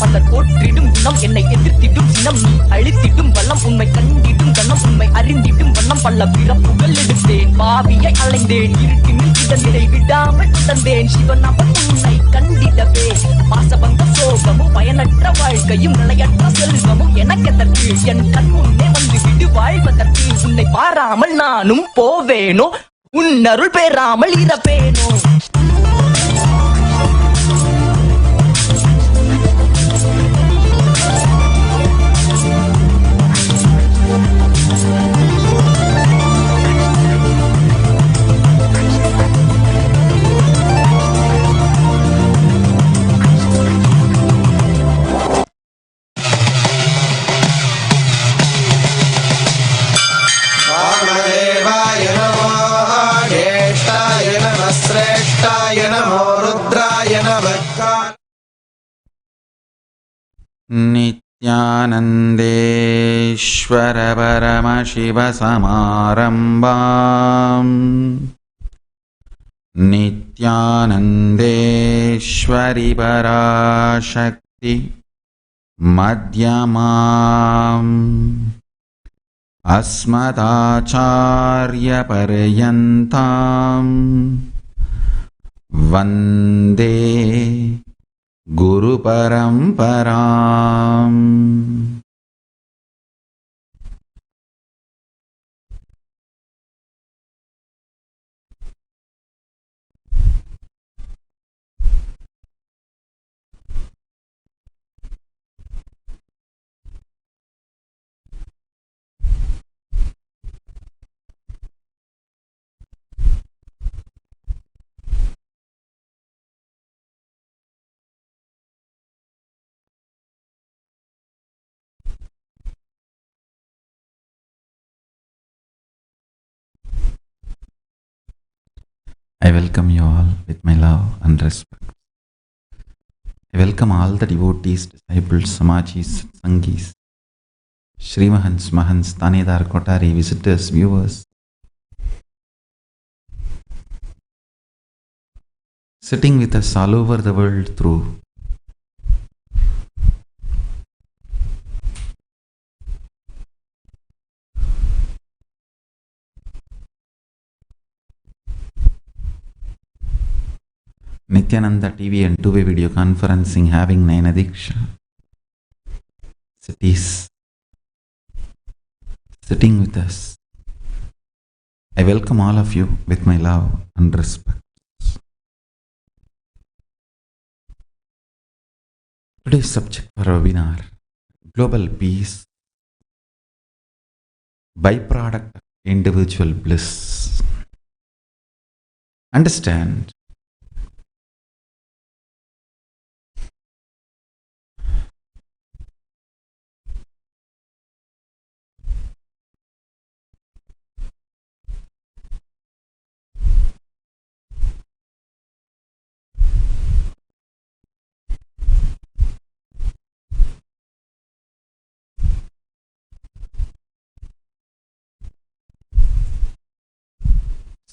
பலர் போற்றிடும் குணம் என்னை எதிர்த்திடும் சினம் நீ அழித்திடும் வல்லம் உண்மை கண்டிடும் கணம் உண்மை அறிந்திடும் வண்ணம் பல பிறப்புகள் எடுத்தேன் பாவியை அலைந்தேன் இருட்டினில் கிடந்ததை விடாமல் கிடந்தேன் சிவன் அவன் உன்னை கண்டிடவே பாசபந்த சோகமும் பயனற்ற வாழ்க்கையும் நிலையற்ற செல்வமும் எனக்கெதற்கு என் கண் முன்னே வந்து விடு வாழ்வதற்கு உன்னை பாராமல் நானும் போவேனோ உன் அருள் பெறாமல் இறப்பேனோ. नित्यानन्देश्वर परमशिवसमारम्भाम् नित्यानन्देश्वरि पराशक्ति मध्यमाम् अस्मदाचार्यपर्यन्ताम् वन्दे गुरुपरम्पराम्. I welcome you all with my love and respect. I welcome all the devotees, disciples, Samajis, Sangis, Srimahans, Mahans, Tanedar, Kotari, visitors, viewers, sitting with us all over the world through Nithyananda TV and two-way video conferencing, having Nayana Diksha, cities, sitting with us. I welcome all of you with my love and respect. Today's subject for webinar: global peace, byproduct of individual bliss. Understand,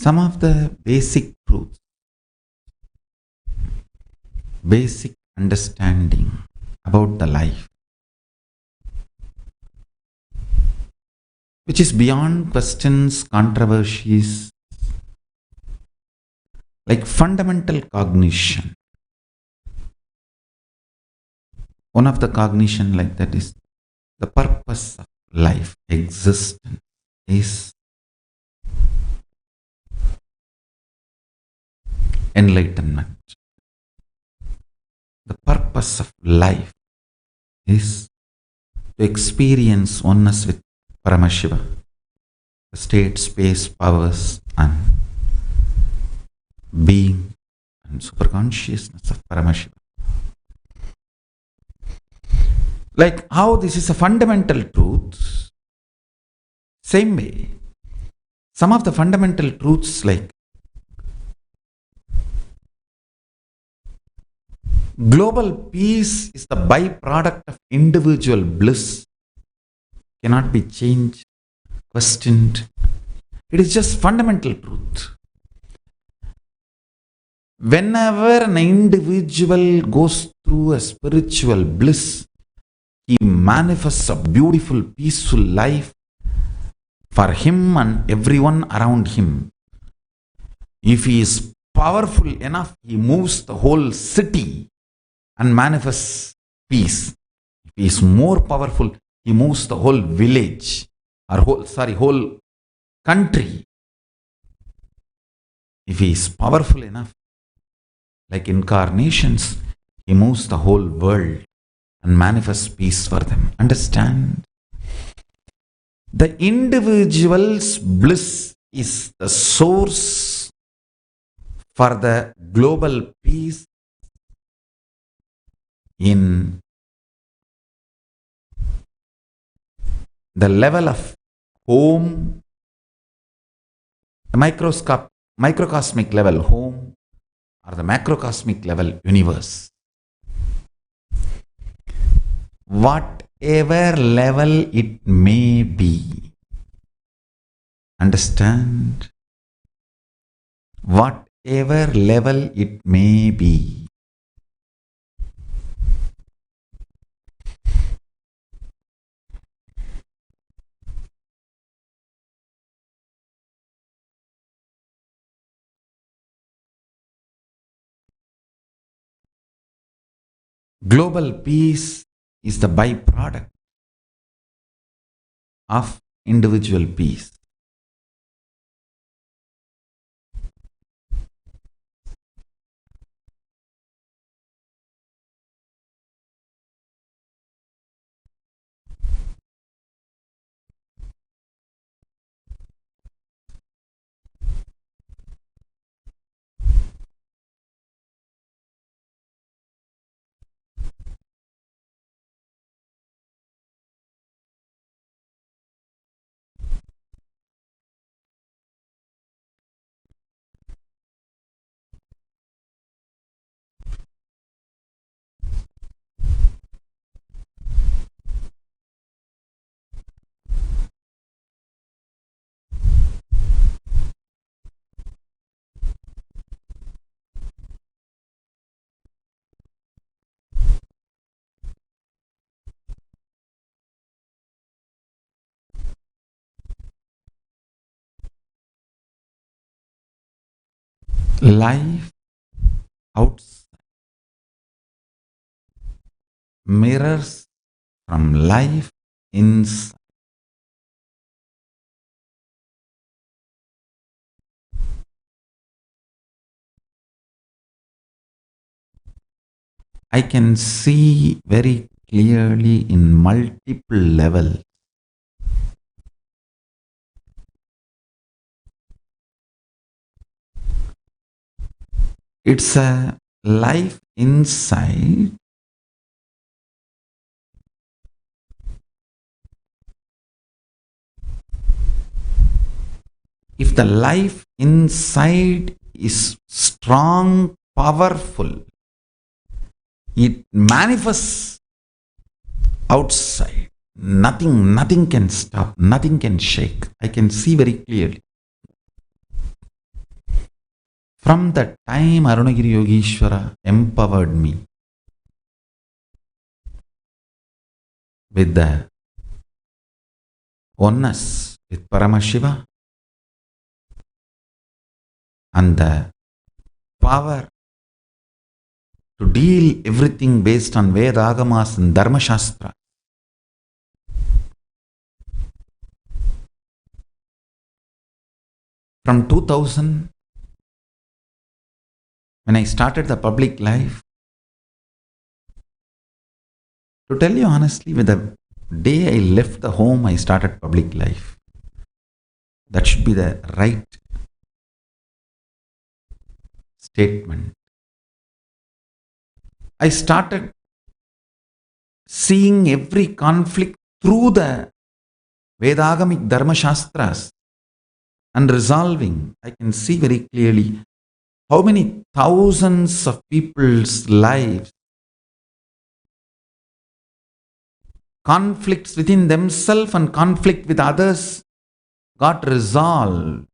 some of the basic truths, basic understanding about the life, which is beyond questions, controversies, like fundamental cognition. One of the cognition like that is the purpose of life, existence is enlightenment. The purpose of life is to experience oneness with Paramashiva, the state, space, powers and being and superconsciousness of Paramashiva. Like how this is a fundamental truth, same way, some of the fundamental truths like global peace is the byproduct of individual bliss, cannot be changed, questioned. It is just fundamental truth. Whenever an individual goes through a spiritual bliss, he manifests a beautiful, peaceful life for him and everyone around him. If he is powerful enough, he moves the whole city and manifests peace. If he is more powerful, he moves the whole village or whole country. If he is powerful enough, like incarnations, he moves the whole world and manifests peace for them. Understand? The individual's bliss is the source for the global peace in the level of home, the microcosmic level home, or the macrocosmic level universe. Whatever level it may be. Understand? Whatever level it may be. Global peace is the byproduct of individual peace. Life outside mirrors from life inside. I can see very clearly in multiple levels. It's a life inside if the life inside is strong, powerful, it manifests outside. Nothing can stop, nothing can shake. I can see very clearly. From the time Arunagiri Yogeshwara empowered me with the oneness with Paramashiva and the power to deal everything based on Vedagamas and Dharma Shastra, from 2000, when I started the public life, to tell you honestly, with the day I left the home, I started public life. That should be the right statement. I started seeing every conflict through the Vedagamic Dharma Shastras and resolving. I can see very clearly how many thousands of people's lives, conflicts within themselves and conflict with others, got resolved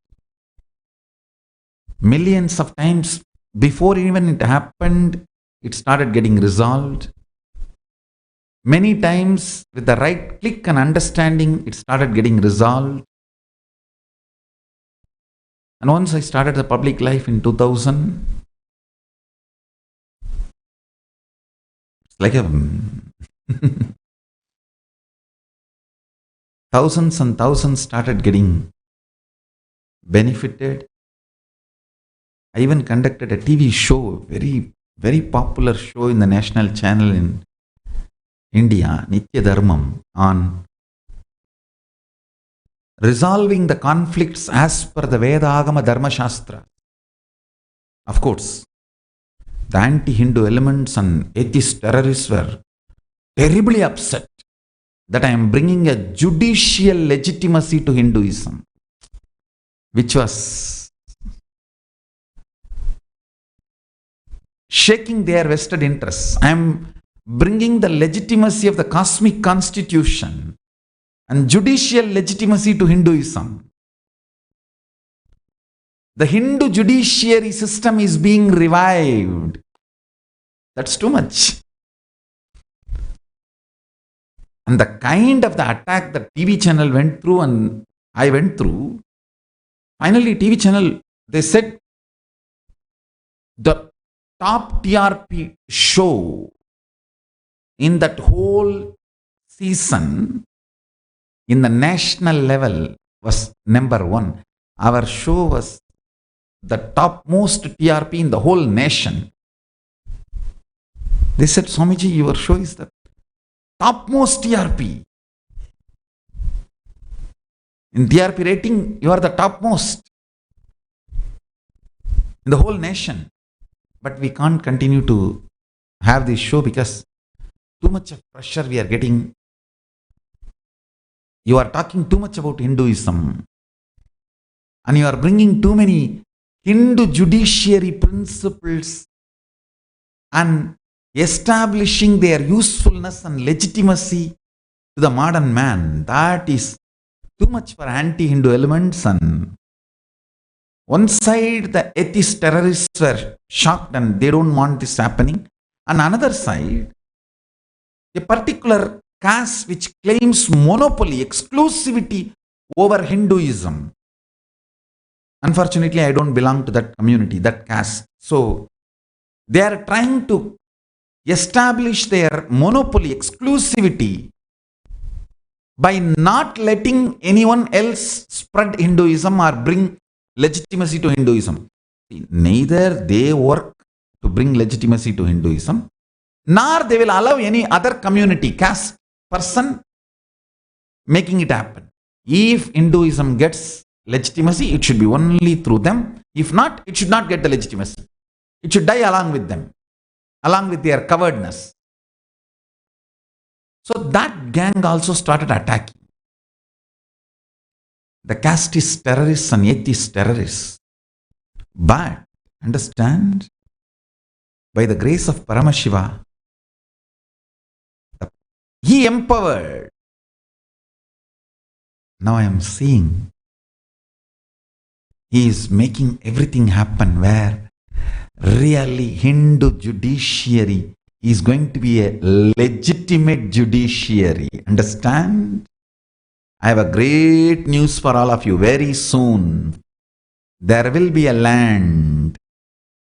millions of times before even it happened, it started getting resolved. Many times, with the right click and understanding, it started getting resolved. And once I started the public life in 2000, it's like a thousands and thousands started getting benefited. I even conducted a TV show, very, very popular show in the national channel in India, Nithyananda, on resolving the conflicts as per the Veda Agama Dharma Shastra. Of course, the anti-Hindu elements and atheist terrorists were terribly upset that I am bringing a judicial legitimacy to Hinduism, which was shaking their vested interests. I am bringing the legitimacy of the cosmic constitution and judicial legitimacy to Hinduism. The Hindu judiciary system is being revived. That's too much. And the kind of the attack that TV channel went through and I went through, finally TV channel, they said the top TRP show in that whole season in the national level was number 1. Our show was the topmost TRP in the whole nation. They said, Swamiji, your show is the topmost TRP. In TRP rating, you are the topmost in the whole nation. But we can't continue to have this show because too much of pressure we are getting. You are talking too much about Hinduism. And you are bringing too many Hindu judiciary principles and establishing their usefulness and legitimacy to the modern man. That is too much for anti-Hindu elements. And one side, the atheist terrorists were shocked and they don't want this happening. And another side, a particular caste which claims monopoly, exclusivity over Hinduism. Unfortunately, I don't belong to that community, that caste. So, they are trying to establish their monopoly, exclusivity by not letting anyone else spread Hinduism or bring legitimacy to Hinduism. Neither they work to bring legitimacy to Hinduism, nor they will allow any other community, caste, person making it happen. If Hinduism gets legitimacy, it should be only through them. If not, it should not get the legitimacy. It should die along with them, along with their cowardness. So that gang also started attacking. The casteist terrorists and atheist terrorists. But, understand, by the grace of Paramashiva, he empowered. Now I am seeing he is making everything happen where really Hindu judiciary is going to be a legitimate judiciary. Understand? I have a great news for all of you. Very soon, there will be a land.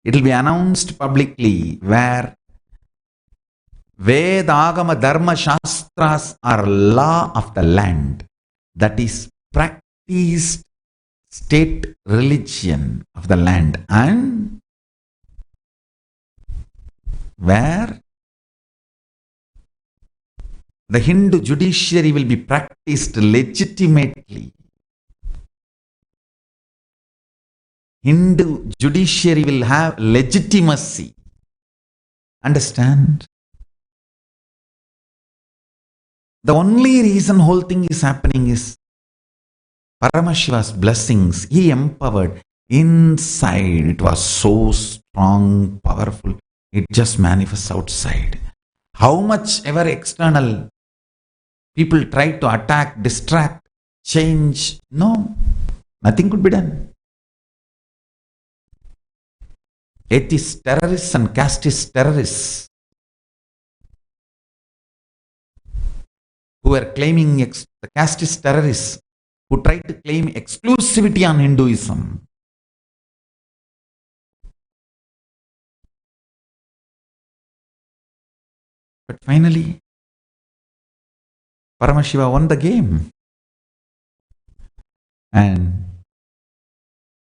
It will be announced publicly where Veda Agama Dharma Shastras are law of the land. That is practiced state religion of the land, and where the Hindu judiciary will be practiced legitimately. Hindu judiciary will have legitimacy. Understand? The only reason whole thing is happening is Paramashiva's blessings. He empowered inside. It was so strong, powerful. It just manifests outside. How much ever external people try to attack, distract, change, no, nothing could be done. atheist terrorists and casteist terrorists who were claiming the casteist terrorists who tried to claim exclusivity on Hinduism. But finally, Paramashiva won the game. And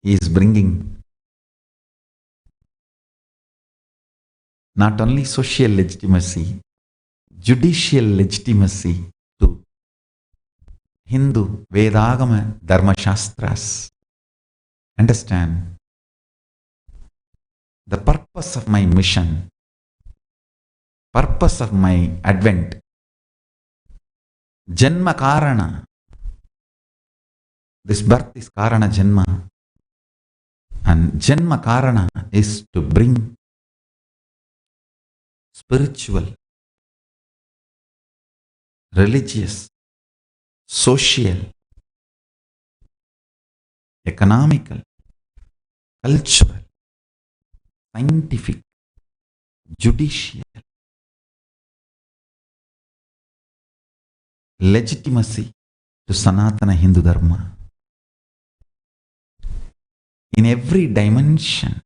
he is bringing not only social legitimacy, judicial legitimacy to Hindu Vedagama Dharma Shastras. Understand the purpose of my mission, purpose of my advent, Janma Karana. This birth is Karana Janma, and Janma Karana is to bring spiritual, religious, social, economical, cultural, scientific, judicial legitimacy to Sanatana Hindu Dharma. In every dimension,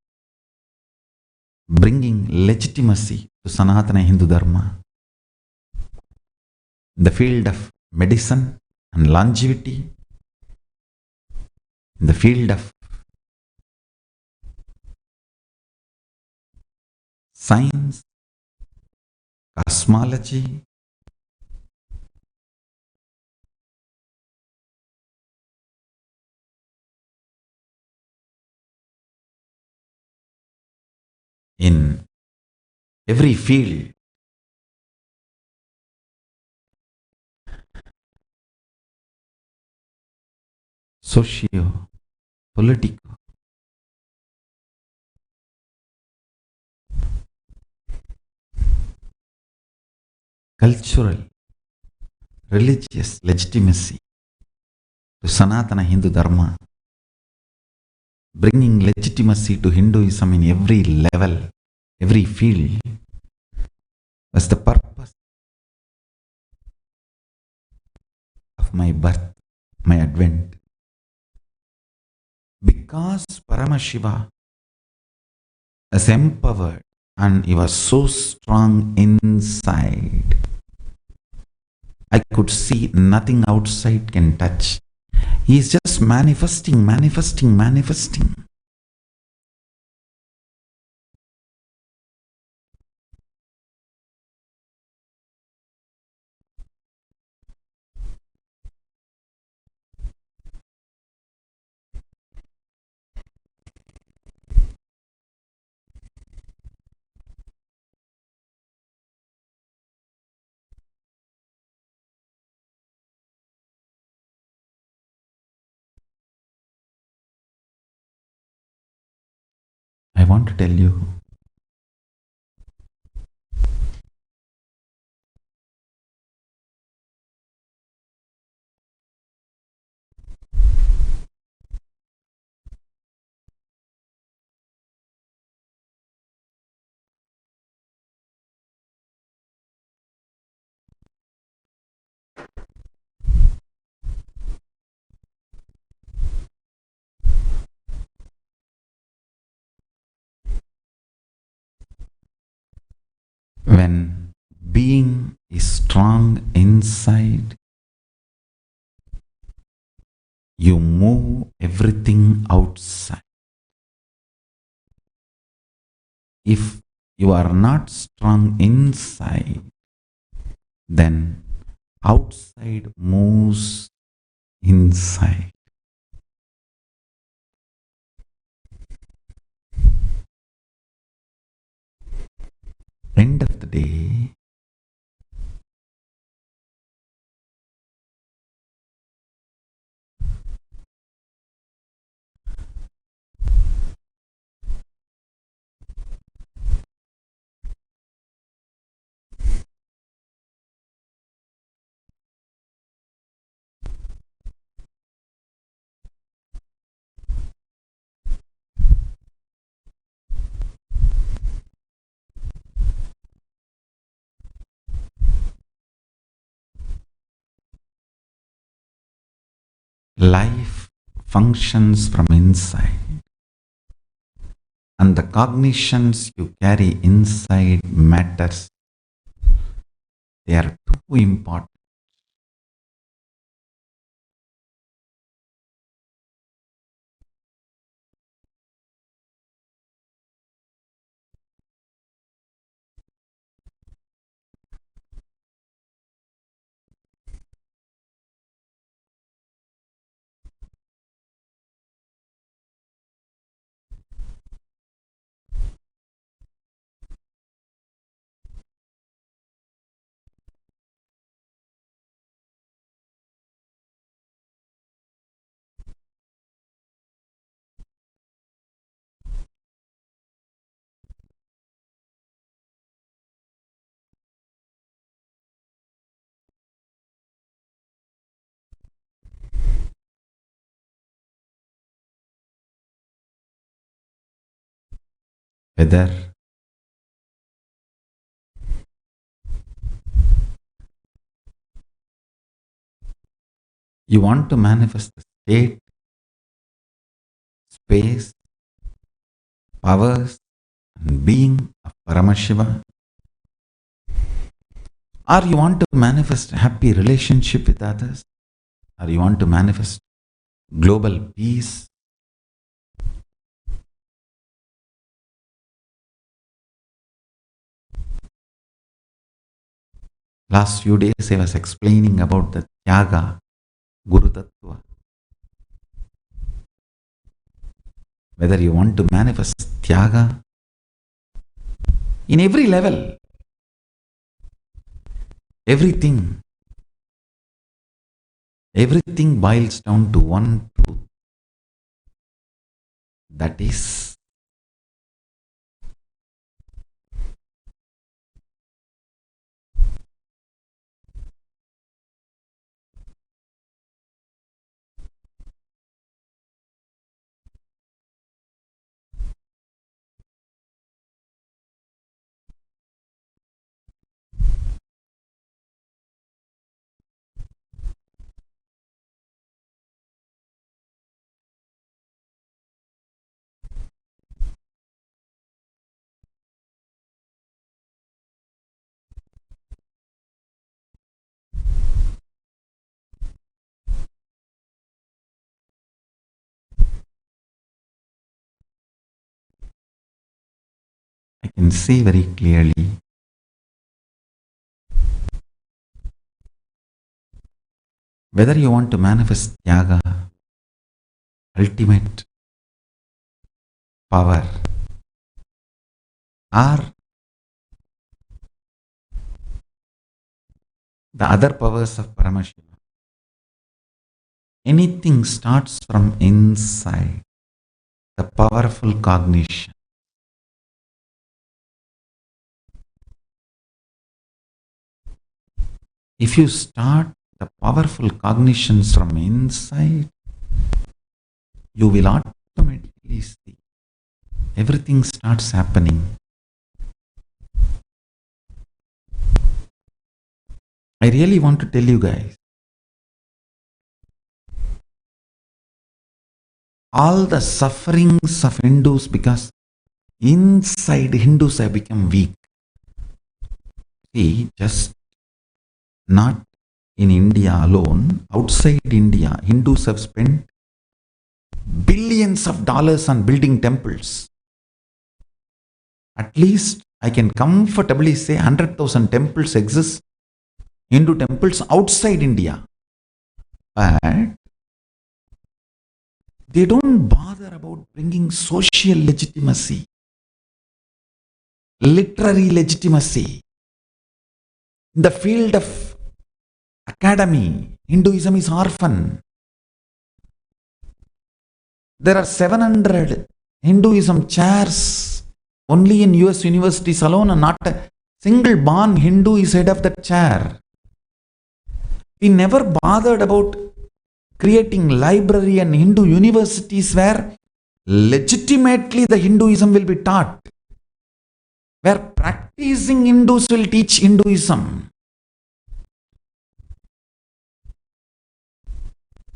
bringing legitimacy to Sanatana Hindu Dharma. In the field of medicine and longevity, in the field of science, cosmology, in every field, socio, political, cultural, religious legitimacy to Sanatana Hindu Dharma, bringing legitimacy to Hinduism in every level, every field, was the purpose of my birth, my advent. Because Paramashiva is empowered and he was so strong inside, I could see nothing outside can touch. He is just manifesting, manifesting, manifesting. I want to tell you, when being is strong inside, you move everything outside. If you are not strong inside, then outside moves inside. End of the day, Life functions from inside, and the cognitions you carry inside matters. They are too important. Whether you want to manifest the state, space, powers, and being of Paramashiva, or you want to manifest a happy relationship with others, or you want to manifest global peace, last few days I was explaining about the Tyaga Guru Tattva. Whether you want to manifest Tyaga in every level, everything boils down to one truth. That is, I can see very clearly whether you want to manifest Tyaga, ultimate power, or the other powers of Paramashivam. Anything starts from inside, the powerful cognition. If you start the powerful cognitions from inside, you will automatically see everything starts happening. I really want to tell you guys, all the sufferings of Hindus because inside Hindus have become weak. See, just not in India alone, outside India, Hindus have spent billions of dollars on building temples. At least I can comfortably say 100,000 temples exist, Hindu temples outside India. But they don't bother about bringing social legitimacy, literary legitimacy. In the field of academy, Hinduism is orphan. There are 700 Hinduism chairs only in US universities alone, and not a single born Hindu is head of that chair. We never bothered about creating library and Hindu universities where legitimately the Hinduism will be taught, where practicing Hindus will teach Hinduism.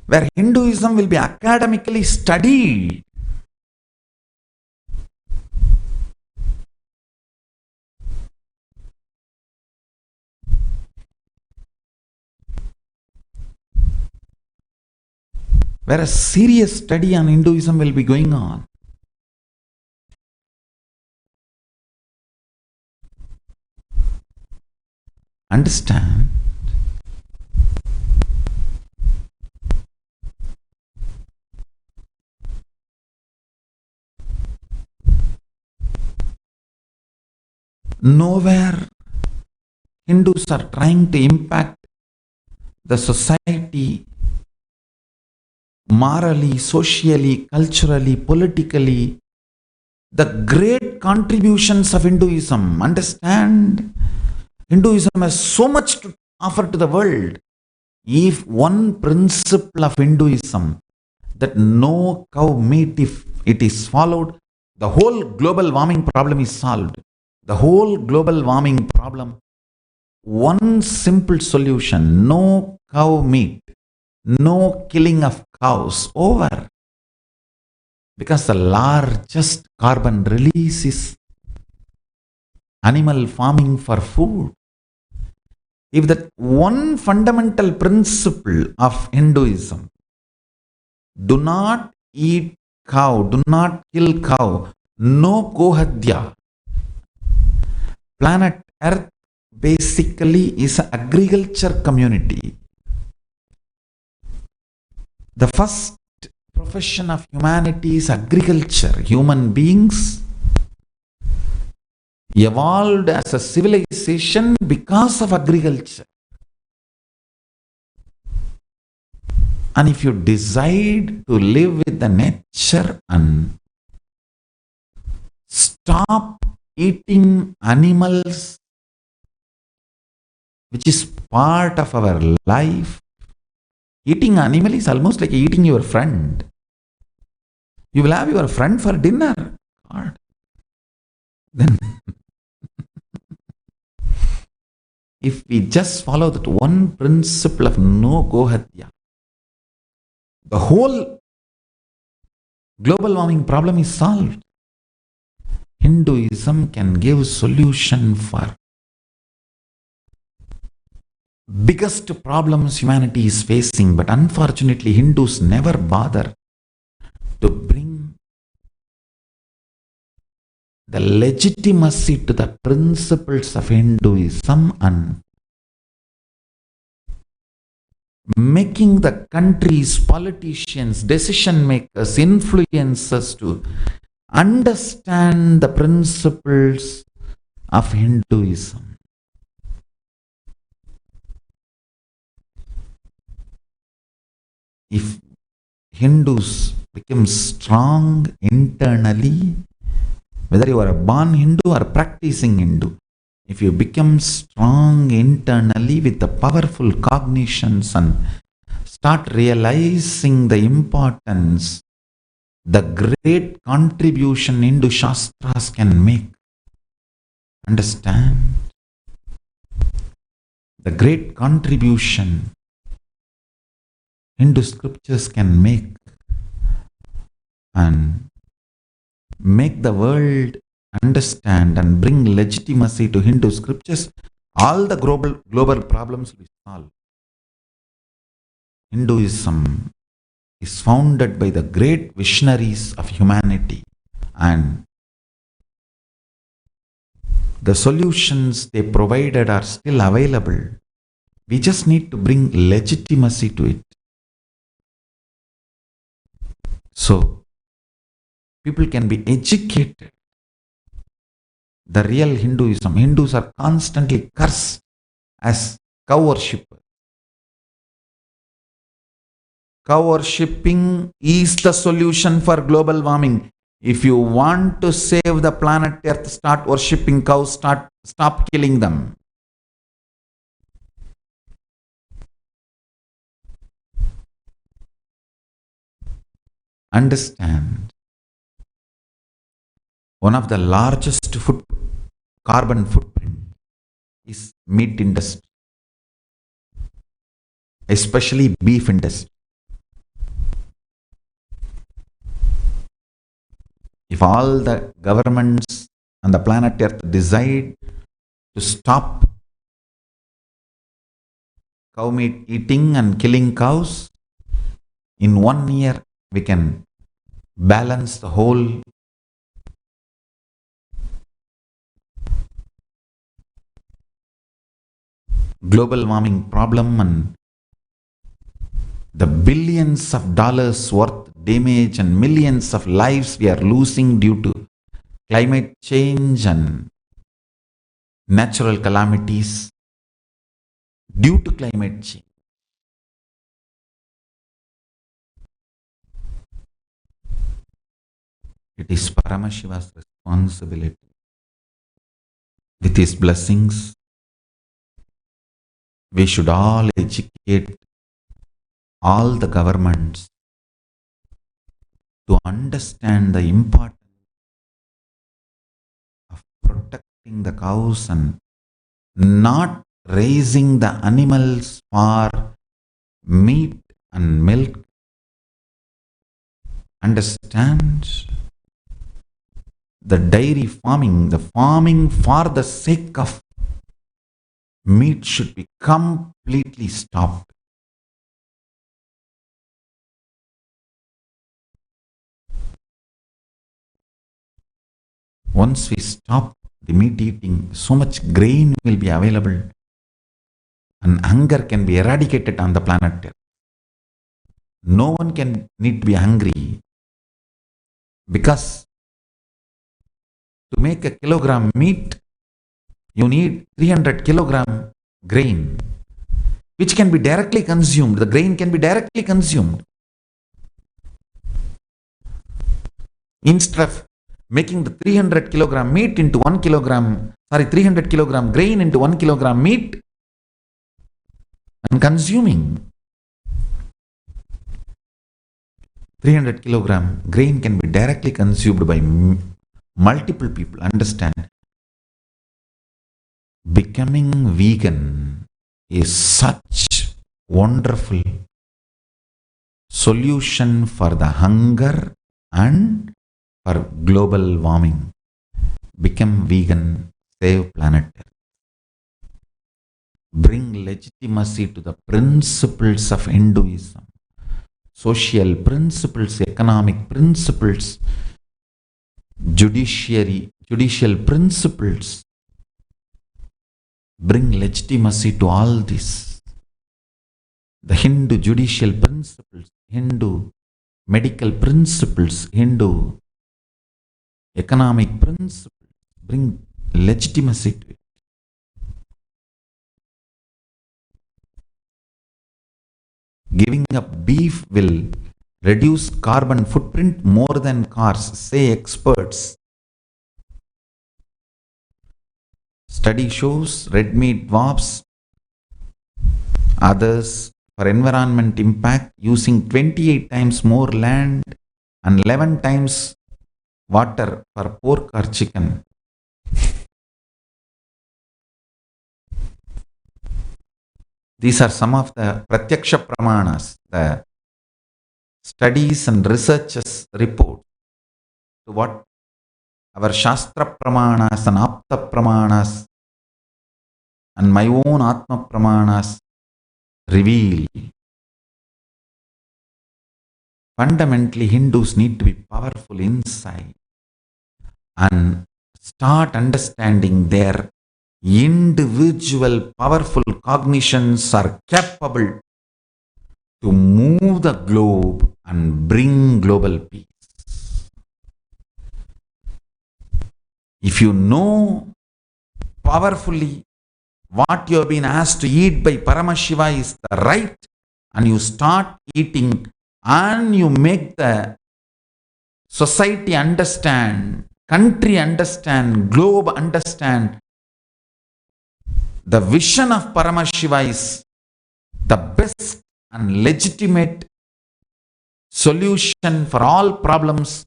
where Hinduism will be academically studied. Where a serious study on Hinduism will be going on. Understand? Nowhere Hindus are trying to impact the society morally, socially, culturally, politically. The great contributions of Hinduism. Understand? Hinduism has so much to offer to the world. If one principle of Hinduism, that no cow meat, if it is followed, the whole global warming problem is solved. The whole global warming problem, one simple solution: no cow meat, no killing of cows, over. Because the largest carbon release is animal farming for food. If that one fundamental principle of Hinduism, do not eat cow, do not kill cow, no gohadya. Planet Earth basically is an agriculture community. The first profession of humanity is agriculture. Human beings evolved as a civilization because of agriculture. And if you decide to live with the nature and stop eating animals, which is part of our life, eating animal is almost like eating your friend. You will have your friend for dinner. God. Then if we just follow that one principle of no gohadya, the whole global warming problem is solved. Hinduism can give solution for biggest problems humanity is facing, but unfortunately Hindus never bother to bring the legitimacy to the principles of Hinduism and making the country's politicians, decision makers, influencers to understand the principles of Hinduism. If Hindus become strong internally, whether you are a born Hindu or practicing Hindu, if you become strong internally with the powerful cognitions and start realizing the importance, the great contribution Hindu Shastras can make. Understand? The great contribution Hindu scriptures can make and make the world understand and bring legitimacy to Hindu scriptures, all the global problems will be solved. Hinduism is founded by the great visionaries of humanity, and the solutions they provided are still available. We just need to bring legitimacy to it. So, people can be educated. The real Hinduism, Hindus are constantly cursed as cow worshippers. Cow worshipping is the solution for global warming. If you want to save the planet Earth, start worshipping cows, stop killing them. Understand, one of the largest carbon footprint is meat industry, especially beef industry. If all the governments on the planet Earth decide to stop cow meat eating and killing cows, in 1 year we can balance the whole global warming problem and the billions of dollars worth damage and millions of lives we are losing due to climate change and natural calamities due to climate change. It is Paramashiva's responsibility. With his blessings, we should all educate all the governments to understand the importance of protecting the cows and not raising the animals for meat and milk. Understand? The dairy farming, the farming for the sake of meat should be completely stopped. Once we stop the meat eating, so much grain will be available and hunger can be eradicated on the planet Earth. No one can need to be hungry because to make a kilogram meat, you need 300 kilogram grain, which can be directly consumed. The grain can be directly consumed. Instead of making the 300 kilogram meat into 300 kilogram grain into 1 kilogram meat and consuming. 300 kilogram grain can be directly consumed by multiple people. Understand? Becoming vegan is such wonderful solution for the hunger and for global warming. Become vegan, save planet Earth. Bring legitimacy to the principles of Hinduism, social principles, economic principles, judicial principles. Bring legitimacy to all this. The Hindu judicial principles, Hindu medical principles, Hindu economic principles. Bring legitimacy to it. Giving up beef will reduce carbon footprint more than cars, say experts. Study shows red meat dwarfs others for environment impact, using 28 times more land and 11 times water for pork or chicken. These are some of the Pratyaksha Pramanas, the studies and researches report to what our Shastra Pramanas and Apta Pramanas and my own Atma Pramanas reveal. Fundamentally, Hindus need to be powerful inside and start understanding their individual powerful cognitions are capable to move the globe and bring global peace. If you know powerfully what you have been asked to eat by Paramashiva is the right, and you start eating and you make the society understand, country understand, globe understand, the vision of Paramashiva is the best and legitimate solution for all problems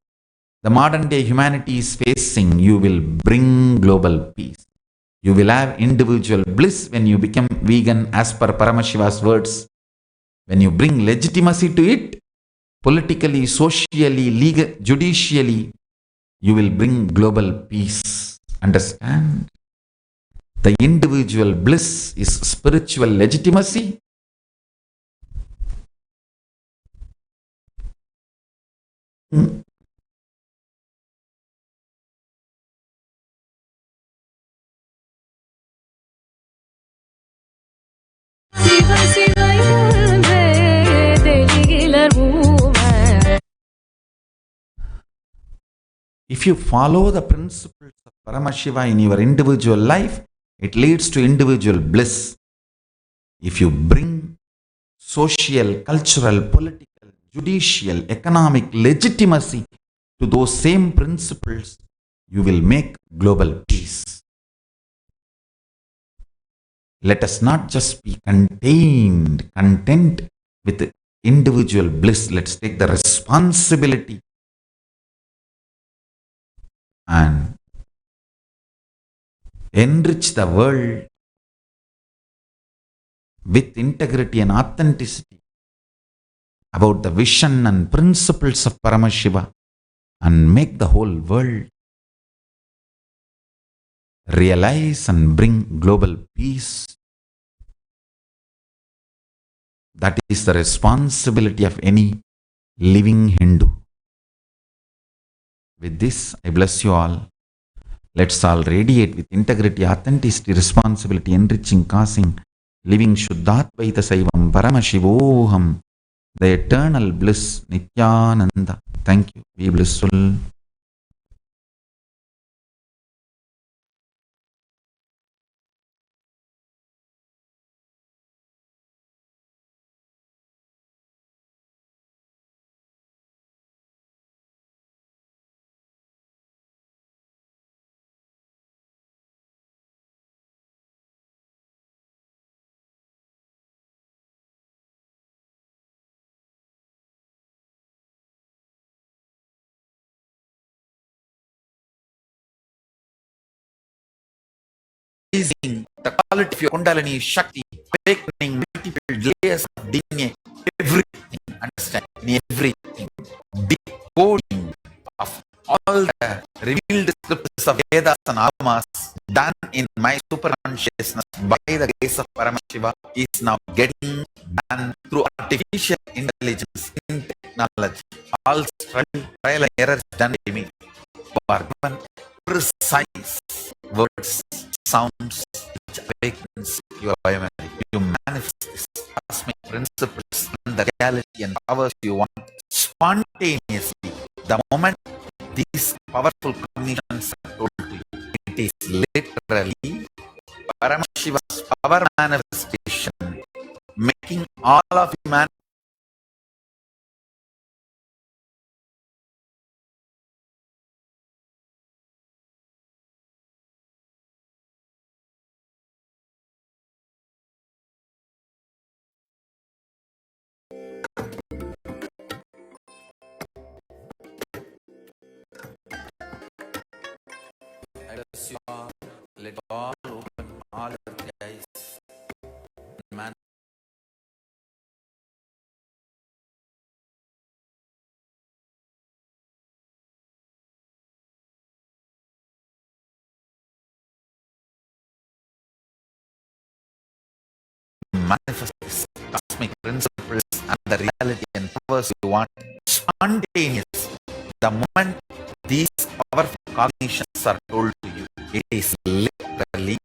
the modern day humanity is facing. You will bring global peace. You will have individual bliss when you become vegan, as per Paramashiva's words. When you bring legitimacy to it, politically, socially, legal, judicially, you will bring global peace. Understand? The individual bliss is spiritual legitimacy. Seva Seva என்றே தெளிகிலர் மூவர். If you follow the principles of Paramashiva in your individual life, it leads to individual bliss. If you bring social, cultural, political, judicial, economic legitimacy to those same principles, you will make global peace. Let us not just be content with individual bliss. Let's take the responsibility and enrich the world with integrity and authenticity about the vision and principles of Paramashiva, and make the whole world realize and bring global peace. That is the responsibility of any living Hindu. With this, I bless you all. Let's all radiate with integrity, authenticity, responsibility, enriching, causing, living Shuddhatvaita Saivam, Paramashivoham, the eternal bliss, Nithyananda. Thank you. Be blissful. Raising the quality of your Kundalini Shakti, awakening multiple layers of DNA, everything, understand, in everything, decoding of all the revealed scriptures of Vedas and Agamas done in my superconsciousness by the grace of Paramashiva is now getting done through artificial intelligence in technology. All struggle, trial and errors done by me are given precise words, sounds, which awakens your biomemory. You manifest this cosmic principles and the reality and powers you want spontaneously. The moment these powerful cognitions are told to you, it is literally Paramashiva's power manifestation, making all of humanity let all open all your eyes. Man. Manifest this cosmic principles and the reality and powers you want spontaneous. The moment these powerful cognitions are told to you, it is literally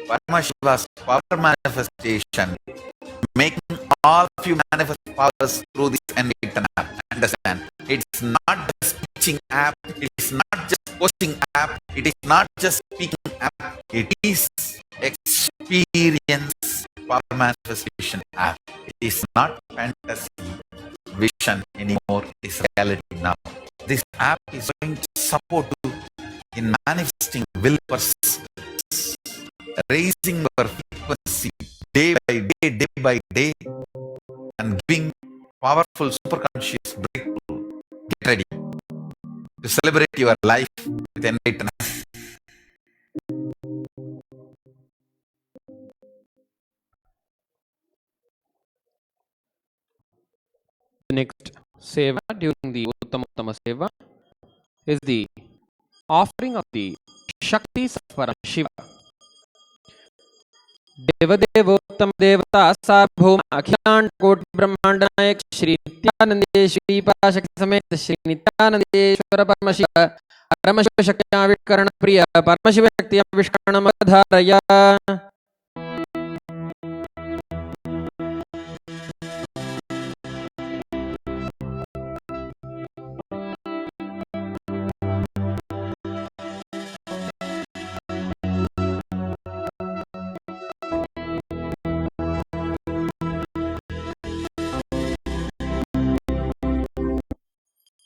Paramashiva's power manifestation, making all of you manifest powers through this enlightened app. Understand? It's not just teaching app, it is not just posting app, it is not just speaking app, it is experience power manifestation app. It is not fantasy vision anymore, it is reality now. This app is going to support you in manifesting will persist, raising your frequency day by day, and giving powerful superconscious breakthrough. Get ready to celebrate your life with enlightenment. The next Seva during the Uttamottama Seva is the offering of the Shaktis of Paramashiva. देवदेवोत्तम देवता सार्वभौम अखिलांड कोटि ब्रह्मांड नायक श्री नित्यानंदे श्रीपाशक समेत श्री नित्यानंदेश्वर परमशिव परमशिव शक्ति आविष्करण प्रिय परमशिव शक्ति आविष्करण धारय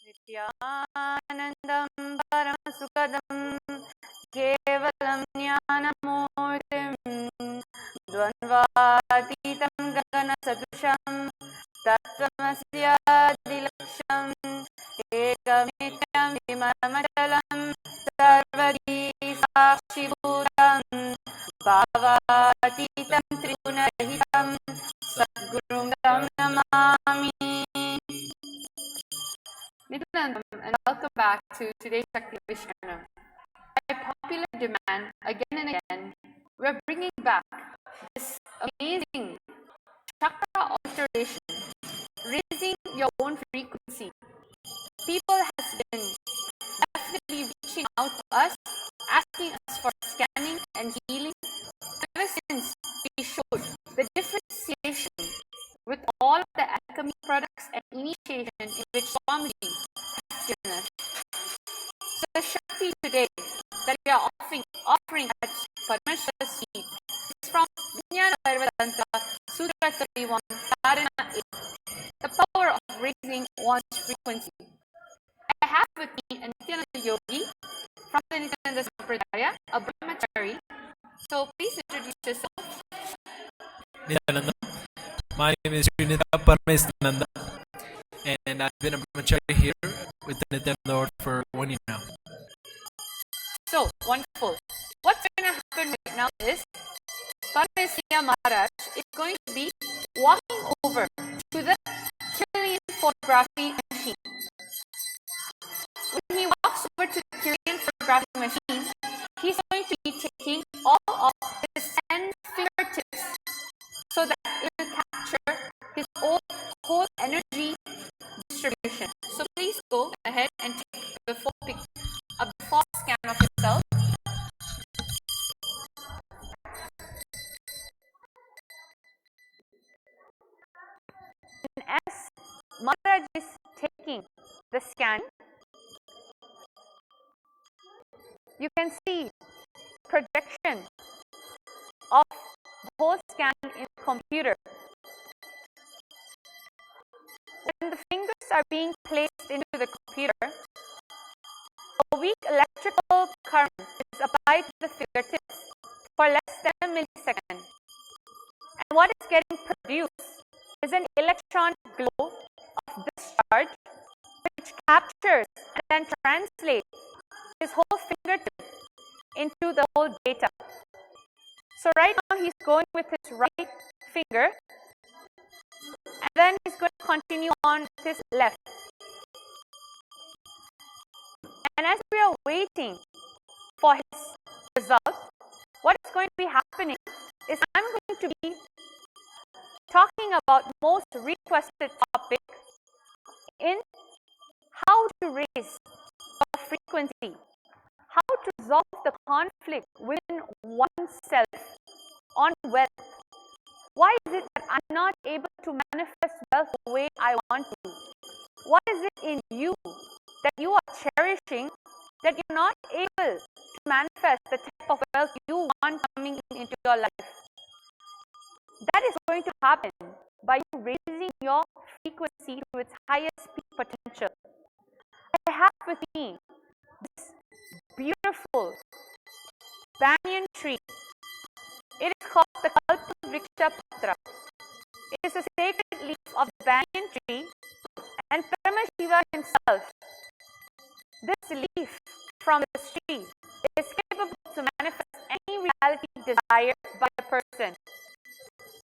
नित्यानन्दं परमसुखदं केवलं ज्ञानमूर्तिं द्वन्द्वातीतं गगनसदृशं तत्त्वमस्यादिलक्ष्यम् एकमेकं विमलमचलं सर्वदी साक्षिभूतं भावातीतं त्रिगुणरहितं सद्गुरुं तं Namami. Nithyananda, and welcome back to today's Shakti Vishkanam. By popular demand, again and again, we're bringing back this amazing chakra alteration, raising your own frequency. People have been definitely reaching out to us, asking us for scanning and healing ever since we showed the differentiation with all of the alchemy products and initiation in which Swamiji has given us. So the Shakti today that we are offering at Paramashiva's feet is from Vijnana Vairvatantra Sutra 31, Dharana 8, the power of raising one's frequency. I have with me a Nithyananda yogi from the Nithyananda Sampradaya, a brahmachari. So please introduce yourself. Nithyananda. My name is Paramashivam, and I've been a brahmachari here with the Nithyananda Order for 1 year now. So wonderful. What's going to happen right now is Paramashivam Maharaj is going to be walking over to the Kirlian photography machine. When he walks over to the Kirlian photography machine, he's going to be taking all of his 10 fingertips so that it will capture his whole energy distribution. So please go ahead and take a before scan of yourself. And as Maharaj is taking the scan, you can see projection of the whole scan in the computer. When the fingers are being placed into the computer, a weak electrical current is applied to the fingertips for less than a millisecond. And what is getting produced is an electronic glow of discharge which captures and then translates his whole fingertip into the whole data. So right now he's going with his right finger, and then he's going to continue on with his left. And as we are waiting for his result, what is going to be happening is I'm going to be talking about most requested topic in how to raise a frequency, how to resolve the conflict within oneself on wealth. Why is it that I'm not able to manifest wealth the way I want to? What is it in you that you are cherishing that you're not able to manifest the type of wealth you want coming into your life? That is going to happen by you raising your frequency to its highest peak potential. I have with me this beautiful banyan tree. It is called the Kalpavriksha Patra. It is a sacred leaf of the banyan tree, and Paramashiva himself, this leaf from this tree is capable to manifest any reality desired by a person.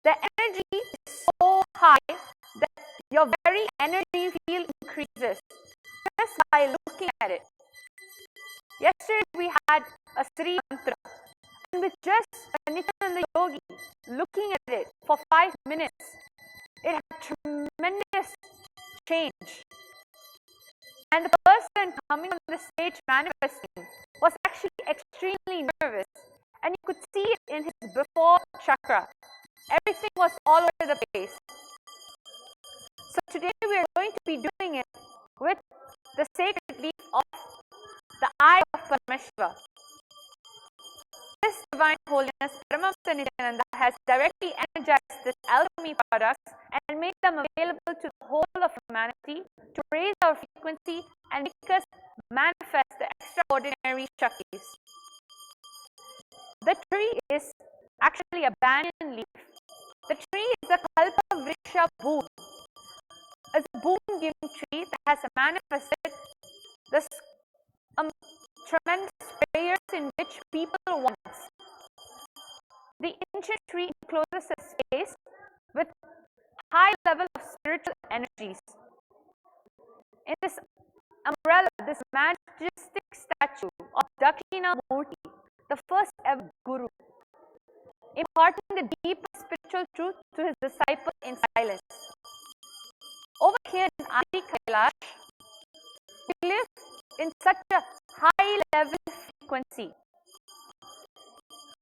The energy is so high that your very energy field increases just by looking at it. Yesterday we had a Sri Mantra, and with just a Nithyananda yogi looking at it for 5 minutes, it had tremendous change. And the person coming on the stage manifesting was actually extremely nervous, and you could see it in his before chakra. Everything was all over the place. So today we are going to be doing it with the sacred leaf of the eye of Paramashiva. This Divine Holiness Paramahamsa Nithyananda has directly energized this alchemy products and made them available to the whole of humanity to raise our frequency and make us manifest the extraordinary Shaktis. The tree is actually a banyan leaf. The tree is a Kalpa Vriksha boon. It's a boon-giving tree that has manifested this tremendous prayers in which people want. The ancient tree encloses a space with high level of spiritual energies. In this umbrella, this majestic statue of Dakshina Murti, the first ever Guru, imparting the deepest spiritual truth to his disciple in silence. Over here in Adi Kailash, we live in such a high level frequency.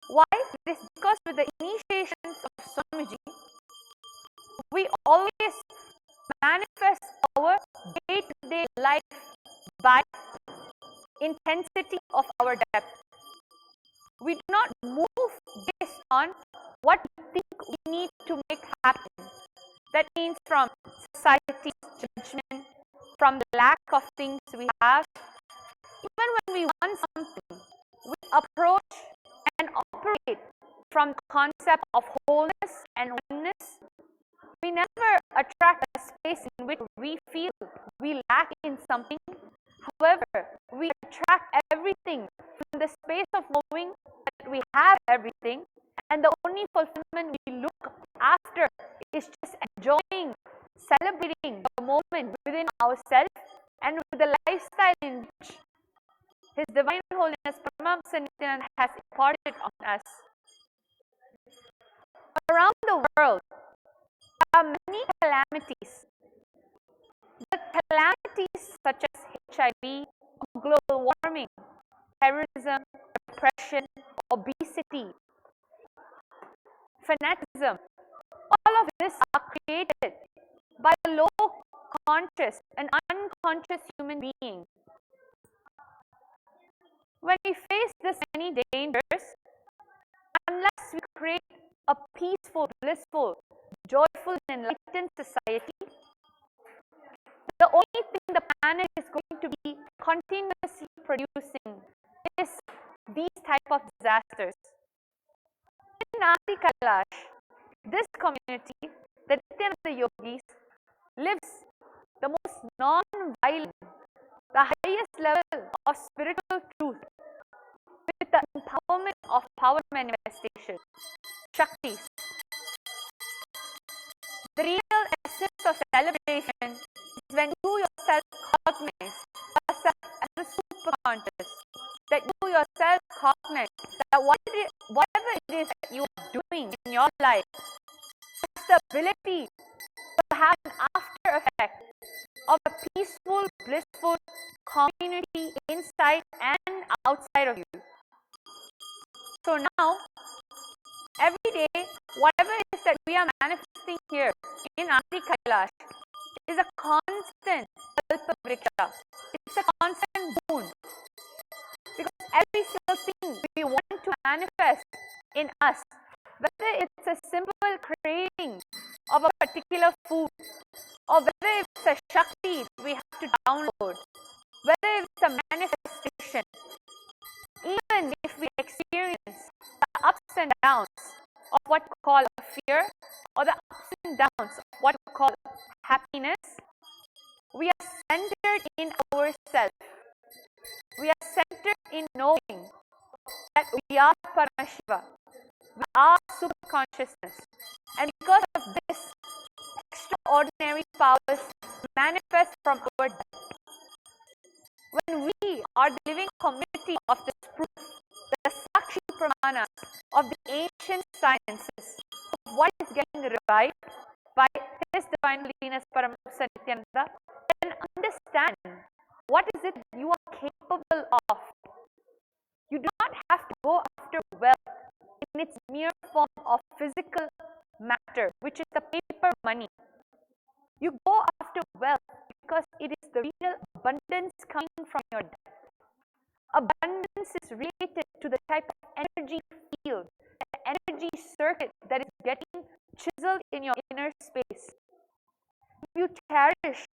Why? It is because with the initiations of Swamiji, we always manifest our day-to-day life by intensity of our depth. We do not move based on what we think we need to make happen. That means from society's judgment, from the lack of things we have. Even when we want something, we approach and operate from the concept of wholeness and oneness. We never attract a space in which we feel we lack in something. However, we attract everything from the space of knowing that we have everything, and the only fulfillment we look after is just enjoying, celebrating the moment within ourselves and with the lifestyle in which His Divine Holiness Paramahamsa Nithyananda has imparted on us. Around the world, there are many calamities. The calamities such as HIV, global warming, terrorism, depression, obesity, fanaticism, all of this are created by a low conscious and unconscious human being. When we face this many dangers, unless we create a peaceful, blissful, joyful, and enlightened society, the only thing the planet is going to be continuously producing is these type of disasters. In Adi Kailash, this community, the Nithyananda Yogis, lives the most non-violent, the highest level of spiritual truth with the empowerment of power manifestation, Shaktis. The real essence of celebration is when you yourself cognize yourself as a superconscious, that you yourself cognize that whatever it is that you are doing in your life has the ability to have an after effect of a peaceful, blissful community inside and outside of you. So now, every day, whatever it is that we are manifesting here in Adi Kailash is a constant Kalpa Vriksha. It's a constant boon. Because every single thing we want to manifest in us, whether it's a simple craving of a particular food, or whether it's a Shakti we have to download, whether it's a manifestation, even if we experience the ups and downs of what we call a fear, or the ups and downs of what we call happiness, we are centered in ourselves. We are centered in knowing that we are Paramashiva. We are super consciousness. And because of this, extraordinary powers manifest from our depth. When we are the living community of this proof, the Sakshi Pramanas of the ancient sciences of what is getting revived by His Divine Holiness Paramahamsa Nithyananda, then understand what is it you are capable of. You do not have to go after wealth in its mere form of physical matter, which is the paper money. You go after wealth because it is the real abundance coming from your death. Abundance is related to the type of energy field, the energy circuit that is getting chiseled in your inner space. If you cherish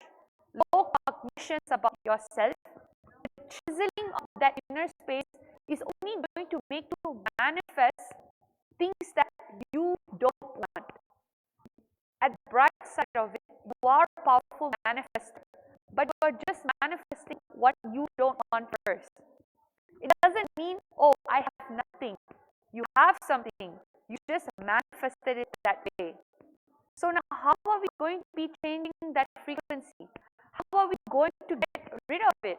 low cognitions about yourself, the chiseling of that inner space is only going to make you manifest things that you don't want. At the bright side of it, you are a powerful manifester, but you are just manifesting what you don't want first. It doesn't mean, oh, I have nothing. You have something. You just manifested it that way. So now, how are we going to be changing that frequency? How are we going to get rid of it?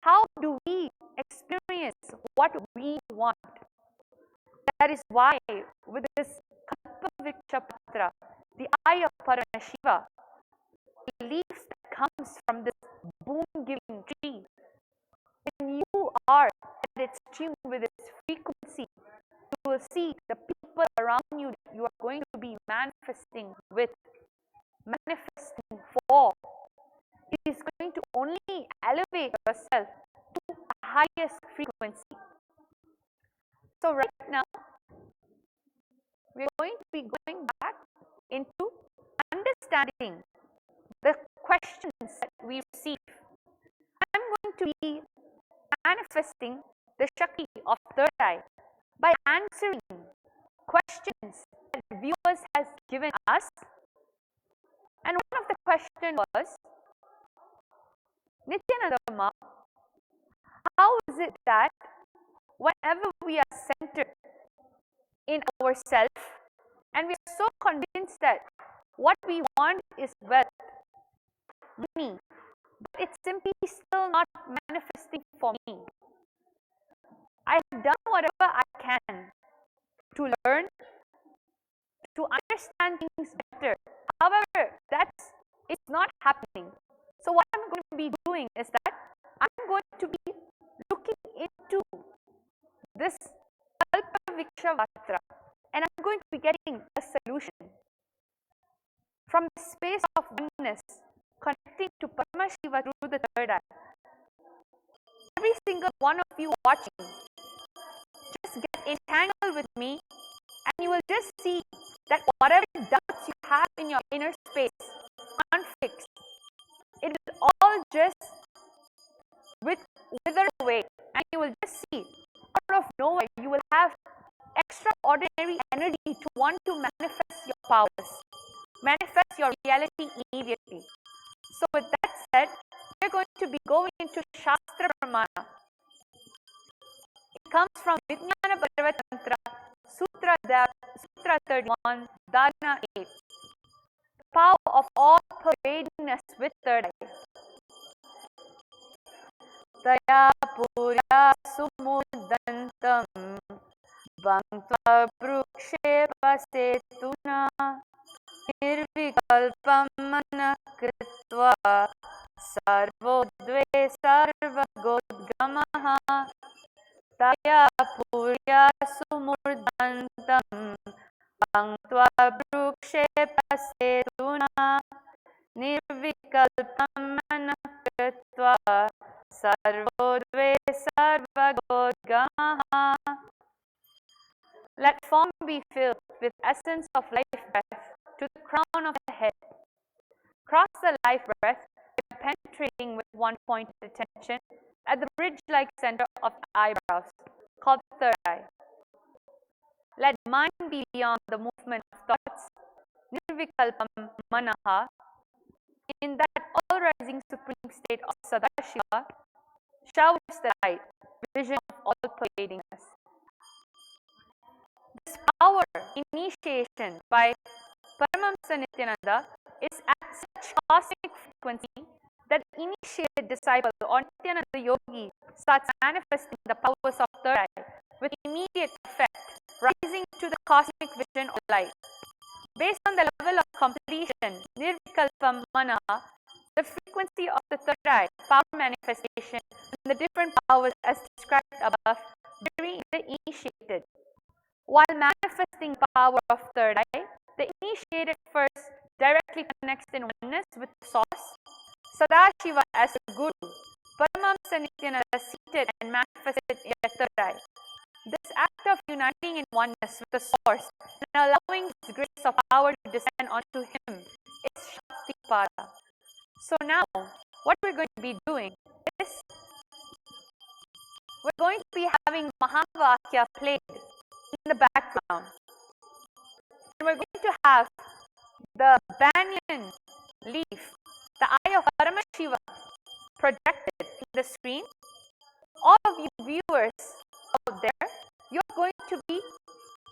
How do we experience what we want? That is why, with this Kalpavriksha Patra, the eye of Paramashiva, the leaves that comes from this boon-giving tree, when you are at its tune with its frequency, you will see the people around you that you are going to be manifesting with, manifesting for. It is going to only elevate yourself to the highest frequency. So right now, we are going to be going back into understanding the questions that we receive. I am going to be manifesting the Shakti of third eye by answering questions that viewers has given us. And one of the questions was, Nithyananda, how is it that whenever we are centered in ourselves and we are so convinced that what we want is wealth, money, but it's simply still not manifesting for me? I have done whatever I can to learn, to understand things better. However, it's not happening. So what I'm going to be doing is that I'm going to be looking into this Kalpavriksha Patra, and I'm going to be getting a solution from the space of oneness, connecting to Paramashiva through the third eye. Every single one of you watching, just get entangled with me, and you will just see that whatever doubts you have in your inner space, conflicts, it will all just wither away, and you will just see out of nowhere you will have extraordinary energy to want to manifest your powers, manifest your reality immediately. So with that said, we are going to be going into Shastra Pramana. It comes from Vijnana Bhagavatantra, Sutra 31, Dharana 8. The power of all pervadingness with third eye. Taya purya sumudantam bhangtva brukshepa setuna nirvikalpam mana kritva sarvodve sarvagodgamaha. Taya purya sumurdantam bhangtva brukshepa setuna nirvikalpam mana kritva sarvodve sarvagodgamaha. Let form be filled with essence of life breath to the crown of the head. Cross the life breath by penetrating with one pointed attention at the bridge-like center of the eyebrows, called the third eye. Let mind be beyond the movement of thoughts, nirvikalpam manaha, in that all-rising supreme state of Sadashiva, showers the light, vision of all-pervadingness. This power initiation by Paramahamsa Nithyananda is at such cosmic frequency that the initiated disciple or Nithyananda yogi starts manifesting the powers of third eye with immediate effect, rising to the cosmic vision of light. Based on the level of completion, nirvikalpa mana, the frequency of the third eye, power manifestation, and the different powers as described above vary in the initiated. While manifesting power of third eye, the initiated first directly connects in oneness with the source, Sadashiva as a guru, Paramahamsa Nithyananda seated and manifested in the third eye. This act of uniting in oneness with the source and allowing His grace of power to descend onto him is Shakti Para. So now, what we're going to be doing is, we're going to be having Mahavakya played in the background. And we're going to have the banyan leaf, the eye of Paramashiva, projected in the screen. All of you viewers out there, you're going to be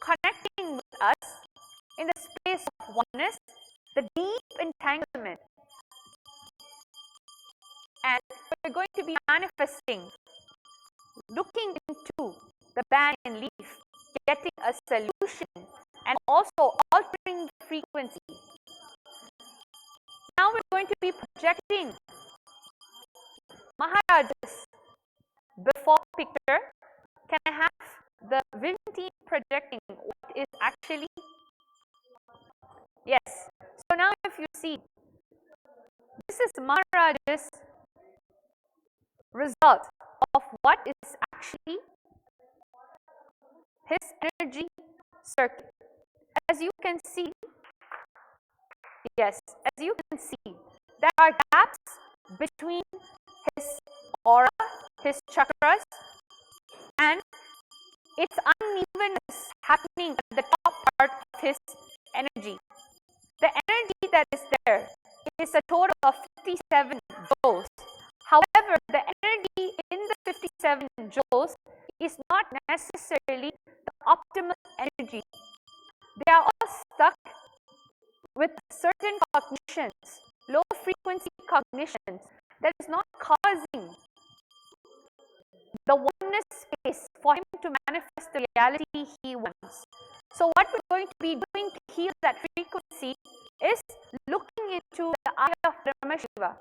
connecting with us in the space of oneness, the deep entanglement. And we're going to be manifesting, looking into the banyan leaf, getting a solution, and also altering the frequency. Now we're going to be projecting Maharajas. Before picture, can I have the Vim team projecting what is actually? Yes. So now if you see, this is Maharaja's result of what is actually his energy circuit. As you can see, yes, as you can see, there are gaps between his aura, his chakras, and its unevenness happening at the top part of his energy. The energy that is there is a total of 57 joules. However, the energy in the 57 joules is not necessarily the optimal energy. They are all stuck with certain cognitions, low frequency cognitions, that is not causing the oneness space for him to manifest the reality he wants. So what we're going to be doing to heal that frequency is looking into the eye of Paramashiva.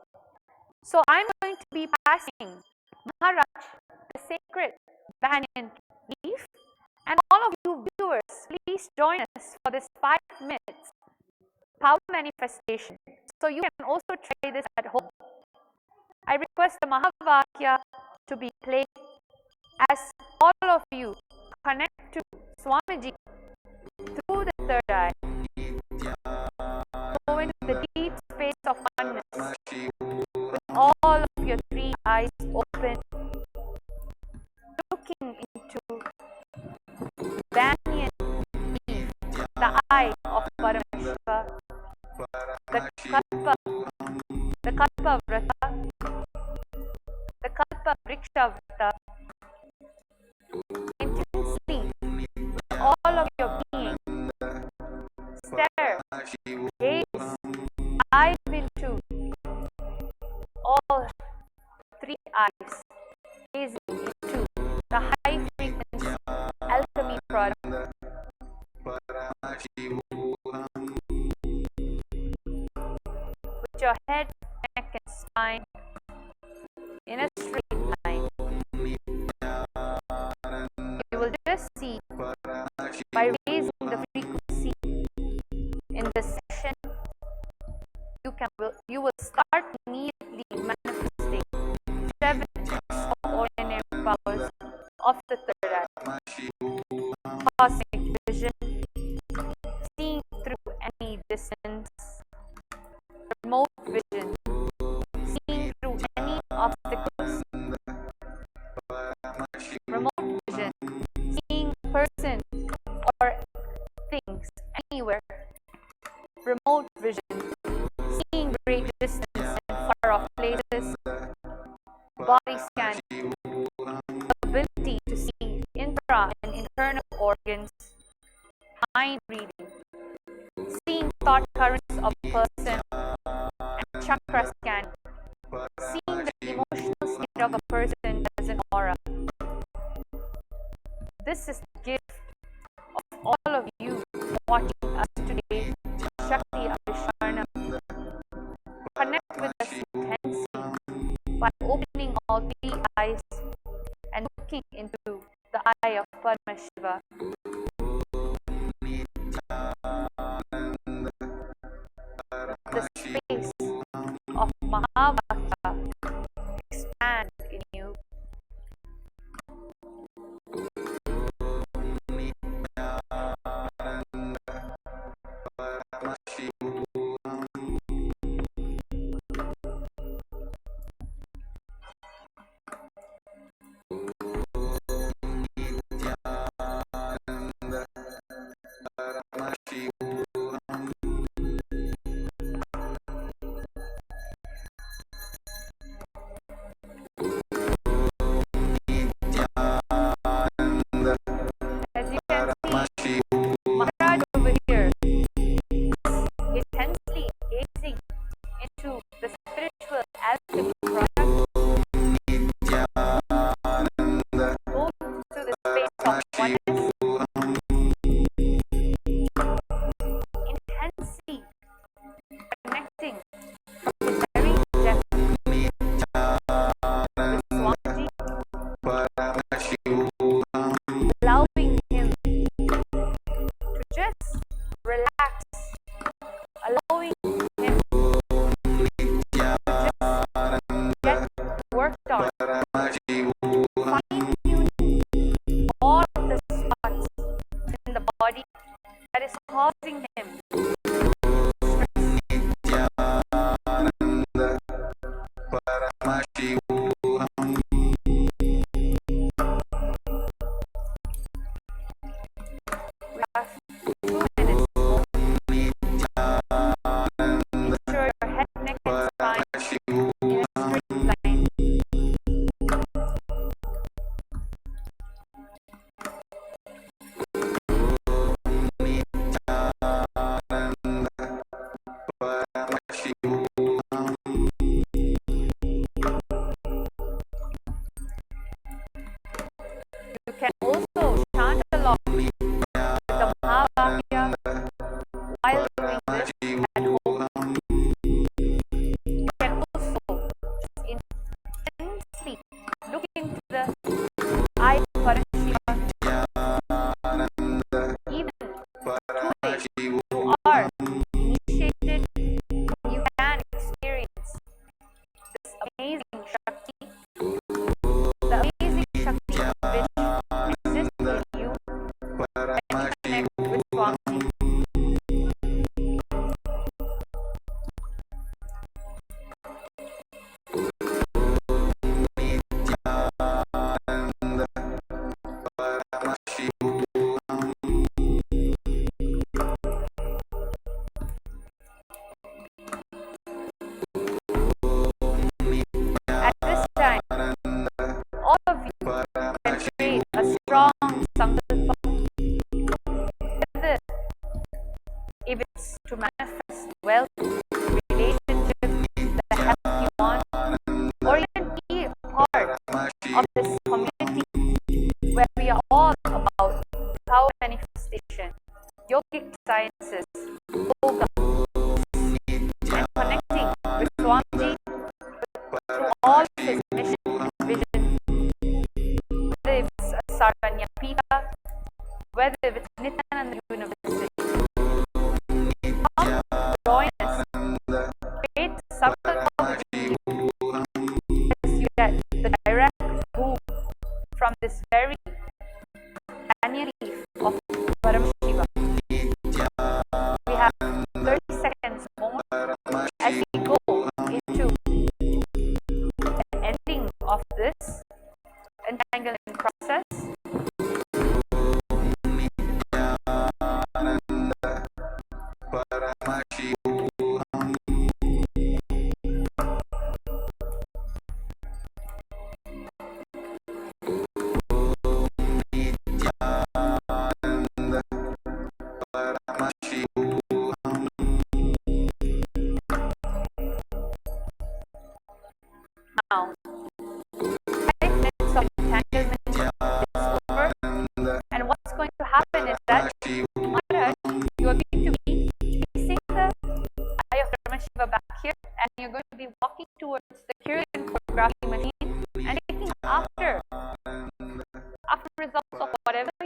So I'm going to be passing Maharaj the sacred banyan leaf, and all of you viewers, please join us for this 5 minutes power manifestation. So you can also try this at home. I request the Mahavakya to be played as all of you connect to Swamiji through the third eye. Go into the deep space of oneness with all of your 3 eyes open, looking into banyan leaf, the eye of Paramashiva, the Kalpa Vrata, the Kalpa Vriksha Vrata, intensely with all of your being. Stare, gaze, dive into all 3 eyes, gazing into the high frequency alchemy product. With your head, neck, and spine in a straight line. You will just see, by raising the frequency in this session, you will start immediately manifesting 7 extraordinary powers of the third eye. Cosmic vision, seeing through any distance, remote vision, seeing through any obstacles, remote vision, seeing person or things anywhere, remote vision, seeing great distance and far off places, body scanning, ability to see intra and internal organs, mind reading, seeing thought currents of a person, and chakra scanning, this is the gift of all of you watching us today. Shakti Avisharna. Connect with us intensely by opening all three eyes and looking into the eye of Paramashiva. The space of Mahavakya expand in you. As you can see, Maharaj over here is intensely gazing into the spiritual alchemy product, going through the space of oneness, intensely connecting from his very depth with Swamiji, allowing him to just relax, allowing him to just get worked on, fine-tuning all of the spots in the body that is causing him We have 2 minutes more. Ensure your head, neck, and spine in a straight line. You can also chant along with the Mahavakya while doing this at home. You can also intensely look into the eye of Paramashiva. Even today, you are initiated, you can experience this amazing Shakti, the amazing Shakti which exists in you when you connect with Swamiji. At this time, all of you can create a strong sankalpa, whether if it's to manifest wealth, relationship, the health you want, or even be a part of this community where we are all about power manifestation, yogic sciences, yoga, and connecting with Swamiji through all of his mission and vision, whether it's Sarvanya Pita, whether it's Nithyananda University. Come join us, create Sankalpa with you, as you get the direct boom from this very banyan leaf of Paramashivam. We have 30 seconds more as we go into the ending of this entangling process.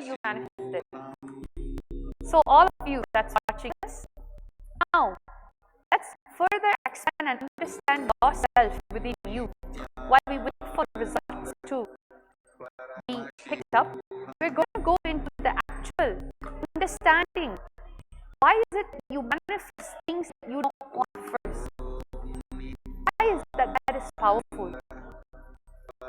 you manifest it. So all of you that's watching us, now let's further expand and understand yourself within you while we wait for results to be picked up. We're going to go into the actual understanding. Why is it you manifest things that you don't want first? Why is that is powerful?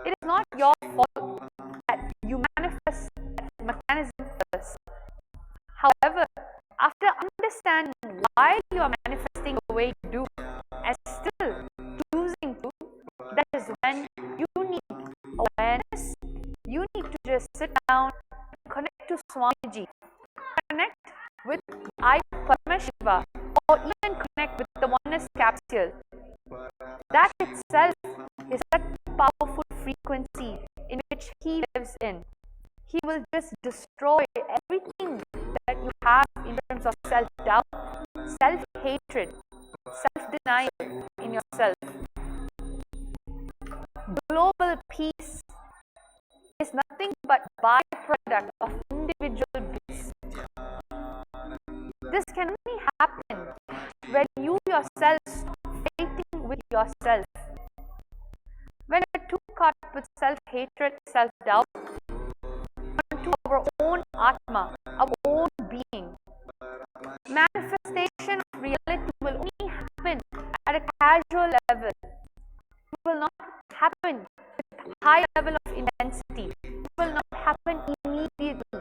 It is not your fault that you manifest that mechanism first. However, after understanding why you are manifesting the way you do and still choosing to, that is when you need awareness. You need to just sit down and connect to Swamiji, connect with I Paramashiva, or even connect with the oneness capsule. That itself is that powerful frequency in which he lives in. He will just destroy everything that you have in terms of self-doubt, self-hatred, self-denial in yourself. Global peace is nothing but byproduct of individual bliss. This can only happen when you yourself stop fighting with yourself. When we're too caught up with self-hatred, self-doubt, onto our own Atma, our own being, manifestation of reality will only happen at a casual level. It will not happen with high level of intensity. It will not happen immediately.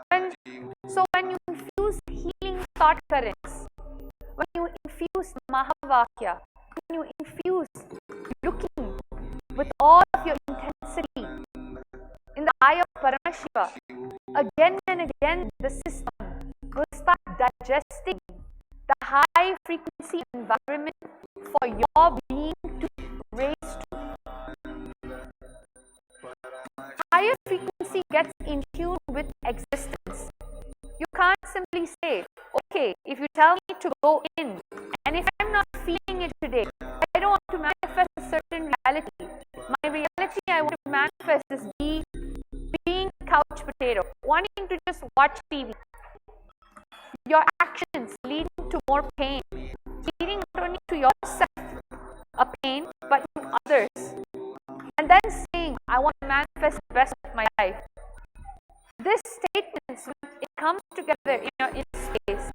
When you infuse healing thought currents, when you infuse Mahavakya, when you infuse looking with all of your intensity in the eye of Paramashiva, again and again the system will start digesting the high frequency environment for your being to raise to. Higher frequency gets in tune with existence. You can't simply say, okay, if you tell me to go in, and if I'm not feeling it today, I don't want to manifest a certain reality. My reality I want to manifest is being couch potato, wanting to just watch TV. Your actions leading to more pain, leading not only to yourself a pain, but to others. And then saying, I want to manifest the best of my life. This statement, when it comes together in your inner space,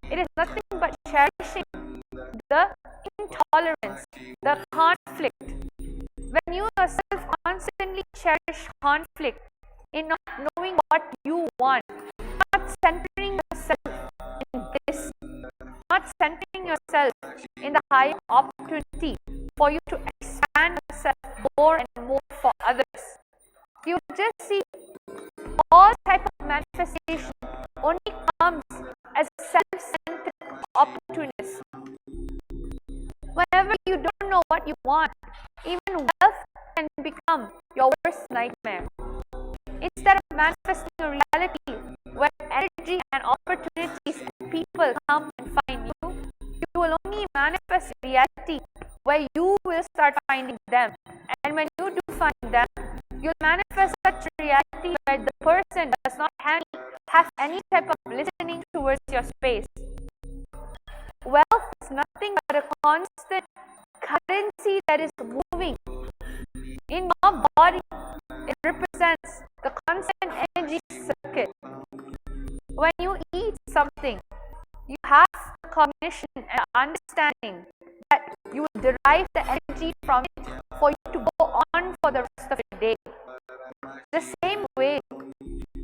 it is nothing but cherishing the intolerance, the conflict. When you yourself constantly cherish conflict in not knowing what you want, not centering yourself in this, not centering yourself in the high opportunity for you to expand yourself more and more for others, you just see all type of manifestation only comes as a self-centered opportunist. Whenever you don't know what you want, even wealth can become your worst nightmare. Instead of manifesting a reality where energy and opportunities and people come and find you, you will only manifest reality where you will start finding them. And when you do find them, you'll manifest such a reality where the person does not have any type of listening towards your space. Wealth is nothing but a constant currency that is moving. In your body, it represents the constant energy circuit. When you eat something, you have the cognition and understanding that you will derive the energy from it for you to go on for the rest of the day. The same way,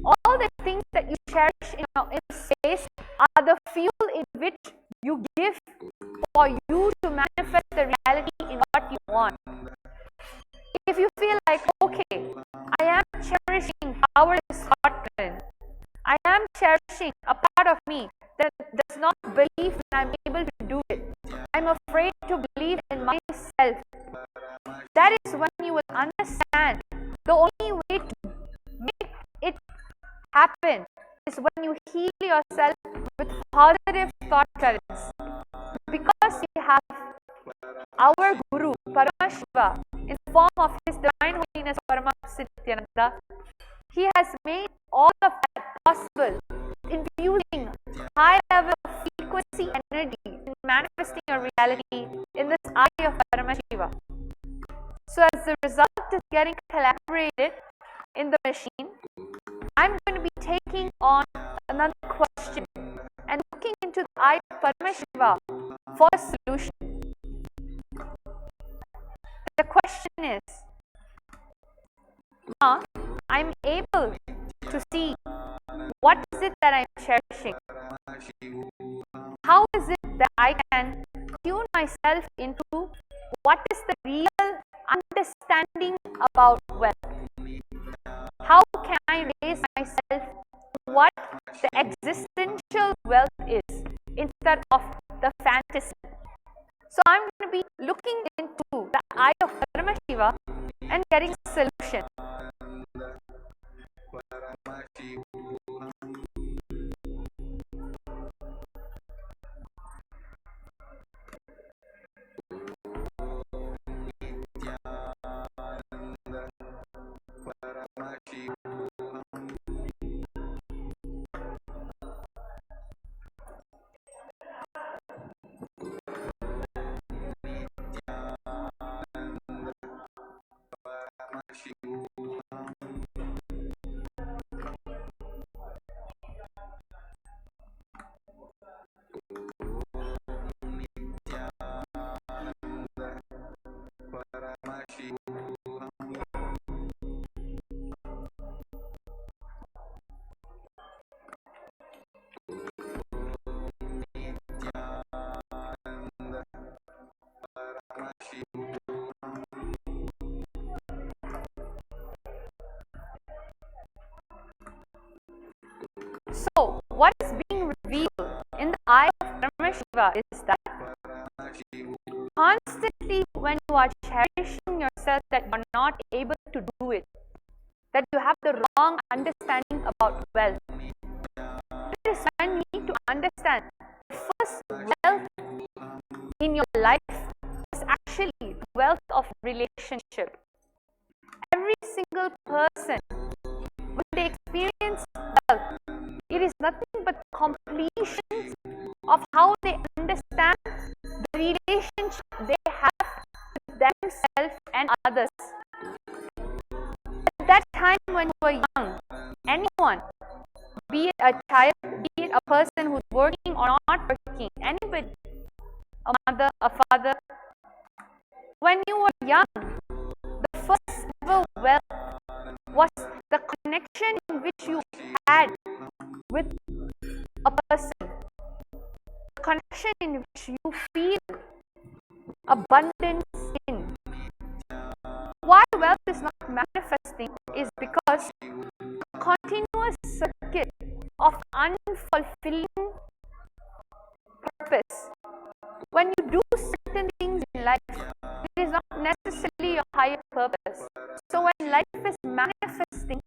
all the things that you cherish in your inner space are the fuel in which you give for you to manifest the reality in what you want. If you feel like, okay, I am cherishing powerless doctrine, I am cherishing a part of me that does not believe that I'm able to do it, I'm afraid to believe in myself, that is when you will understand the only way to make it happen is when you heal yourself with positive thought currents. Because we have our Guru, Paramashiva, in form of His Divine Holiness Paramahamsa Nithyananda, he has made all of that possible, infusing high level of frequency energy and manifesting a reality in this eye of Paramashiva. So as the result is getting collaborated in the machine, I'm going to be taking on another question and looking into the eye of Paramashiva for a solution. The question is, now I'm able to see what is it that I'm cherishing. How is it that I can tune myself into what is the real understanding about wealth? How can I raise myself to what the existential wealth is instead of the fantasy? So I'm going to be looking into the eye of Paramashiva and getting a solution. So, what is being revealed in the eye of Paramashiva is that constantly when you are cherishing yourself that you are not able to do it, that you have the wrong understanding about wealth, that is when you need to understand the first wealth in your life is actually the wealth of relationship. Every single person, when they experience wealth, it is nothing but completion of how they understand the relationship they have with themselves and others. At that time when you were young, anyone, be it a child, be it a person who's working or not working, anybody, a mother, a father, when you were young, the first ever wealth was the connection in which you had with a person, the connection in which you feel abundance in. Why wealth is not manifesting is because a continuous circuit of unfulfilling purpose. When you do certain things in life, it is not necessarily your higher purpose. So when life is manifesting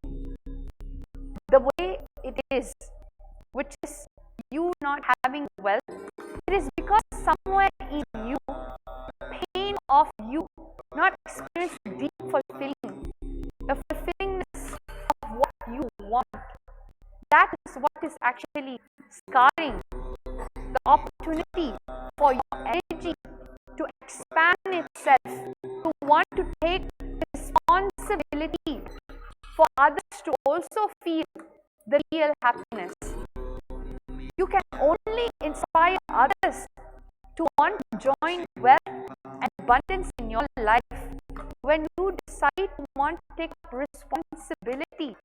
the way it is, which is you not having wealth, it is because somewhere in you, pain of you not experiencing deep fulfilling, the fulfillingness of what you want. That is what is actually scarring the opportunity for your energy to expand itself, to want to take responsibility for others to also feel the real happiness. You can only inspire others to want to join wealth and abundance in your life when you decide to want to take responsibility.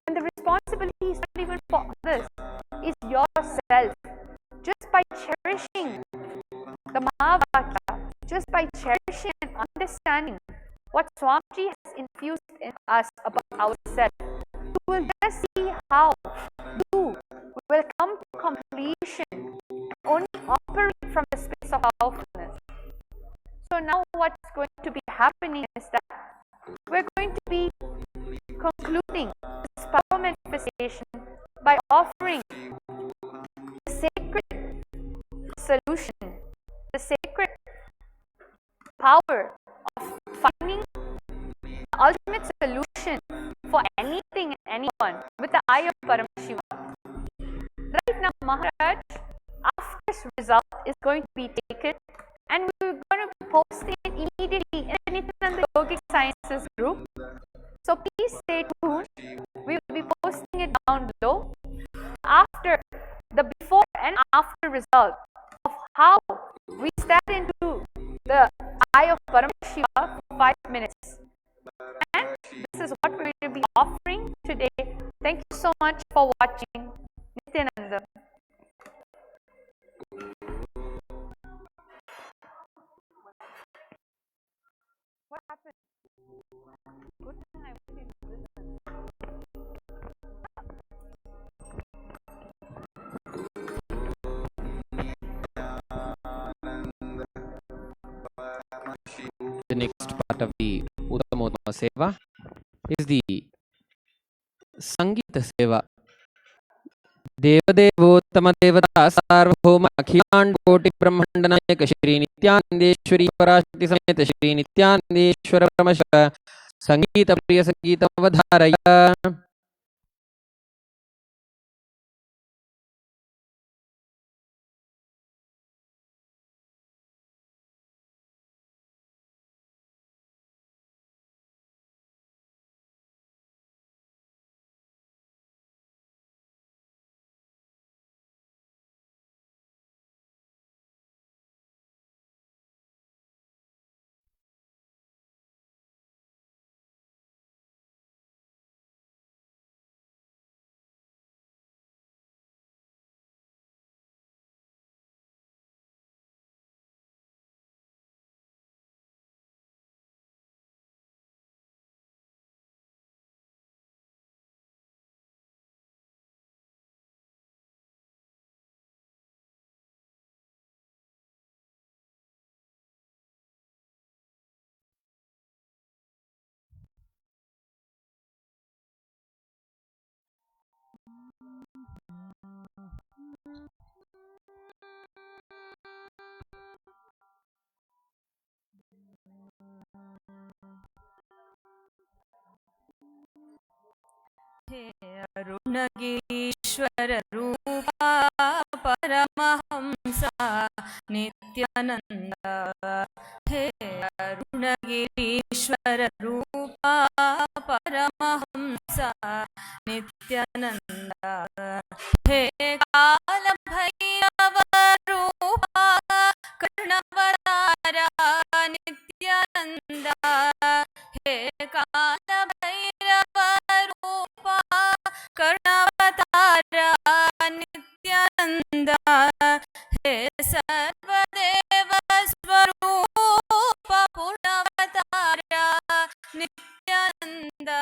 And the responsibility is not even for others, it's yourself. Just by cherishing the Mahavakya, just by cherishing and understanding what Swamiji has infused in us about ourselves, you will just see how you will come to completion and only operate from the space of powerfulness. So now what's going to be happening is that we're going to be concluding this power manifestation by offering the sacred solution, the sacred power of finding the ultimate solution for anything and anyone with the eye of Paramashivam. Right now, Maharaj, after this result is going to be taken and we're going to be posting it immediately in the Nithyananda Yogic Sciences group. So please stay tuned. We will be posting it down below. After the before and after result of how we step into the eye of Paramashiva for 5 minutes. And this is what we're going to be offering today. Thank you so much for watching. Nithyananda. What happened? Good thing I went into this one. The next part of the Uttamottama Seva is the Sangita Seva. देवदेवोत्तम देवता सार्वभौम अखिलांड कोटि ब्रह्मांड नायक श्री नित्यानंदेश्वरी पराशक्ति समेत श्री नित्यानंदेश्वर परमशिव संगीत प्रिय संगीत अवधारय. हे अरुणगिरीश्वर रूपा परमहंसा नित्यानंदा. हे अरुणगिरीश्वर रूपा परमहंसा नित्यानंदा. हे कालभैरव रूपा कर्णवतारा नित्यानंदा. हे कालभैरव रूपा कर्णवतारा नित्यानंदा. हे सर्वदेव स्वरूप पूर्णवतारा नित्यानंदा.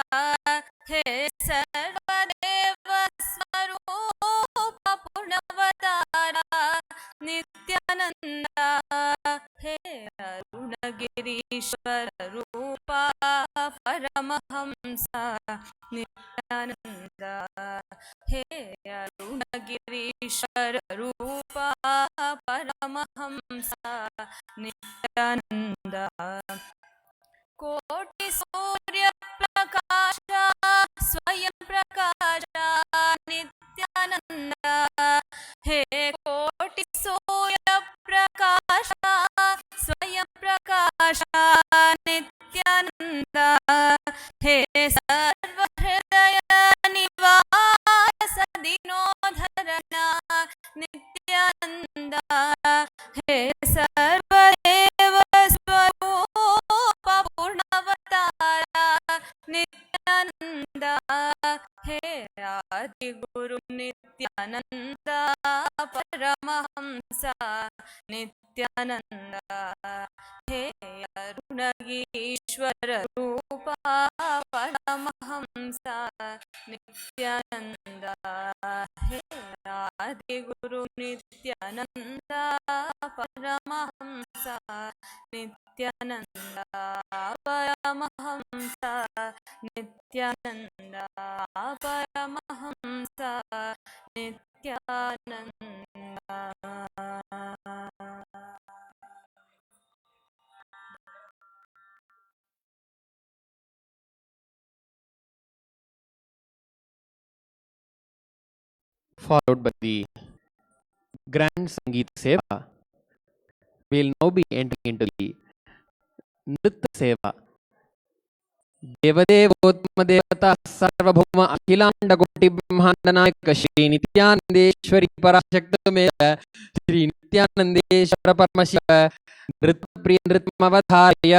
हे सर्वदेव स्वरूप पूर्णवतारा नित्यानंदा. हे अरुणगिरीश्वर रूपा परमहंसा नित्यानंदा. हे अरुणगिरीश्वर रूपा परमहंसा नित्यानंदा. कोटि सूर्य प्रकाश स्वयं प्रकाश नित्यानंदा. हे कोटि सूर्य प्रकाश स्वयं प्रकाश नित्यानंदा. हे सर्वहृदय निवास दिनोधरना नित्यानंदा. हे सर्वदेव स्वरूप पूर्णवतारा नित्यानंदा. हे आदिगुरु नित्यानंदा परमहंसा नित्यानंदा. हे अरुणगिरीश्वर रूपा परमहंसा नित्यानंदा. हे आदिगुरु Nityananda Paramahansa Nityananda. Paramahansa Nityananda. Paramahansa Nityananda. followed by the Grand Sangeet Seva. We will now be entering into the Nritya Seva. देवदेवोत्तम देवता सार्वभौम अखिलांड कोटि ब्रह्मांड नायक श्री नित्यानंदेश्वरी पराशक्तमेव श्री नित्यानंदेश्वर परमशिव नृत्य प्रिय नृत्यमवधार्य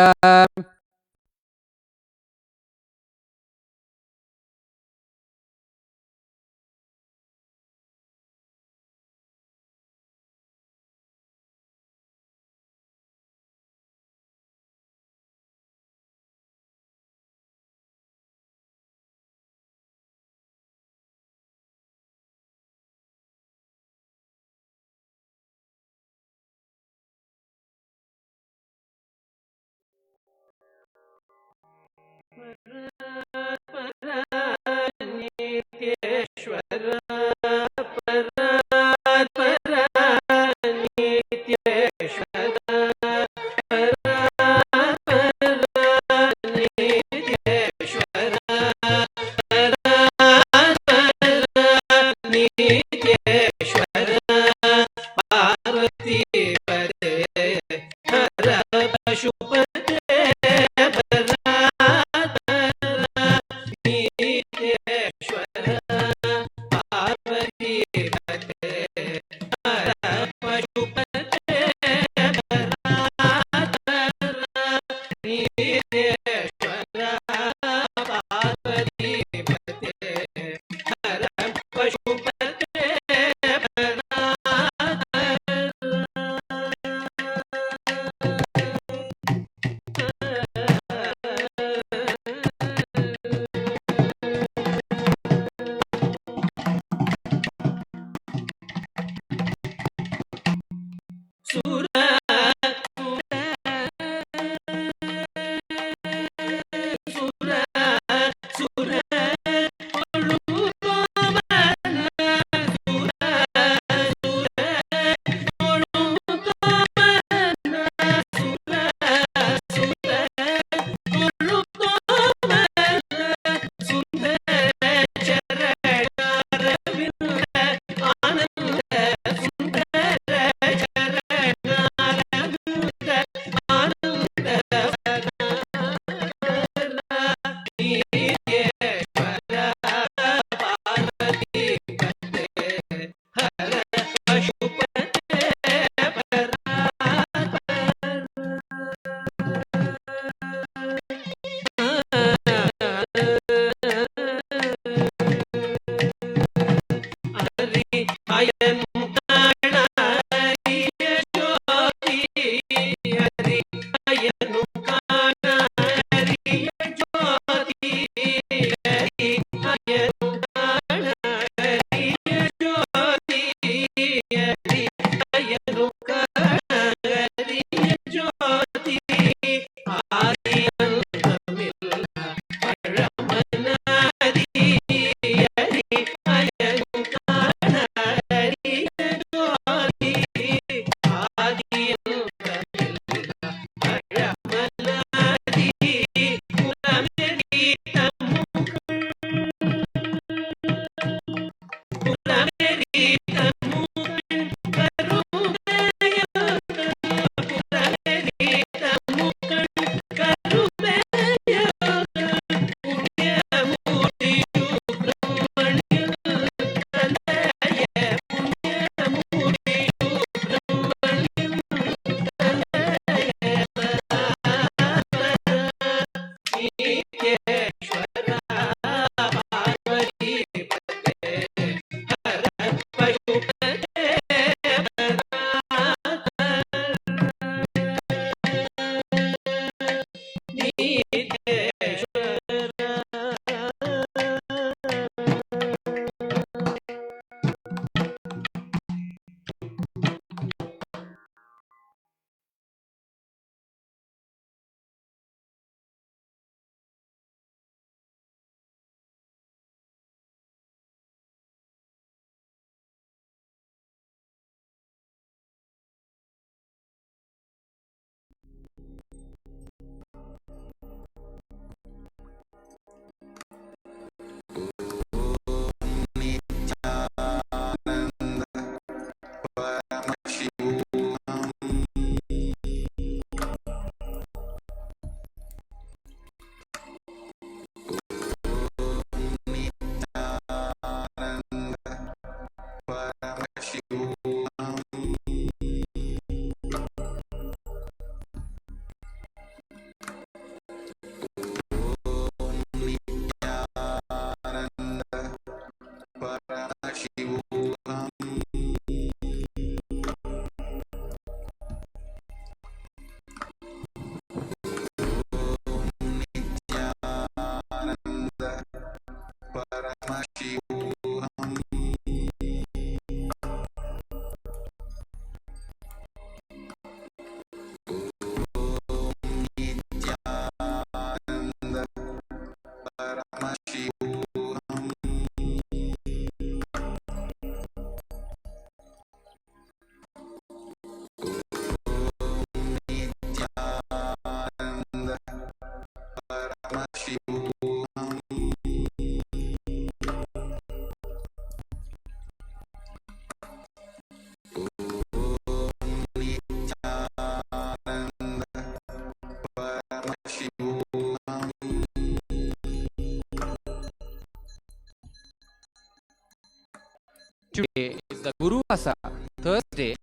Today is the Guru Vasa, Thursday,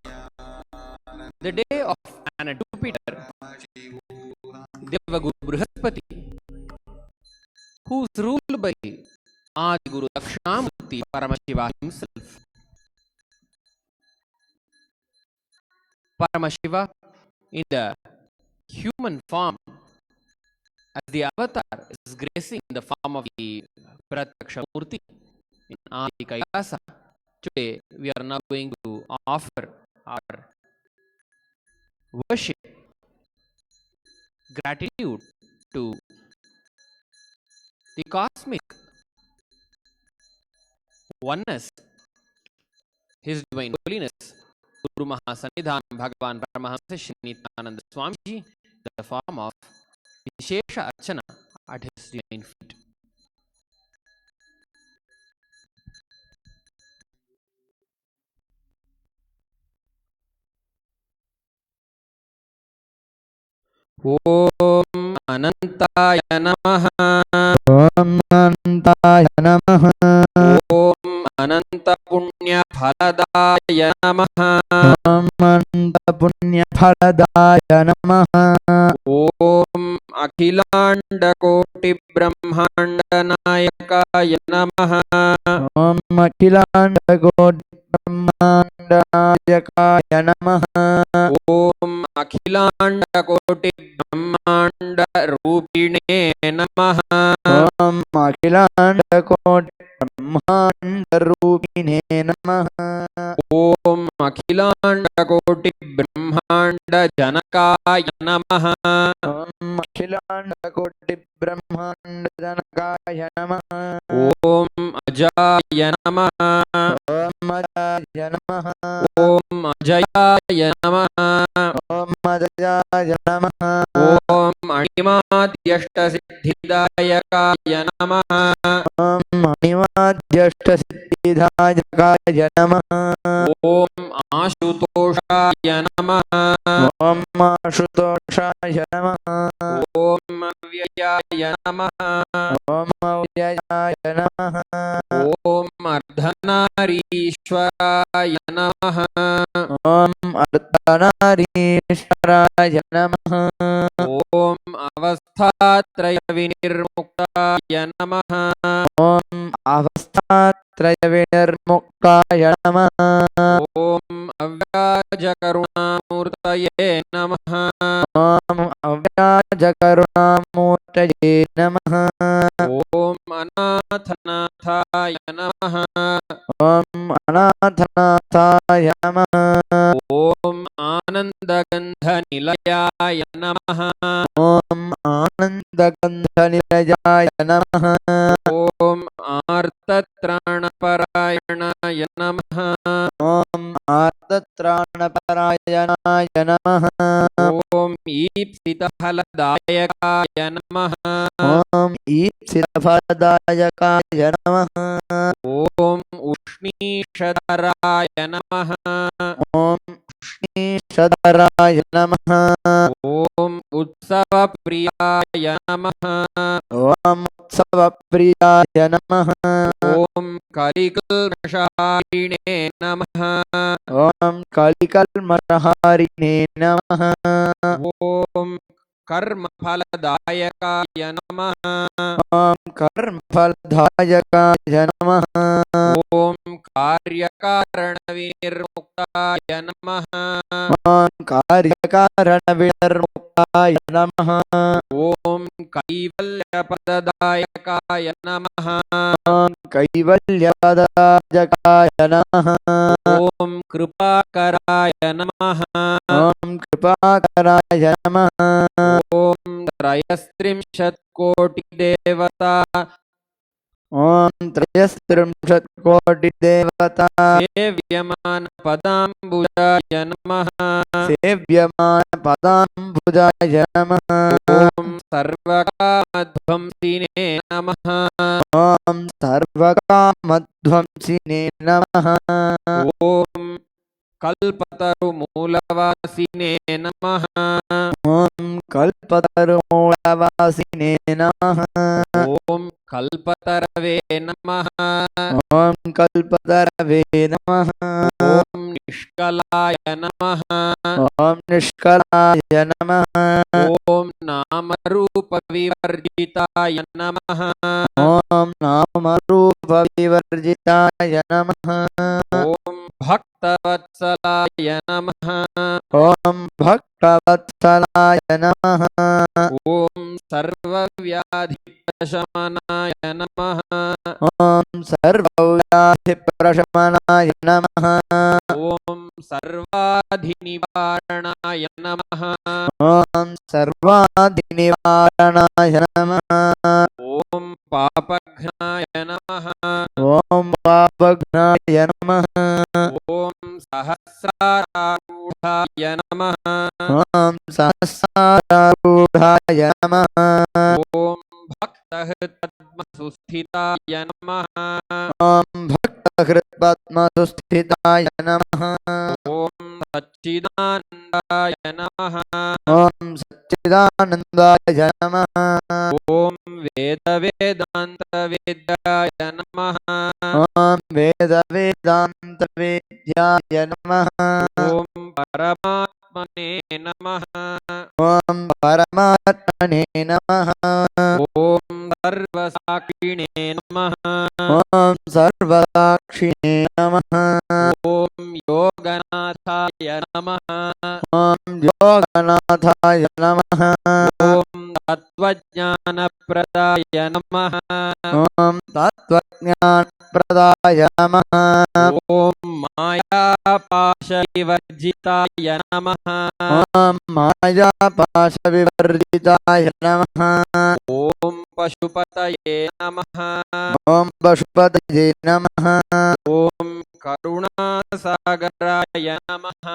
the day of planet Jupiter, Devaguru Brihaspati, who is ruled by Adi Guru Dakshinamurti Paramashiva himself. Paramashiva in the human form as the avatar is gracing the form of the Pratyakshamurti in Adi Kailasa. Today we are now going to offer our worship, gratitude to the cosmic oneness, His Divine Holiness, Guru Mahasanidhan Bhagavan Paramahamsa Shri Nithyananda Swamiji, the form of Vishesha Archana at His divine feet. Om Anantaya Namaha. Om Anantaya Namaha. Om Ananta Punya Phaladaya Namaha. Om Ananta Punya Phaladaya Namaha. Om Akhilanda Koti Brahmanda Nayakaya Namaha. Om Akhilanda Koti Brahmanda Nayakaya Namaha. Om Akhilanda Koti Brahmanda Rupine Namaha. Om Akhilanda Koti Brahmanda Rupine Namaha. Om Akhilanda Koti Brahmanda Janakaya Namaha. Om Akhilanda Koti Brahmanda Janakaya Namaha. Om Ajaya Namaha. Om Ajaya Namaha. Om Ajaya Namaha. Om Ajaya Namaha. Om Animadyashtasiddhidayakaya Namaha. Om Animadyashtasiddhidayakaya Namaha. Om Ashutoshaya Namaha. Om Ashutoshaya Namaha. Om Avyayaya Namaha. Om Avyayaya Namaha. Om Ardhanarishwaraya Namaha. Om Ardhanarishwaraya Namaha. Om Avasthatraya Vinirmuktaya Namaha. Om Avasthatraya Vinirmuktaya Namaha. Om Avyajakarunamurtaye Namaha. Om Avyajakarunamurtaye Namaha. Om Anathanathaya Namaha. Om Anathanathaya Namaha. Om Anandagandhanilayaya Namaha. Om Anandagandhanilayaya Namaha. Om Artatranaparayanaya Namaha. Om Artatranaparayanaya Namaha. Om Ipsitahaladayakaya Namaha. Om Ipsitahaladayakaya Namaha. Om Ushnishadharaya Namaha. Om Ushnishadaraya Namaha. Om Utsavapriyaya Namaha. Om Utsavapriyaya Namaha. Om Kalikalmasharine Namaha. Om Kalikalmasharine Namaha. Om Karmaphaladayakaya Namaha. Om Karmaphaladayakaya Namaha. Om Karyakaranavinimuktaya Namaha. Om Karyakaranavinimuktaya Namaha. Om Kaivalyapadadayakaya Namaha. Om कैवल्यवदराजकाय नमः ॐ कृपाकराय नमः ॐ कृपाकराय नमः ॐ त्रयस्त्रिंशत्कोटिदेवता ॐ त्रयस्त्रिंशत्कोटिदेवता सेव्यमानपदाम्बुजाय नमः सेव्यमानपदाम्बुजाय नमः ॐ सर्वकामध्वंसिने नमः ॐ सर्वकामध्वंसिने नमः ॐ कल्पतरुमूलवासिने नमः ॐ कल्पतरुमूलवासिने नमः ॐ कल्पतरवे नमः ॐ कल्पतरवे नमः ॐ निष्कलाय नमः ॐ निष्कलाय नमः ॐ नामरूपविवर्जिताय नमः ॐ नामरूपविवर्जिताय नमः ॐ भक्तवत्सलाय नमः ॐ भक्तवत्सलाय नमः ॐ सर्वव्याधिप्रशमनाय नमः ॐ सर्वव्याधिप्रशमनाय नमः ॐ सर्वाधिनिवारणाय नमः ॐ सर्वाधिनिवारणाय नमः ॐ पापघ्नाय नमः ॐ पापघ्नाय नमः ॐ सहस्रारूढाय नमः ॐ सहस्रारूढाय नमः ॐ भक्तहृत्पद्मसुस्थिताय नमः ॐ भक्तहृत्पद्मसुस्थिताय नमः ॐ सच्चिदानन्दाय नमः ॐ सच्चिदानन्दाय नमः ॐ वेदवेदान्तवेद्याय नमः ॐ वेदवेदान्तवेद्याय नमः ॐ परमात्मने नमः ॐ परमात्मने नमः ॐ सर्वसाक्षिणे नमः ॐ सर्वसाक्षिणे नमः ॐ योगनाथाय नमः ॐ योगनाथाय नमः ॐ तत्त्वज्ञानप्रदाय नमः ॐ तत्त्वज्ञानप्रदाय नमः ॐ मायापाशविवर्जिताय नमः ॐ मायापाशविवर्जिताय नमः ॐ पशुपतये नमः ॐ पशुपतये नमः ॐ करुणासागराय नमः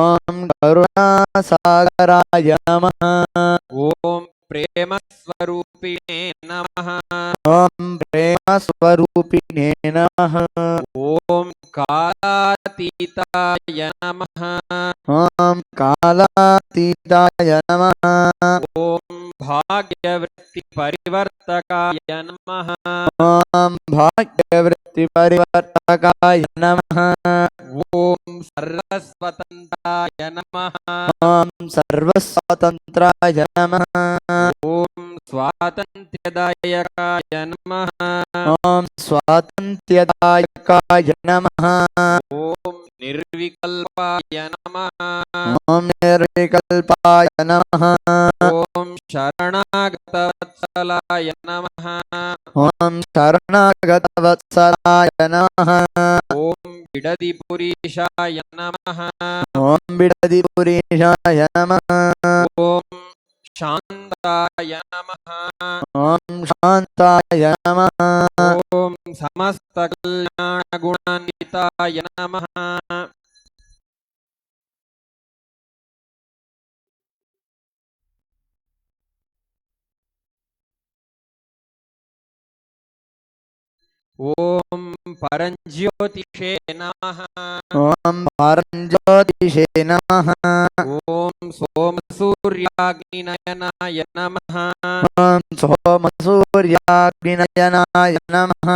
ॐ करुणासागराय नमः ॐ प्रेमस्वरूपिणे नमः ॐ प्रेमस्वरूपिणे नमः ॐ कालातीताय नमः ॐ कालातीताय नमः ॐ भाग्यवृत्तिपरिवर्तकाय नमः ॐ भाग्यवृत्तिपरिवर्तकाय नमः ॐ सर्वस्वतन्त्राय नमः ॐ सर्वस्वतन्त्राय नमः ॐ स्वातन्त्र्यदायकाय नमः ॐ स्वातन्त्र्यदायकाय नमः ॐ निर्विकल्पाय नमः ॐ निर्विकल्पाय नमः ॐ शरणागतवत्सलाय नमः ॐ शरणागतवत्सलाय नमः ॐ बिडदिपुरीशाय नमः ॐ बिडदिपुरीशाय नमः ॐ शान्ताय नमः ॐ शान्ताय नमः ॐ समस्तकल्याणगुणान्विताय नमः ॐ परञ्ज्योतिषे नमः ॐ परञ्ज्योतिषे नमः ॐ सोमसूर्याग्निनयनाय नमः ॐ सोमसूर्याग्निनयनाय नमः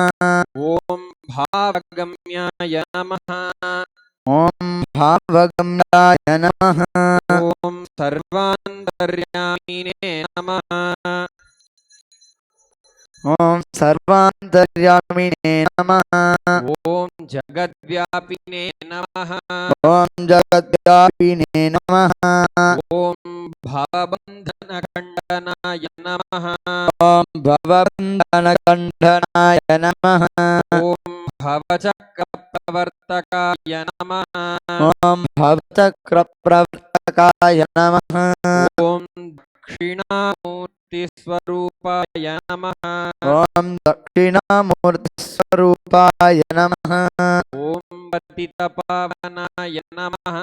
ॐ भावगम्याय नमः ॐ भावगम्याय नमः ॐ सर्वान्तर्यामिने नमः ॐ सर्वान्तर्यामिने नमः ॐ जगद्व्यापिने नमः ॐ जगद्व्यापिने नमः ॐ भवबन्धनखण्डनाय नमः ॐ भवबन्धनखण्डनाय भवनकण्ठनाय नमः ॐ भवचक्रप्रवर्तकाय नमः ॐ भवचक्रप्रवर्तकाय नमः ॐ दक्षिणामूर्तिस्वरूपाय नमः ॐ दक्षिणामूर्तिस्वरूपाय नमः ॐ पतितपावनाय नमः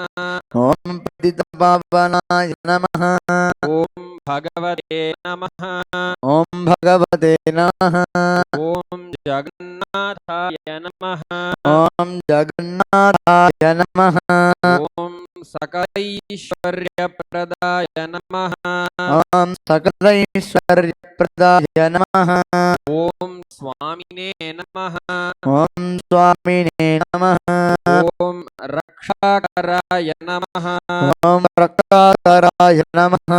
ॐ पतितपावनाय नमः ॐ भगवते नमः ॐ भगवते नमः ॐ जगन्नाथाय नमः ॐ जगन्नाथाय नमः ॐ सकलैश्वर्यप्रदाय नमः ॐ सकलैश्वर्यप्रदाय नमः ॐ स्वामिने नमः ॐ स्वामिने नमः ॐ रक्षाकराय नमः ॐ रक्षाकराय नमः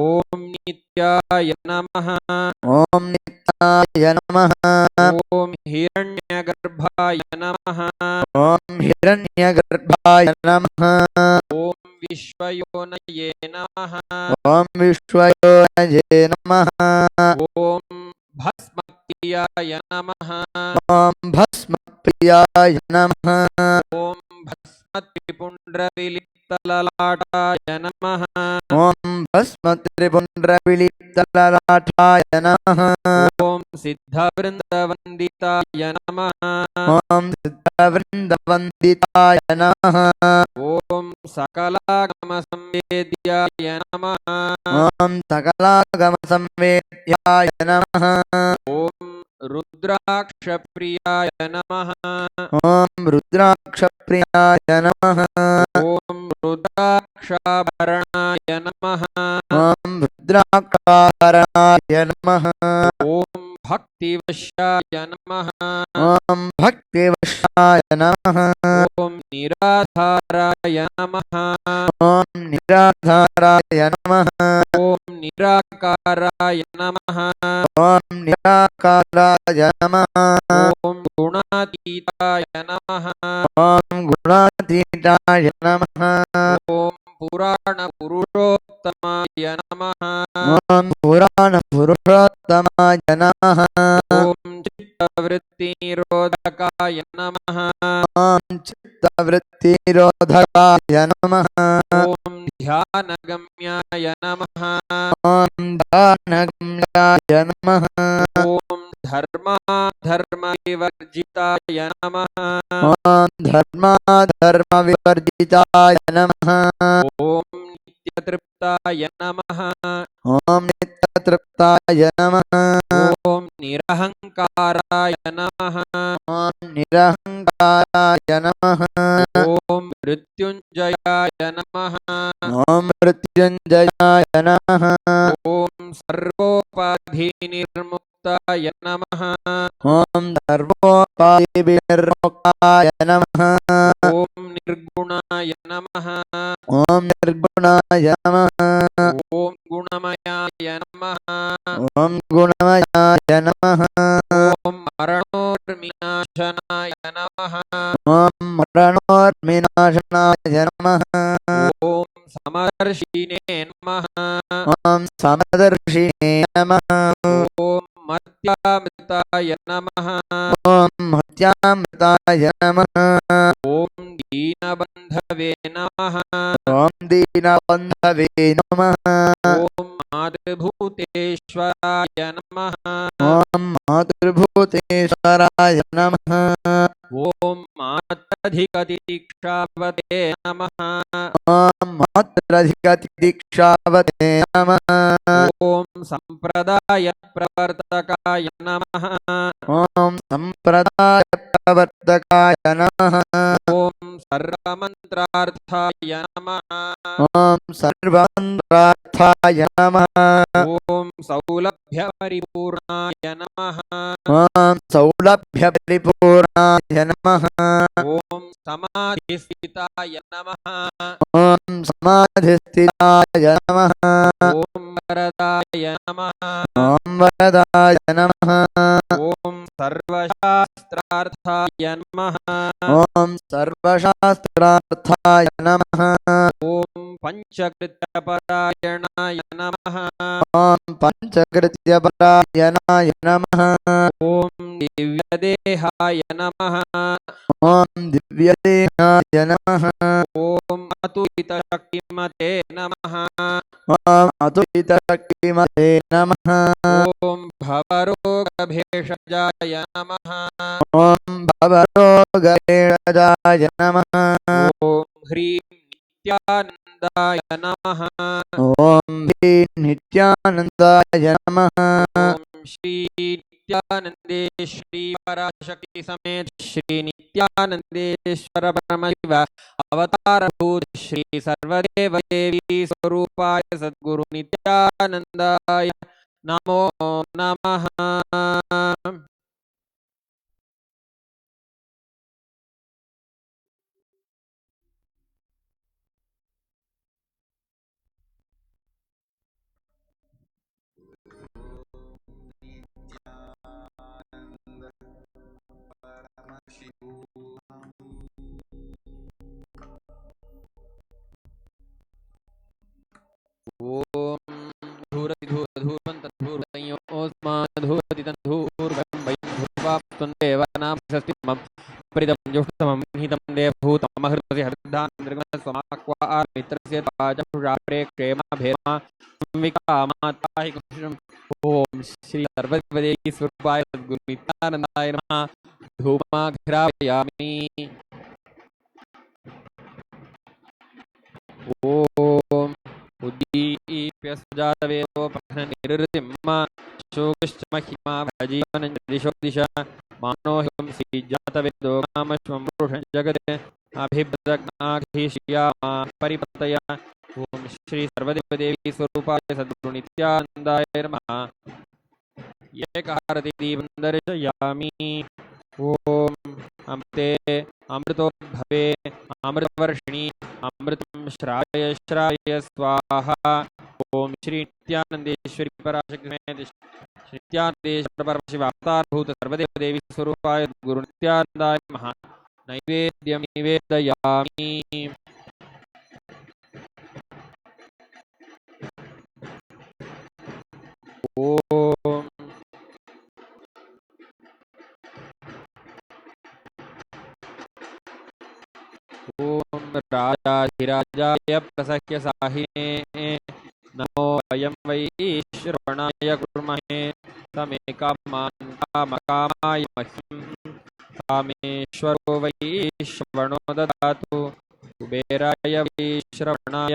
ॐ नित्याय नमः ॐ नित्याय नमः ॐ हिरण्यगर्भाय नमः ॐ हिरण्यगर्भाय नमः ॐ विश्वयोनये नमः ॐ विश्वयोनये नमः ॐ भस्मप्रियाय नमः ॐ भस्मप्रियाय नमः ॐ भस्मत्रिपुण्ड्रविलिप्तललाटाय नमः ॐ भस्मत्रिपुण्ड्रविलिप्तललाटाय नमः ॐ सिद्धवृन्दवन्दिताय नमः ॐ सिद्धवृन्दवन्दिताय नमः ॐ सकलागमसंवेद्याय नमः ॐ सकलागमसंवेद्याय नमः ॐ रुद्राक्षप्रियाय नमः ॐ रुद्राक्षप्रियाय नमः ॐ रुद्राक्षाभरणाय नमः ॐ रुद्राक्षाभरणाय नमः ॐ भक्तिवश्याय नमः ॐ भक्तिवशाय नमः ॐ निराधाराय नमः ॐ निराधाराय नमः ॐ निराकाराय नमः ॐ निराकाराय नमः ॐ गुणातीताय नमः ॐ गुणातीताय नमः ॐ पुराणपुरुषोत्तमाय नमः ॐ पुराणपुरुषोत्तमाय नमः ॐ चित्तवृत्तिनिरोधकाय नमः ॐ चित्तवृत्तिरोधकाय नमः ॐ ध्यानगम्याय नमः ॐ ध्यानगम्याय नमः ॐ धर्माधर्मविवर्जिताय नमः ॐ धर्माधर्मविवर्जिताय नमः ॐ नित्यतृप्ताय नमः ॐ नित्यतृप्ताय नमः ॐ निरहङ्काराय नमः ॐ निरहङ्काराय नमः ॐ मृत्युञ्जयाय नमः ॐ मृत्युञ्जयाय नमः ॐ सर्वोपाधिनिर्मुक्ताय नमः ॐ सर्वोपाधिविनिर्मुक्ताय नमः ॐ निर्गुणाय नमः ॐ निर्गुणाय नमः ॐ गुणमयाय नमः ॐ गुणमयाय नमः ॐ मरणोर्विनाशनाय नमः ॐ मरणोर्विनाशनाय नमः ॐ समदर्शिने नमः ॐ समदर्शिने नमः ॐ मर्त्यामृताय नमः ॐ मत्यामृताय नमः ॐ दीनबन्धवे नमः ॐ दीनबन्धवे नमः ॐ मातृभूतेश्वराय नमः ॐ मातृभूतेश्वराय नमः ॐ मातधिकतिदीक्षावते नमः ॐ मातृधिकतिदीक्षावते नमः ॐ सम्प्रदायप्रवर्तकाय नमः ॐ सम्प्रदायप्रवर्तकाय नमः ॐ सर्वमन्त्रार्थाय नमः ॐ सर्वमन्त्रार्थाय नमः ॐ सौलभ्यपरिपूर्णाय नमः ॐ सौलभ्यपरिपूर्णाय नमः ॐ समाधिस्थिताय नमः ॐ समाधिस्थिताय नमः ॐ वरदाय नमः ॐ वरदाय नमः ॐ सर्वशास्त्रार्थाय नमः ॐ सर्वशास्त्रार्थाय नमः ॐ पंचकृत्यपरायणाय नमः। ॐ पञ्चकृत्यपरायणाय नमः। ॐ दिव्यदेहाय नमः। ॐ दिव्यदेहाय नमः। ॐ अतुलितशक्तिमते नमः। ॐ अतुलितशक्तिमते नमः। ॐ भवरोगभेषजाय नमः। ॐ भवरोगभेषजाय नमः। ॐ ह्रीं नित्यानन्दाय नमः। ॐ ह्रीं नित्यानन्दाय नमः। ॐ श्री नित्यानन्देश्वरी पराशक्ति समेत श्री नित्यानन्देश्वर परमशिव अवतारभूत श्री सर्वदेव देवी स्वरूपाय सद्गुरु नित्यानन्दाय नमो नमः। ॐ धूरति धूरधूपं तद्धूरतयोस्माद्धूरति तद्धूर्वं वयं धूर्वाप्तं देवानां परिदं ज्योष्टमं निहितं देवभूतमहृतस्य हृदान्द्रगणस्वमाक्वा मित्रस्य ताजपुषा प्रेक्षेमा भेमा विकामाताहि कृष्णम्। ॐ श्री सर्वदेवी स्वरूपाय सद्गुरु नित्यानन्दाय नमः। धूमाघ्रापयामि। ॐ उद्दीप्य सुजातवेदोपघ्ननिरृतिम् शोकश्च महिमा भजीवनं दिशो दिशा मानोऽहं श्रीजातवेदो कामश्वं पुरुषं जगते अभिभ्रग्नाघिष्यामा परिपतया। ॐ श्री सर्वदेवदेवी स्वरूपाय सद्गुरु नित्यानन्दाय नमः। एकहारति दीपं दर्शयामि। ॐ अमृते अमृतोद्भवे अमृतवर्षिणि अमृतं श्राय श्राय स्वाहा। ॐ श्री नित्यानन्देश्वरी पराशक्ति समेत श्री नित्यानन्देश्वर परमशिव अवतारभूत सर्वदेव देवी स्वरूपाय गुरु नित्यानन्दाय नमः। नैवेद्यं निवेदयामि। ॐ ॐ राजाधिराजाय प्रसह्य साहिने नमो वयं वै श्रवणाय कुर्महे तमेकामान् कामकामाय मह्यं कामेश्वरो वै श्रवणो ददातु कुबेराय वै श्रवणाय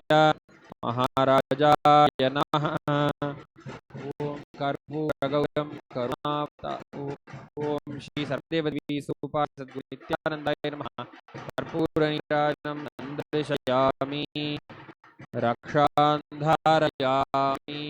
महाराजाय नमः। ॐ कर्पूरगौरं करुणावतारम्। ॐ श्री सर्वदेवदेवी स्वरूपाय सद्गुरु नित्यानन्दाय नमः। कर्पूरनीराजनं दर्शयामि रक्षां धारयामि।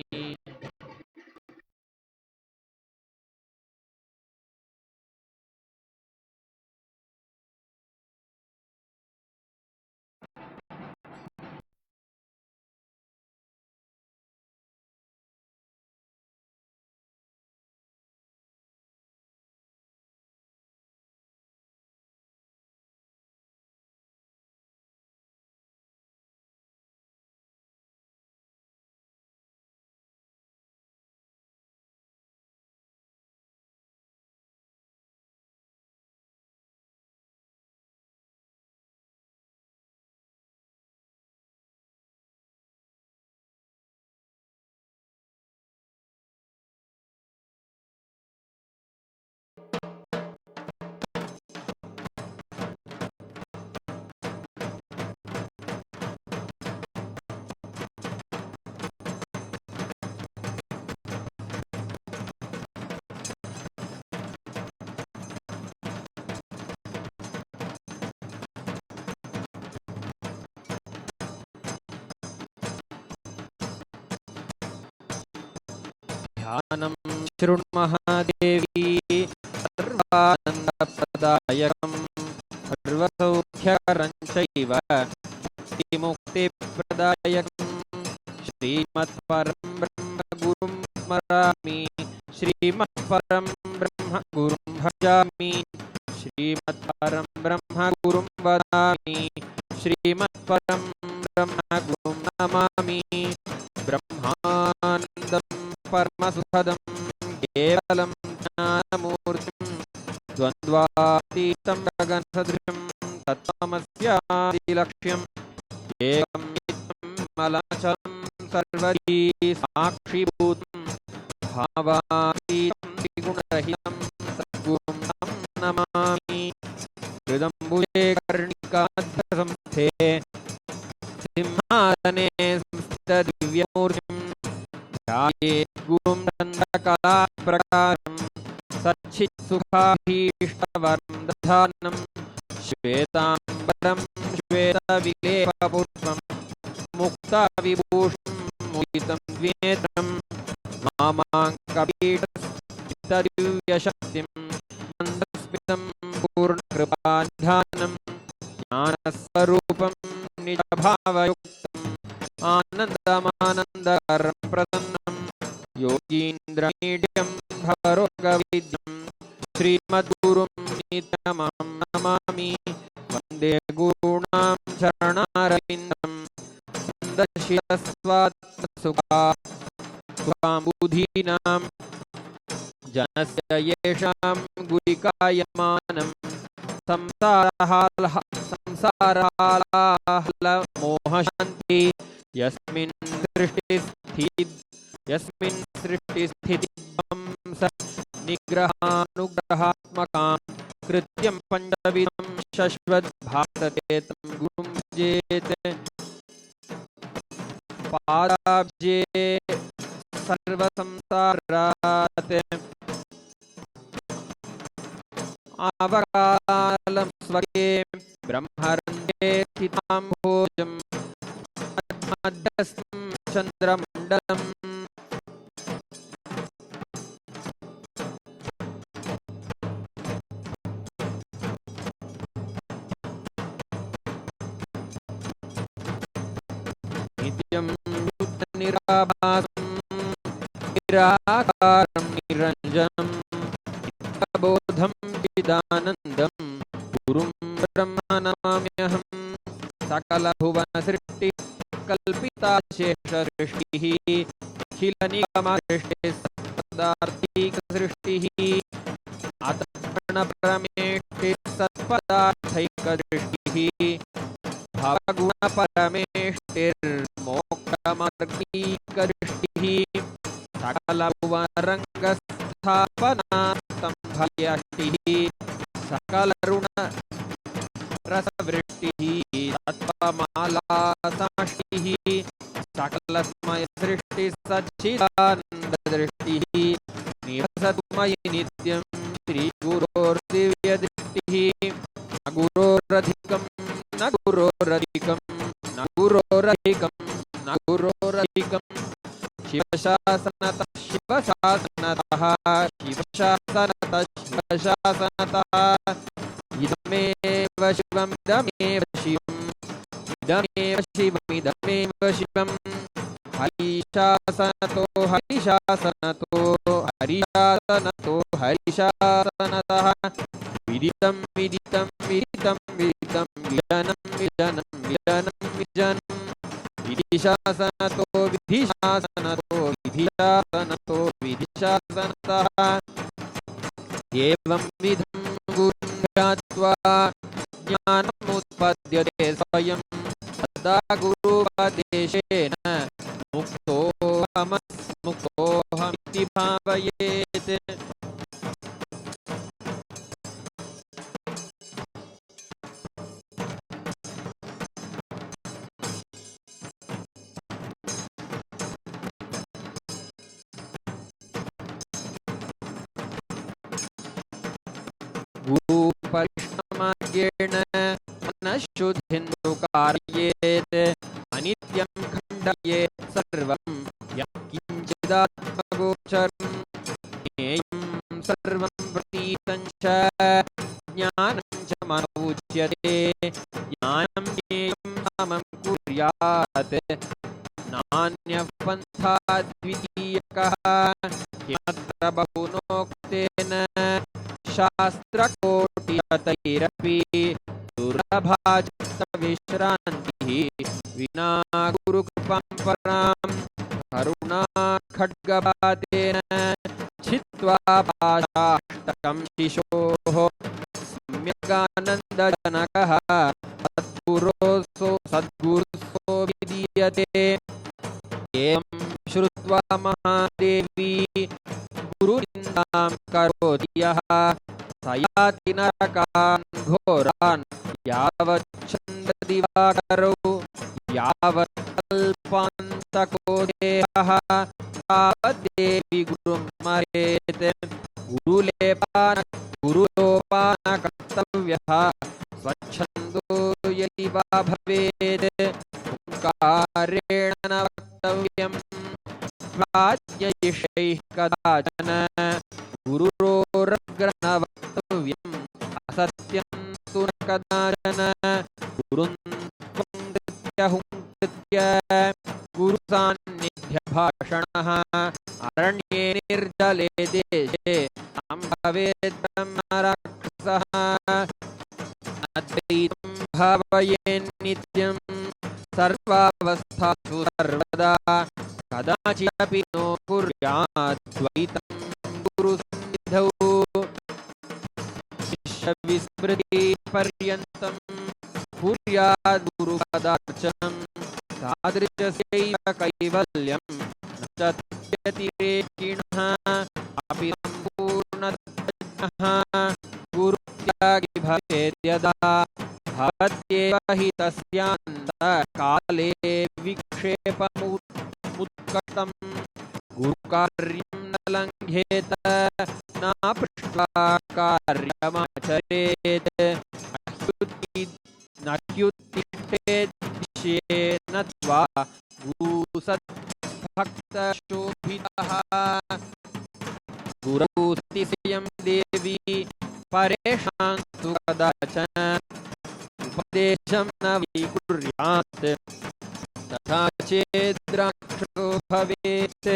ध्यानं शृण्महादेवी सर्वानन्दप्रदायकं सर्वसौख्यकरं चैव मुक्तिप्रदायकं श्रीमत्परं ब्रह्मगुरुं स्मरामि श्रीमत्परं ब्रह्मगुरुं भजामि श्रीमत्परं ब्रह्मगुरुं वदामि श्रीमत्परं ब्रह्मगुरुं नमामि ब्रह्मानन्दं परमसुखदं केवलं ज्ञानमूर्तिं द्वन्द्वातीतं गगनसदृशं तत्त्वमस्यादिलक्ष्यम् एकं नित्यं मलाचलं सर्वधी साक्षिभूतं भावातीतं त्रिगुणरहितं सद्गुरुं तं नमामि हृदम्बुजे कर्णिकाध्वसंस्थे सिंहासने संस्थितदिव्यमूर्तिं ध्यायेत् गुरुं दण्डकलाप्रकारं सच्चित्सुखाभीष्टवरं दधानं श्वेताम्बरं श्वेतविलेपपुष्पं मुक्ताविभूषं मुदितं द्विनेत्रं मामाङ्कपीठस्थितदिव्यशक्तिं मन्दस्मितं पूर्णकृपानिधानं ज्ञानस्वरूपं निजभावयुक्तम् आनन्दमानन्दकरं प्रसन्नं योगीन्द्रमीड्यं भवरोगविद्यं श्रीमद्गुरुं नित्यमहं नमामि वन्दे गुरूणां चरणारविन्दं सन्दर्शितस्वात्मसुखाम्बुधीनां जनस्य येषां गुरिकायमानं संसारहालमोहशान्ति यस्मिन् सृष्टिस्थितिध्वंस निग्रहानुग्रहात्मकां कृत्यं पञ्चविधं शश्वद्भासते तं गुरुं भजेत् पादाब्जे सर्वसंसारात् आवकालं स्वके ब्रह्मरण्ये स्थितां भोजं मध्यस्थं चन्द्रमण्डलम् नित्यं निराभासं निराकारं निरञ्जनं बोधं चिदानन्दं गुरुं ब्रह्म नमाम्यहं सकलभुवनसृष्टिः कल्पिता शेषसृष्टिः अखिलनिगमसृष्टिः सत्पदार्थिकसृष्टिः अतः सत्पदार्थैकदृष्टिः भवगुणपरमेष्टिर्मोक्षमार्गीकदृष्टिः सकलभुवनरङ्गस्थापनार्थं भयष्टिः सकलरुणरसवृष्टिः तत्त्वमालासमष्टिः सकलस्मयसृष्टिः सच्चिदानन्ददृष्टिः निवसतु मयि नित्यं श्रीगुरोर्दिव्यदृष्टिः न गुरोरधिकं न गुरोरधिकं न गुरोरधिकं न गुरोरधिकं शिवशासनतः शिवशासनतः शिवशासनतः शिवशासनतः इदमेव शिवमिदमेव शिवम् इदमेव शिवमिदमेव शिवम् हरिशासनतो हरिशासनतो हरिशासनतो हरिशासनतः विदितं विदितं विदितं विदितं विजनं विजनं विजनं विजनं विधिशासनतो विधिशासनतो विधिशासनतो विधिशासनतः एवं विधं गुरुं ध्यात्वा ज्ञानमुत्पद्यते स्वयं तदा गुरुपदेशेन मुक्तोऽहमिति भावयेत् गुरुपरिश्रमार्गेण मनःशुद्धिं कारयेत् अनित्यं खण्डयेत् सर्वं यत्किञ्चिदात्मगोचरं ज्ञेयं सर्वं प्रतीतं च ज्ञानं च मनोच्यते ज्ञानं ज्ञेयं समं कुर्यात् नान्यः पन्था द्वितीयकः किमत्र बहुनोक्तेन शास्त्रकोटितैरपि दुर्लभा चित्तविश्रान्तिः विना गुरुकृपां परां करुणाखड्गपातेन छित्त्वा पाशाष्टकं शिशोः सम्यगानन्दजनकः सद्गुरुसो विदीयते। एवं श्रुत्वा महादेवी गुरुनिन्दां करोति यः स याति नरकान् घोरान् यावच्छन्ददिवाकरौ यावत्कल्पान्तको देहः तावद्देवी गुरुं मरेत्। गुरुलोपानकर्तव्यः स्वच्छन्दो यदि वा भवेत् ओङ्कारेण न वक्तव्यम् प्राज्ञयिषैः कदाचन गुरुरोरग्र न वक्तव्यम् असत्यं तु न कदाचन। गुरुं त्वं कृत्य गुरुसान्निध्यभाषणः अरण्ये निर्जले देशे भवेत् ब्रह्मराक्षसः। अद्वैतं भावयेन्नित्यं सर्वावस्थासु सर्वदा कदाचिदपि नो कुर्यात् द्वैतं गुरुसन्निधौ। शिष्यविस्मृतिपर्यन्तं कुर्यात् गुरुपदार्चनं तादृशस्यैव कैवल्यं न च व्यतिरेकिणः अपि सम्पूर्णतः गुरुत्यागी भवेद्यदा भवत्येव हि तस्यान्तकाले विक्षेपमुत्कटम् गुरुकार्यं न लङ्घेत न पृष्ट्वा कार्यमाचरेत् नह्युत्तिष्ठेत् विषये नत्वा गुरुसद्भक्तशोभितः। गुरौ सतिशयं देवी परेषां तु कदाचन उपदेशं न विकुर्यात् तथा चेद्राक्षसो भवेत्।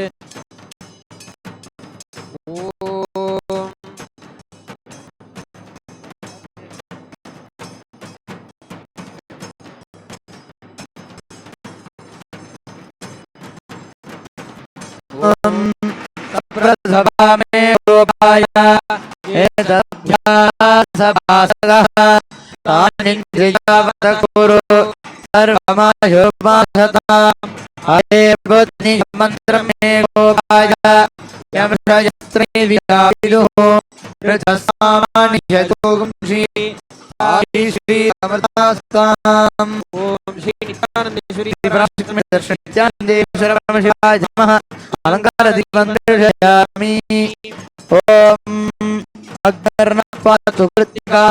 प्रसभामे गोपाय एतभ्यासभासदः तानिन्द्रियावत कुरु सर्वमाशोपासताम् हरे बुद्धि मन्त्रमे गोपाय यमश्रयस्त्रैर्विदाविदुः ऋतसामान्यतोगुंषि आदि श्री अमृतास्ताम्। ओम श्री नित्यानंदेश्वरी दर्शनित्यानन्देश्वर परमशिवाय नमः। अलंकार दिवंदर्शयामि। ओम अग्निर्नपातु कृत्तिका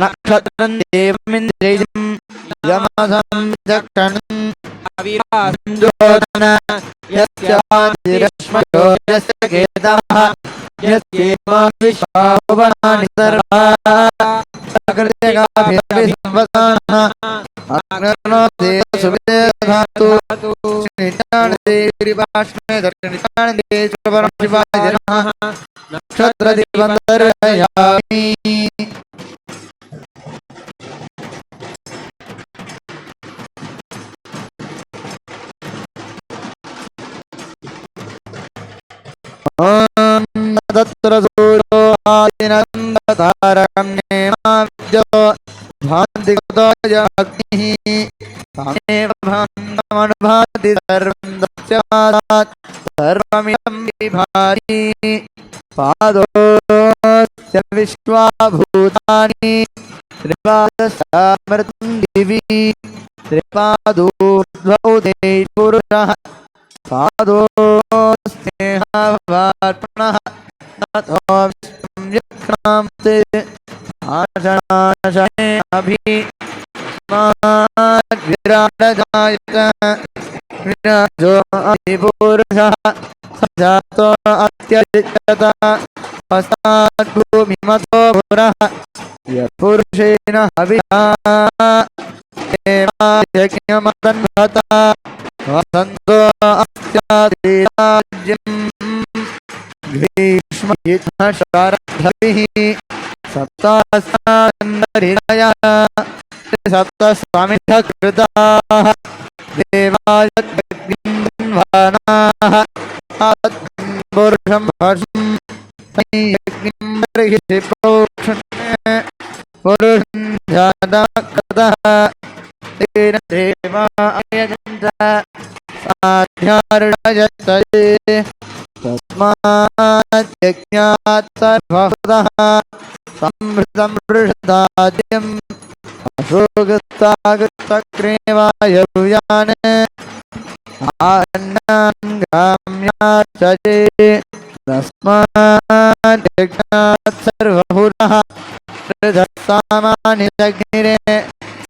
नक्षत्रं देवमिन्द्रियं यमसं चक्षणं अविरान्दोदन यस्यादिरश्मयो यस्य केतवः यस्येमा विश्वाभुवनानि सर्वा प्रकृतिकाभिर्विसंवदानः अग्निर्नो देवसुविदेधातु। नित्यानन्देश्वरी दर्शनित्यानन्देश्वर परमशिवाय नमः। नक्षत्रदिवन्दर्शयामि। तत्र सूरो आदिनन्दतारकं नेमाविद्यो भान्तिगतो अग्निः तामेव भान्तमनुभाति सर्वं दस्यात् सर्वमिदं विभाति पादोऽस्य विश्वाभूतानि त्रिपादस्यामृतं दिवि त्रिपादोर्ध्वौ पुरुषः पादोऽस्तेहावार्पणः ततो विश्वं विक्रान्ते आशनाशने अभिस्माद्विराडजायत विराजो अधिपुरुषः स जातो अत्यजित्यत पश्चाद्भूमिमतो पुरः यत्पुरुषेण हविषा यज्ञमतन्वता वसन्तो अस्यादिराज्यम् ग्रीष्मयुद्धशारद्भिः सप्तासान्दरिणयः सप्तस्वामिनः कृताः देवाय यज्ञन्वानाः आत्मपुरुषं हर्षं यज्ञं बर्हिषि प्रोक्षन् पुरुषं ध्यानाकृतः तेन देवा अयजन्त साध्यार्णयतये तस्मात् यज्ञात् सर्वहुतः संहृतं वृषदाद्यम् अशोकस्तागतक्रेवायव्यान् आन्नान् ग्राम्यार्चये तस्मात् यज्ञात् सर्वहुतः सामानि जग्निरे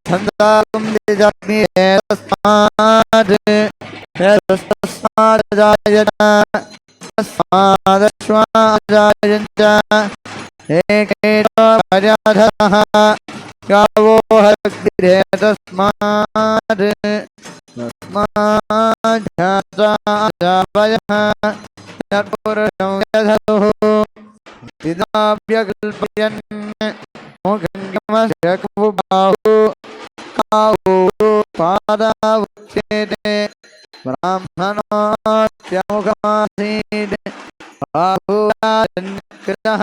छन्दाकुं दिजग्निरे तस्मात् तस्मात् जायत तस्मादश्वाजायन्त एकेतो पर्याधः गावो हरग्निरे तस्मात् तस्मात् जावयः तत्पुरुषं यधतुः पिताभ्यकल्पयन् मुखं बाहु काहु पादावुच्यते ब्राह्मणोऽत्यमुखमासीत् बाहुराजन्कृतः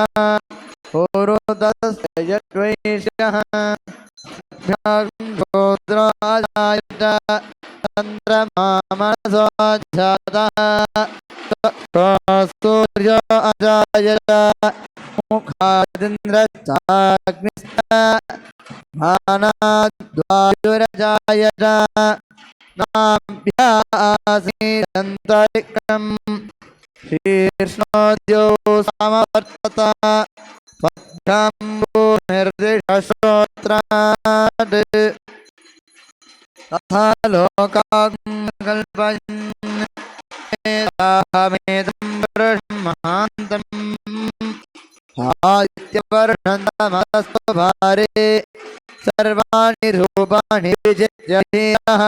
पूर्वतस्य यद्वैश्यः गोत्राजायत चन्द्रमा मनसो जातः सूर्यो अजायत मुखादिन्द्रश्चाग्निश्च भानाद्वायुरजायत नाभ्यासीदन्तरिक्षम् शीर्ष्णोद्यो समवर्तत पद्भ्याम्बुनिर्दिशश्रोत्रात् तथा लोकाग्ं कल्पयन् वेदाहमेदं पुरुषं महान्तम् आदित्यवर्णन्तमस्तु भारे सर्वाणि रूपाणि विजित्य धियः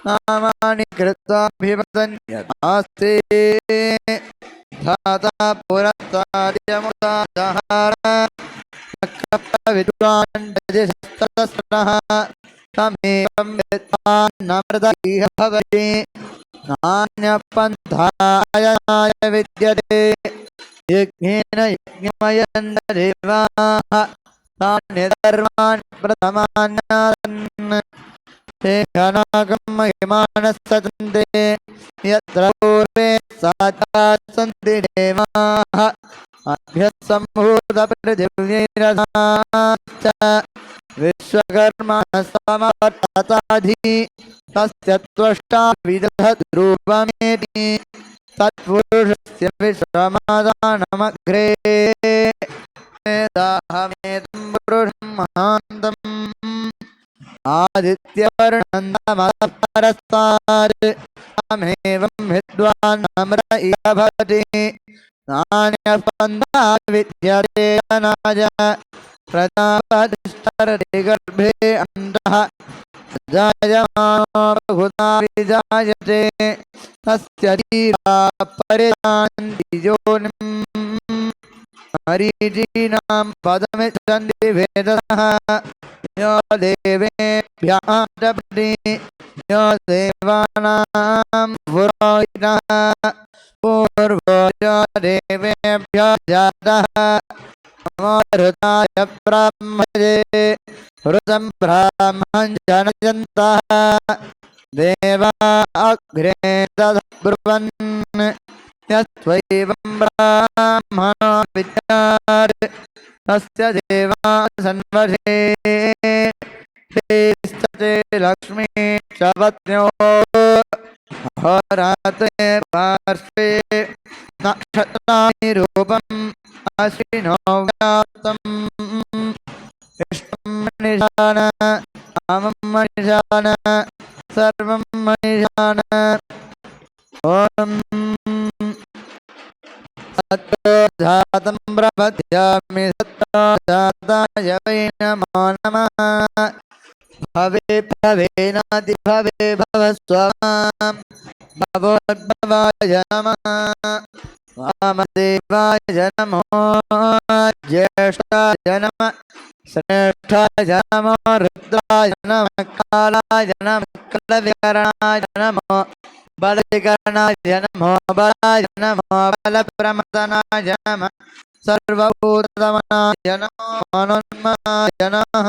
नामानि कृत्वाभिवदन्यतास्ते धाता पुरस्ताद्यमुदाधार विद्वान् यजिस्ततस्रः तमेवं विद्वान् नमृत इह भवति नान्यपन्थाय विद्यते यज्ञेन यज्ञमयन्त देवाः तानि धर्माणि प्रथमान्यान् ते घनागं महिमानस्तन्ते यत्र पूर्वे साक्षात् सन्ति देवाः अभ्यसम्भूतपृथिव्यैरथाश्च विश्वकर्मणः समवर्तताधि तस्य त्वष्टा विदधद्रूपमेति तत्पुरुषस्य विश्वमादानमग्रे वेदाहमेदं पुरुषं महान्तम् आदित्यवर्णन्तमतः परस्तात् तमेवं विद्वान् नम्र इह भवति नान्यपन्था विद्यते अनाज प्रजापतिष्ठरति गर्भे अन्तः जायमानो बहुधा विजायते तस्य धीरा परिजानन्ति योनिम् मरीचीनां पदमिच्छन्ति वेदसः यो देवेभ्यः प्रपदि यो देवानां पुरोहितः पूर्वो यो देवेभ्यो जातः अमृताय ब्रह्मजे ऋतं ब्राह्मं जनयन्तः देवा अग्रे तद्ब्रुवन् यस्त्वैवं ब्राह्मणो विद्यात् तस्य देवा सन्वशे तेस्तते लक्ष्मी च पत्न्यो अहोरात्रे पार्श्वे नक्षत्राणि रूपम् अश्विनो व्याप्तम् इष्टं मनिषान अमं मनिषान सर्वं मनिषान ॐ सत्तो जातं प्रपद्यामि सत्तो जाताय वै नमो नमः भवे भवेनाति भवे भवस्वमां भवोद्भवाय नमः वामदेवाय नमो ज्येष्ठाय नमः श्रेष्ठाय नमो रुद्राय नमः कालाय नमः कलविकरणाय नमो बलविकरणाय नमो बलाय नमो बलप्रमदनाय नमः सर्वभूतदमनाय नमो मनोन्मनाय नमः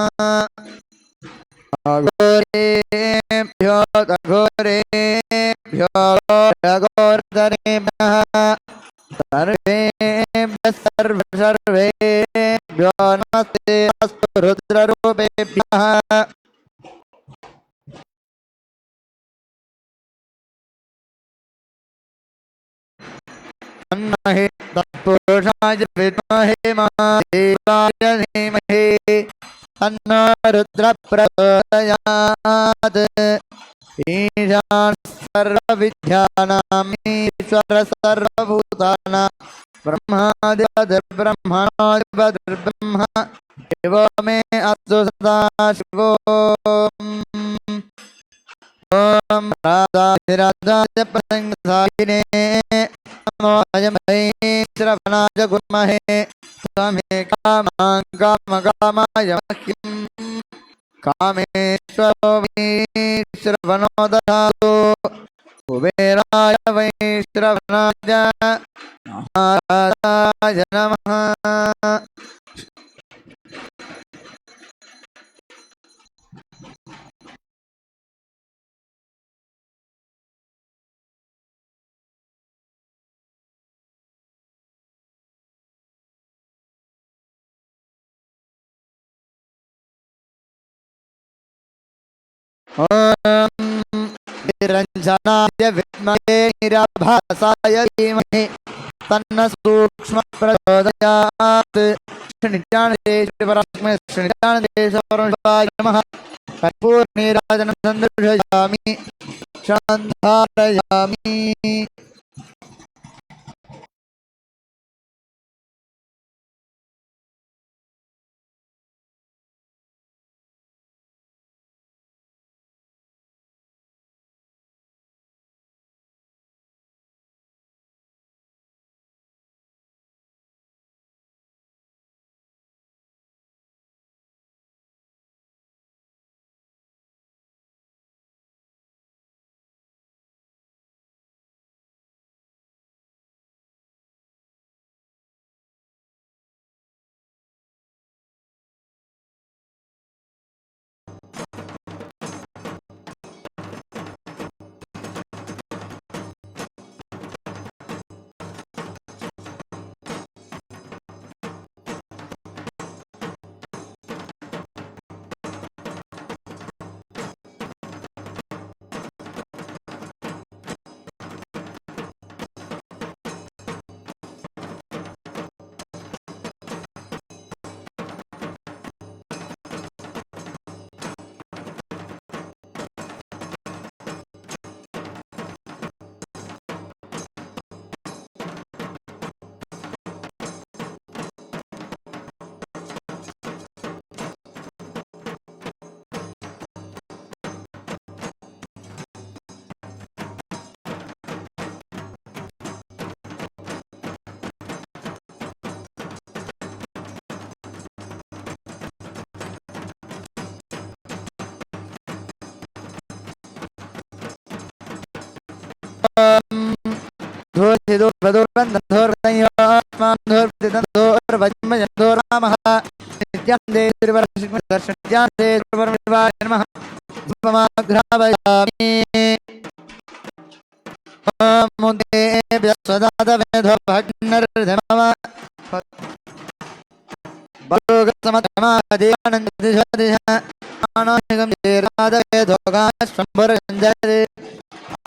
अघोरेभ्यो अघोरेभ्यो अघोरधरेभ्यः सर्वेभ्यो नमस्ते अस्तु रुद्ररूपेभ्यः तन्महे तत्पुरुषाय विद्महे महादेवाय धीमहि तन्नो रुद्रः प्रचोदयात् ईशान सर्वविद्यानां ईश्वर सर्वभूतानां ब्रह्मादिर्ब्रह्मणोऽधिपतिर्ब्रह्म शिवो मे अस्तु सदा शिवो ॐ राधाधिराधाय प्रसंगसायिने नमो अयमये श्रवणाय गुर्महे त्वमे कामां कामकामाय मह्यं कामेश्वरो वै श्रवणो ददातु कुबेराय वै श्रवणाय नारायणाय नमः ॐ निरञ्जनाय विद्महे निराभासाय धीमहि तन्नः सूक्ष्मः प्रचोदयात् श्रीनित्यानन्देश्वराय नमः कर्पूरनीराजनं सन्दर्शयामि शान्धारयामि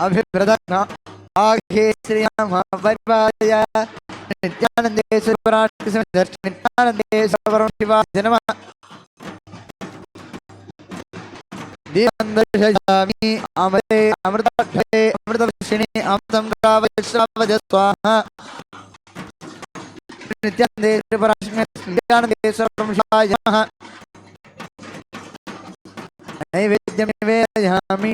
अभिप्रदग्न आगे श्री परिवारय नित्यानंदेश्वर नित्यानंदेश्वर शिवाय नमः दीपंदर्शयामि अमृते अमृताक्षरे अमृतवर्षिणि अमृतं श्रावय स्वाहा नित्यानंदेश्वर नित्यानंदेश्वर शिवाय नमः नैवेद्यं निवेदयामि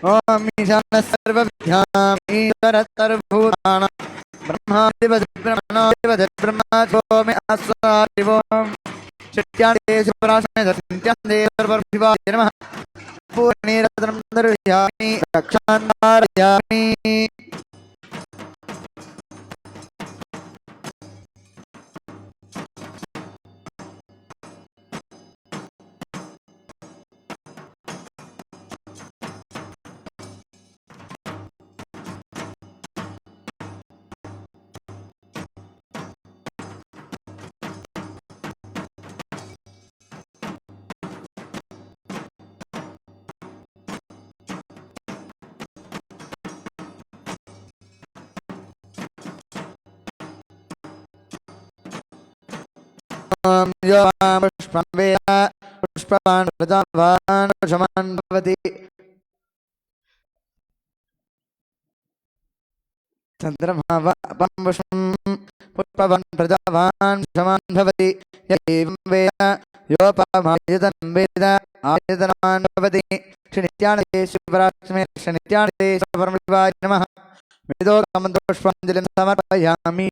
ॐ ईशानः सर्वविद्याम् ईश्वरः सर्वभूतानां ब्रह्मादिपदे ब्रह्मा सोमे अस्वादिवोम शिष्यान्ते सुपराशमे दन्त्यान्ते सर्वशिवाय नमः पूर्णेरत्नं दर्शयामि रक्षान्नारयामि यो पुष्पं वेद पुष्पवान् प्रजावान् पुष्पवान् भवति चन्द्रमा पुष्पं पुष्पवान् प्रजावान् पुष्पवान् भवति एवं वेद योपमायतनं वेद आयतनवान् भवति श्रीनित्यानन्दे श्रीपरात्मे श्रीनित्यानन्दे परमशिवाय नमः वेदोक्तमन्त्रपुष्पाञ्जलिं समर्पयामि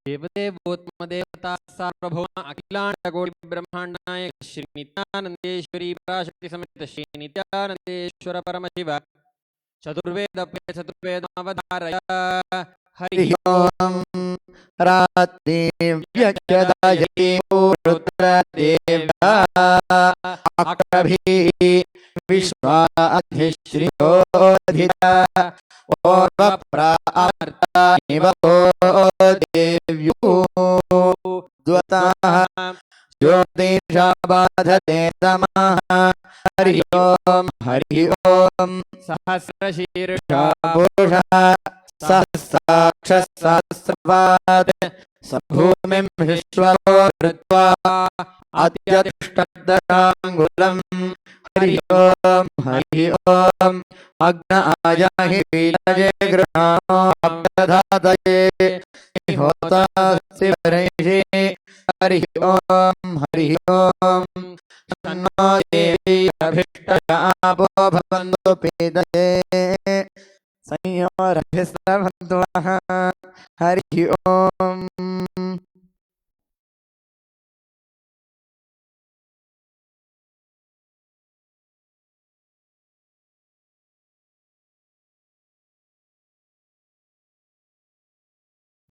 देवदेवोत्तमदेवता सार्वभौम अखिलांडकोटि ब्रह्मांडनायक श्री नित्यानंदेश्वरी पराशक्ति समेत श्री नित्यानंदेश्वर परमशिव चतुर्वेद चतुर्वेदमवधारय हरि ओम रात्रिव्यक्षदायते रुद्रदेव्या अक्रभिः विश्वाधिश्रियोधिता ओर्वप्रावर्ता निवो देव्यो द्वताः ज्योतिषाबाधते तमः हरि ओम सहस्रशीर्षा पुरुषः सहस्राक्षसहस्रपात् स भूमिं विश्वतो कृत्वा अत्यतिष्ठद्दशाङ्गुलम् हरि ओम अग्न आजाहि वीतये गृहाणो अब्दधातये होतास्ति वरैषि हरि ओम तन्नो देवी अभिष्टयापो भवन्तु पीतये संयोरभिस्रवन्तु वः हरि ओम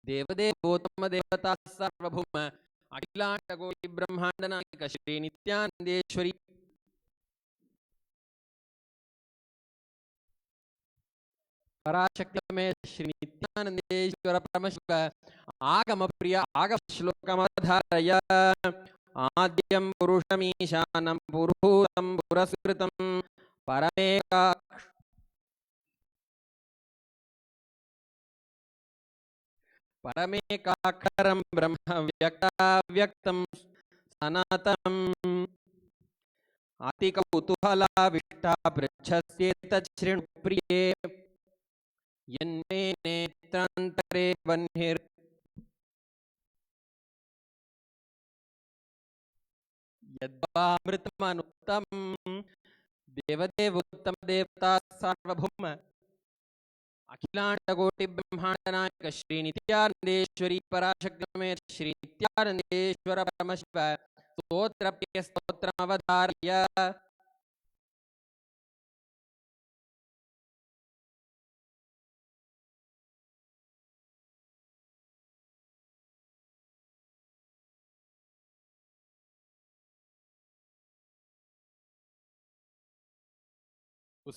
देवदेवोत्तमदेवता सार्वभौम अखिलांडकोटि ब्रह्मांडनायक श्री नित्यानंदेश्वरी पराशक्ति में श्री नित्यानंदेश्वर परमशिव आगम प्रिय आगम श्लोकमवधारय आद्यं पुरुषमीशानं पुरुहूतं पुरस्कृतं परमेकाक्षरं ब्रह्म व्यक्ताव्यक्तं सनातनम् अतिकौतूहलाविष्टा पृच्छस्येतत् शृणुप्रिये यन्मे नेत्रान्तरे वह्निर् यद्वामृतमनुत्तमं देवदेवोत्तमदेवता सार्वभौम अखिलांडकोटि ब्रह्मांडनायक श्री नित्यानंदेश्वरी पराशक्ति समेत श्री नित्यानंदेश्वर परमशिव स्तोत्रप्रिय स्तोत्रमवधारय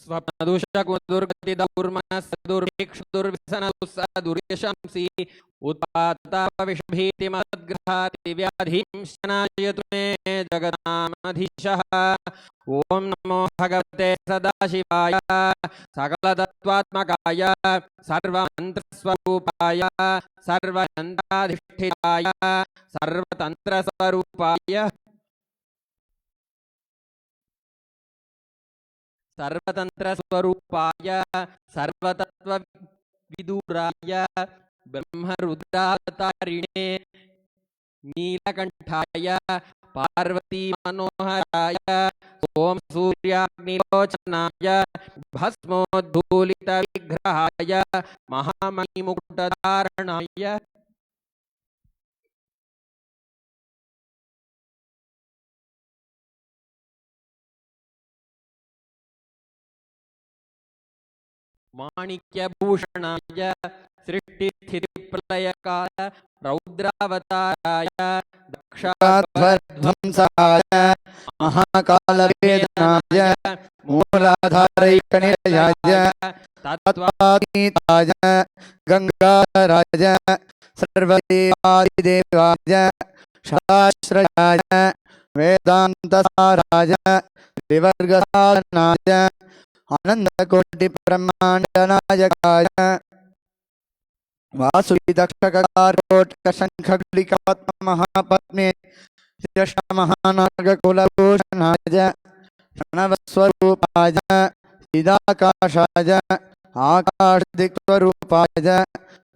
स्वप्नदुषकुदुर्गतिदुर्मनस्सदुर्भिक्षुदुर्व्यसनदुस्सदुर्यशंसि उत्पातापविषभीतिमद्ग्रहाति व्याधिं शनायतु मे जगदामधीशः ॐ नमो भगवते सदाशिवाय सकलतत्त्वात्मकाय सर्वमन्त्रस्वरूपाय सर्वयन्त्राधिष्ठिताय सर्वतन्त्रस्वरूपाय सर्वतन्त्रस्वरूपाय सर्वतत्त्वविदुराय ब्रह्मरुद्रावतारिणे नीलकण्ठाय पार्वती मनोहराय ओम सूर्याग्निलोचनाय भस्मोद्धूलितविग्रहाय महामणिमुकुटधारणाय माणिक्यभूषणाय सृष्टिस्थितिप्रलयकाल रौद्रावताराय ध्वंसाय महाकालवेदनाय मूलाधारैकनिलयाय तत्त्वातीताय गंगाधराय सर्वदेवादिदेवाय शास्त्रयाय वेदान्तसाराय त्रिवर्गसाधनाय आनन्दकोटिब्रह्माण्डनायकाय वासुविदक्षककार्कोटकशङ्खगुलिकपद्ममहापद्मे महानागकुलभूषणाय प्रणवस्वरूपाय चिदाकाशाय आकाशदिक्स्वरूपाय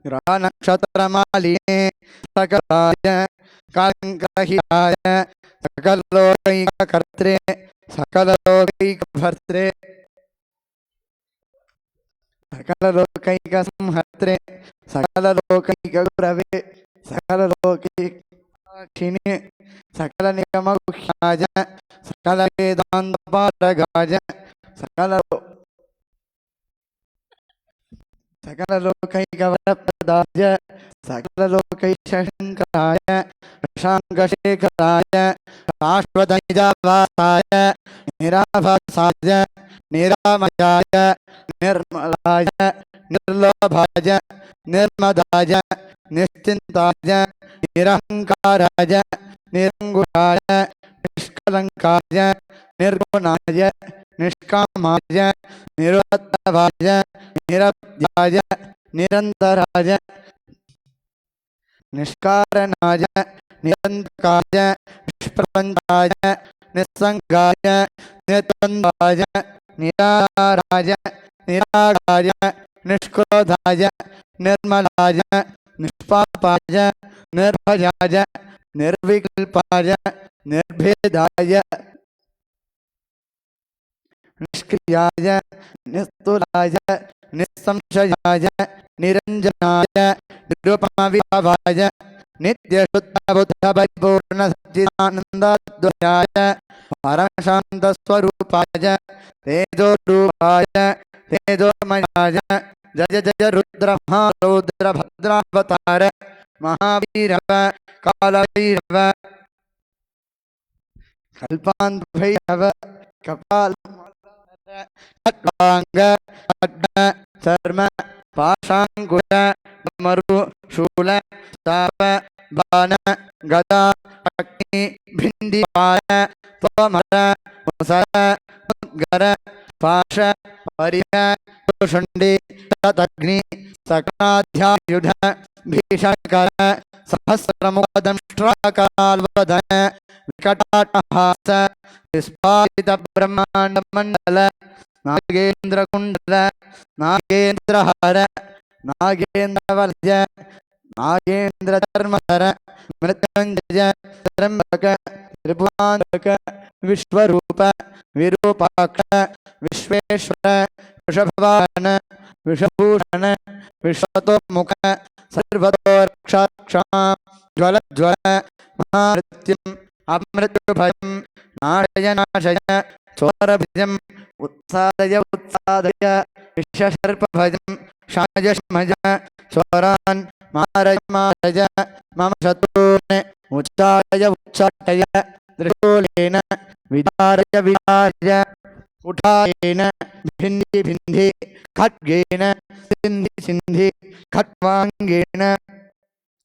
ग्रहनक्षत्रमालिने सकलाय कलङ्करहिताय सकललोकैककर्त्रे सकललोकैकभर्त्रे सकललोकैकसंहर्त्रे सकललोकैकगुरवे सकललोकैकाक्षिणे सकलनिगमगुह्याय सकलवेदान्तपारगाय सकललोकैकवरप्रदाय सकललोकैकशङ्कराय शशाङ्कशेखराय शाश्वतनिजावासाय निराभासाय निरामयाय निर्मलाय निर्लोभाय निर्मदाय निश्चिन्ताय निरहङ्काराय निरङ्कुशाय निष्कलङ्काय निर्गुणाय निष्कामाय निरुद्धवाय निरवध्याय निरन्तराय निष्कारणाय निरन्तकाय निष्प्रपञ्चाय निस्सङ्गाय निद्वन्द्वाय निराराय निरागाय निष्क्रोधाय निर्मलाय निष्पापाय निर्भयाय निर्विकल्पाय निर्भेदाय निष्क्रियाय निस्तुलाय निस्संशयाय निरञ्जनाय निरुपमविभावाय नित्यशुद्धबुद्धपरिपूर्णसच्चिदानन्दद्वयाय परमशान्तस्वरूपाय तेजोरूपाय तेजोमयाय जय जय रुद्रमहारौद्रभद्रावतार महावीरव कालभैरव कल्पान्तभैरव कपाल खड्गांग खड्ग चर्म पाशांकुश मरु शूल ताप बाण गदा अग्नि भिंडीपाल तोमर मुसर गर पाश परिह शुंडी तदग्नि सकलाध्यायुध भीषणकर सहस्रमुखदंष्ट्राकालवदन विकटाटहास विस्फारित ब्रह्मांड मंडल नागेंद्र कुंडल नागेंद्रहार नागेंद्रवर्ज नागेंद्र धर्मधर मृत्युंजय त्र्यंबक त्रिभुवान्तक विश्वरूप विरूपाक्ष विश्वेश्वर वृषभवाहन विषभूषण विश्वतोमुख सर्वतोरक्षाक्षां ज्वल ज्वल महामृत्युम् अमृत्युभयं नाशय नाशय चोरभजम् उत्सादय उत्सादय विषसर्पभजं शाय शमय चोरान् मारय मारय मम शत्रून् उच्चाटय उच्चाटय त्रिशूलेन विदारय विदारय कुठारेण भिन्धि भिन्धि खड्गेन सिन्धि सिन्धि खट्वाङ्गेन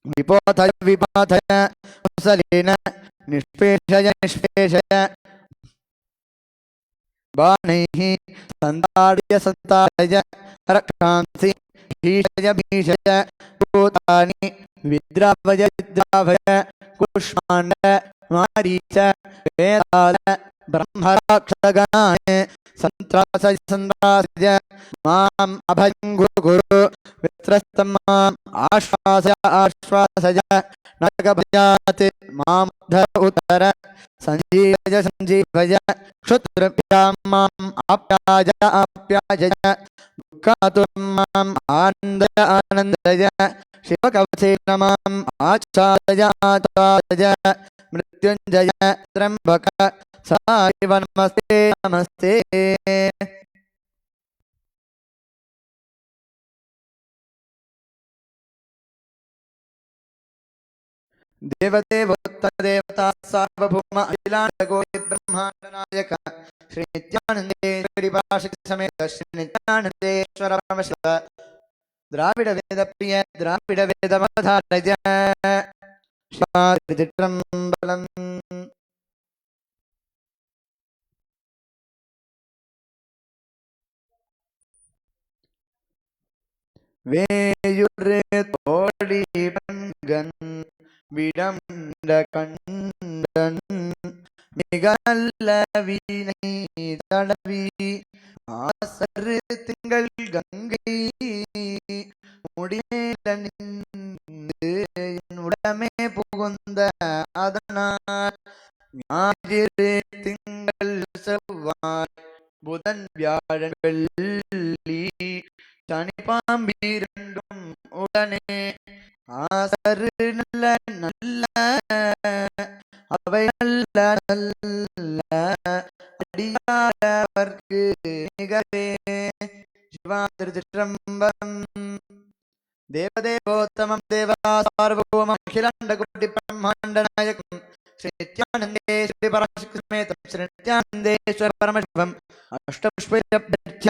विपोथय विपाथय कुशलेन निष्पेषय निष्पेषय बाणैः सन्ताडय सन्ताडय रक्षांसि भीषय भीषय भूतानि विद्रावय विद्रावय कुष्माण्ड मारीच वेदाल ब्रह्मराक्षसगणाय सन्त्रासय माम् अभयं गुरु वित्रस्तं माम् आश्वासय नरकभयात् मामुद्धर उद्धर सञ्जीवय क्षुद्रभ्यां माम् आप्याय दुःखातुरं माम् आनन्दय शिवकवचेन माम् आच्छादय मृत्युञ्जय त्र्यम्बक सायिव नमस्ते नमस्ते। देवदेवोत्तरदेवता सार्वभौम अखिलाण्डकोटि ब्रह्माण्ड नायक श्री नित्यानंदेश्वरी पराशक्ति समेत श्री नित्यानंदेश्वर परमशिव द्राविड वेद प्रिय द्राविड वेद मधारज स्वातित्रम्बलम् வேயுறு தோழி பங்கன் விடந்த கண்டன் மிகல்ல வீணை தடவி ஆசரு திங்கள் கங்கை முடியல நின்று என் உடமே புகுந்த அதனால் ஞாயிறு திங்கள் செவ்வாய் புதன் வியாழன் வெள்ளி சனி பாம்பிரண்டும் உடனே ஆசரு நல்ல நல்ல அவை நல்ல நல்ல அடியாரவர்க்கு மிகவே சிவா திருச்சிற்றம்பலம் தேவதேவோத்தமம் தேவதா சார்வபௌமம் அகிலாண்டகோட்டி பிரம்மாண்ட நாயகம் ஸ்ரீ நித்யானந்தேஸ்வரி பராசக்தி சமேதம் ஸ்ரீ நித்யானந்தேஸ்வர பரமசிவம் அஷ்டபுஷ்பைரப்தர்ச்ய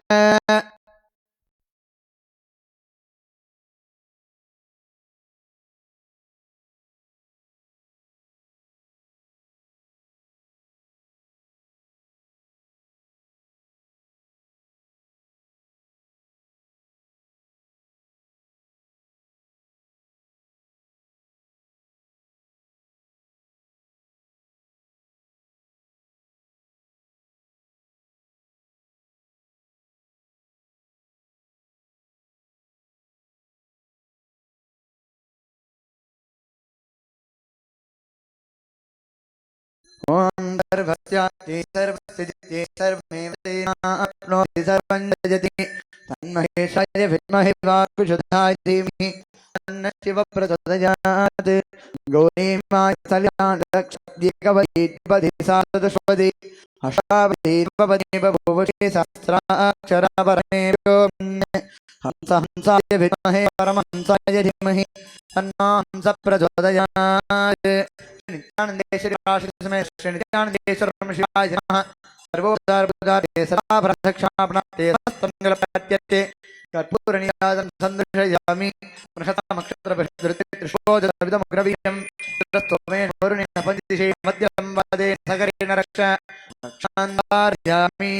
ओम सर्वस्याति सर्वसिद्धि सर्वमेव तेनाप्नोति सर्वं जयति तन्महेशाय विद्महे वाक्शुद्धाय धीमहि तन्नः शिवः प्रचोदयात् गौरीमाय सल्याणलक्ष्मीकवयीपदि साधुष्पदि अष्टावधि रूपवदि बभूवषे सहस्राक्षरापरमेभ्यो हंस हंसाय विद्महे परमहंसाय धीमहि तन्नो हंस प्रचोदयात्। नित्यानंदेश्वरी पराशक्ति समेत श्री नित्यानंदेश्वर परमशिवाय नमः। सर्वोद्धारभुजाते सर्वाभरणक्षापणाते समस्तमङ्गलप्राप्त्यर्थे कर्पूरनीराजं सन्दर्शयामि नक्षत्रभृद्रतिष्ठोजविदमग्रवीर्यं ततस्तोमेन वरुणेन पञ्चदिशे मध्यसंवादे सगरेण रक्षान्धारयामि।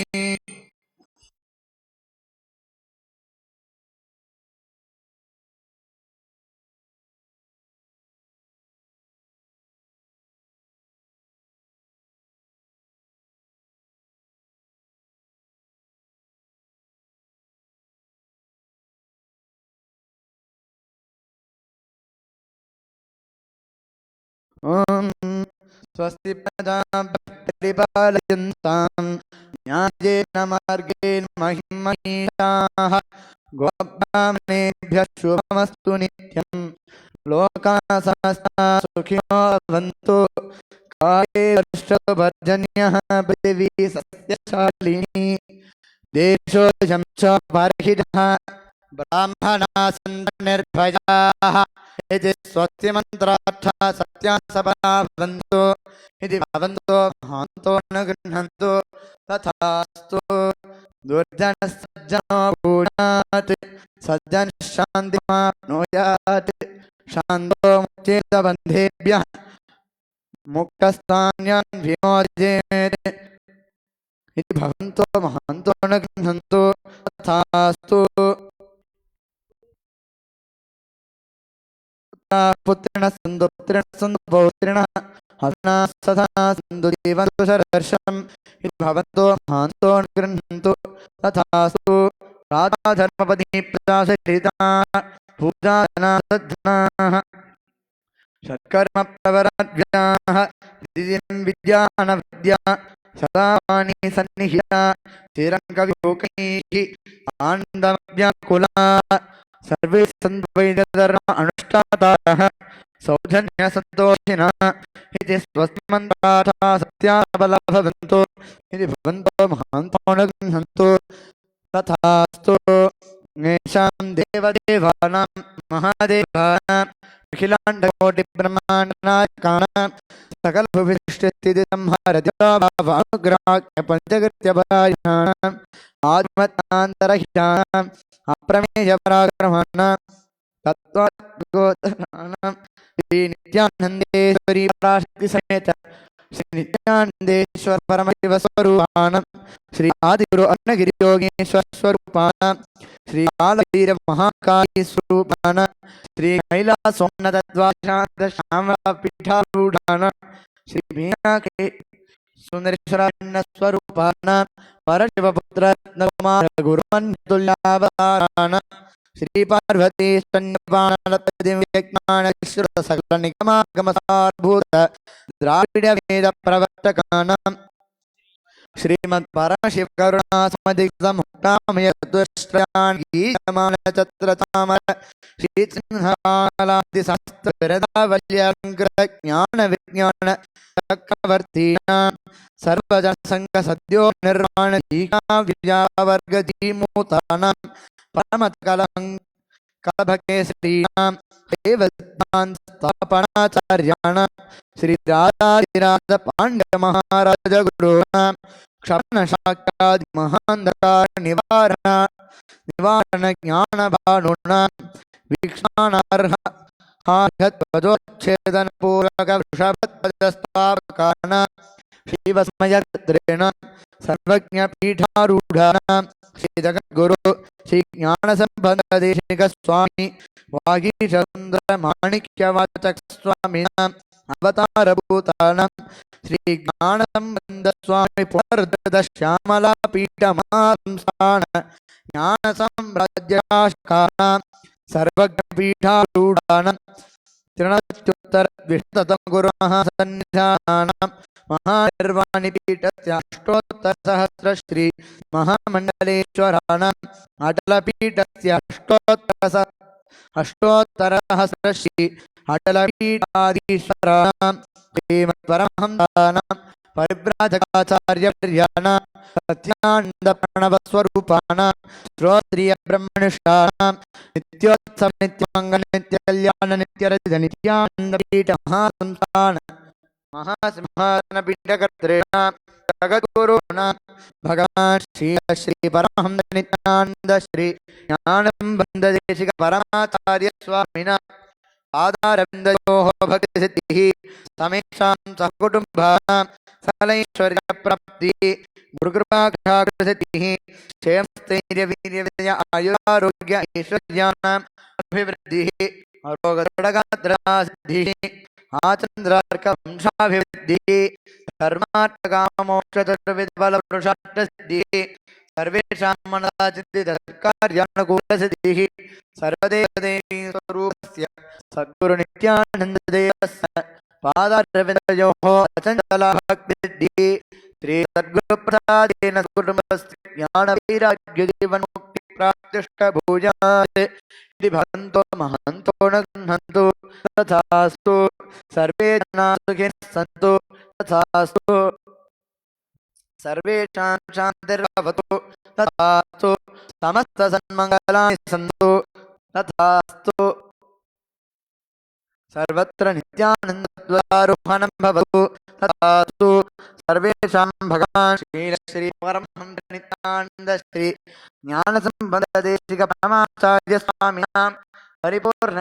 ओम स्वस्ति परिपालयन्तां न्यायेन मार्गेण महीं महिषाः गोब्राह्मणेभ्यः शुभमस्तु नित्यं लोकाः समस्ताः सुखिनो भवन्तु काले वर्षवर्जन्यः पृथिवी सस्यशालिनी देशोऽयं च परहितः ब्राह्मणाः सन्तु निर्भयाः इति स्वस्ति मन्त्रार्थः सत्यासपरा भवन्तु इति भवन्तो महान्तो न गृह्णन्तु तथास्तु दुर्जनः भूयात् सज्जनः शान्तिमाप्नुयात् शान्तो मुच्येत बन्धेभ्यः मुक्तस्थान्यान् विमोचयेत् इति भवन्तो महान्तो न गृह्णन्तु तथास्तु। पुत्रिणः सन्तु पौत्रिणः हसना सदा सन्तु जीवन्तु शरदर्शम् इति भवन्तो महान्तो गृह्णन्तु तथास्तु राजा धर्मपदी प्रजाशरिता पूजाधना सद्धनाः षट्कर्म प्रवराज्ञाः दिदिं विद्या सदा वाणी सन्निहिता चिरं कविलोकैः आनन्दमव्याकुला सर्वे सन्वैदधर्म अनुष्ठातारः सौजन्यसन्तोषिणः इति स्वस्मन्ताथा सत्याबला भवन्तु इति भवन्तो महान्तो न गृह्णन्तु तथास्तु येषां देवदेवानां महादेवानां अखिलाण्डकोटिब्रह्माण्डनायकानां सकलभुविष्टस्थितिसंहारद्योभावानुग्राह्यपञ्चकृत्यपरायणानाम् आत्मतान्तरहितानाम् अप्रमेयपराक्रमाणां तत्त्वगोचराणां श्रीनित्यानन्देश्वरी पराशक्तिसमेत श्रीनित्यानन्देश्वर परमशिवस्वरूपाणां श्री आदिगुरु अन्नगिरियोगेश्वर स्वरूपाणां श्री कालभैरव महाकाली स्वरूपाणां श्री कैलासोन्नतद्वाशान्त श्यामलापीठारूढाणां श्री मीनाक्षी सुन्दरेश्वराण्य स्वरूपाणां परशिवपुत्र रत्नकुमार गुरुमन्यतुल्यावताराणां श्री पार्वती स्तन्यपाणलतदिव्यज्ञानश्रुत सकल निगमागमसारभूत द्राविड वेद प्रवर्तकानां श्रीमद् परमशिव करुणा समधिगतमुक्तामयतुष्ट्रयान् गीयमानचत्रचामर श्रीसिंहकालादिशास्त्रविरदावल्यङ्कृत ज्ञान चक्रवर्तीनां सर्वजनसङ्घ सद्यो निर्माण जीकाव्यावर्गजीमूतानां परमत्कलभकेसरीणां देवसिद्धान्तस्थापनाचार्याणां श्रीराजाधिराज पाण्ड्यमहाराज गुरूणां क्षपणशाक्यादि महान्धकार निवारण ज्ञानभानुनां वीक्षाणार्ह ध्वजोच्छेदन पूरक वृषभध्वजस्थापकानां शिवस्मयत्रेण सर्वज्ञपीठारूढानां श्री जगद्गुरु श्री ज्ञानसम्बन्धदेशिक स्वामी वागीशसुन्दर माणिक्यवाचक स्वामिनां अवतारभूतानां श्री ज्ञानसम्बन्ध स्वामी पुनर्दद श्यामलापीठमहांस्थान ज्ञानसाम्राज्यशासकानां सर्वज्ञपीठारूढानां त्रिणत्युत्तरद्विशततम गुरुमहासन्निधानां महानिर्वाणिपीठस्य अष्टोत्तरसहस्र श्री महामण्डलेश्वराणाम् अटलपीठस्य अष्टोत्तरसहस्र श्री अटलपीठाधीश्वराणां श्रीमत्परमहंसानां परिव्राजकाचार्यवर्याणां सत्यानन्दप्रणवस्वरूपाणां श्रोत्रियब्रह्मनिष्ठानां नित्योत्सव नित्यमङ्गल नित्यकल्याण नित्यरज नित्यानन्दपीठ महासंस्थान महासिंहासनपीठकर्तॄणां जगद्गुरूणां भगवान् श्री परमहंस नित्यानन्द श्री ज्ञानसम्बन्धदेशिक परमाचार्य स्वामिना पादारविन्दयोः भक्तिसिद्धिः समेषां सहकुटुम्बानां सकलैश्वर्यप्राप्तिः गुरुकृपाकटाक्षसिद्धिः क्षेमस्थैर्यवीर्यविजय आयुरारोग्य ऐश्वर्याणाम् अभिवृद्धिः अरोगदृढगात्रसिद्धिः आचन्द्रार्कवंशाभिवृद्धिः धर्मार्थकाममोक्षचतुर्विधफलपुरुषार्थसिद्धिः सर्वेषां मनसा चिन्तितसत्कार्यानुकूलसिद्धिः सर्वदेवदेवी स्वरूपस्य सद्गुरुनित्यानन्ददेवस्य पादारविन्दयोः अचञ्चलभक्तिसिद्धिः श्रीसद्गुरुप्रसादेन कुटुम्बस्य ज्ञानवैराग्यजीवन्मुक्तिप्राप्तिष्ठभूयात् इति भवन्तो महान्तो न गृह्णन्तु तथास्तु सर्वे जनाः सुखिनः सन्तु तथास्तु सर्वेषां शान्तिर्भवतु तथास्तु समस्तसन्मङ्गलानि सन्तु तथास्तु सर्वत्र नित्यानन्दद्वारोहणं भवतु तथास्तु सर्वेषां भगवान् श्री परमहंस नित्यानन्द श्री ज्ञानसम्बन्धदेशिक परमाचार्य स्वामिनां परिपूर्ण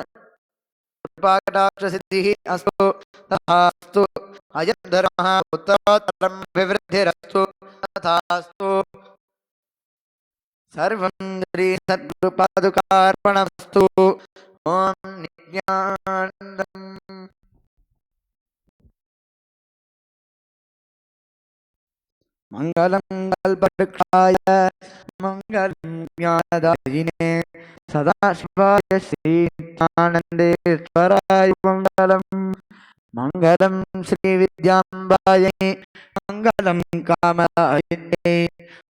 कृपाकटाक्षसिद्धिः अस्तु तथास्तु अयं धर्मः उत्तरोत्तरम् अभिवृद्धिरस्तु तथास्तु सर्वं श्री सद्गुरुपादुकार्पणमस्तु ॐ नित्यानन्दम्। मङ्गलं कल्पवृक्षाय मङ्गलं ज्ञानदायिने सदाशिवाय श्रीनित्यानन्देश्वराय मङ्गलम् मङ्गलं श्रीविद्याम्बायै मङ्गलं कामदायिन्यै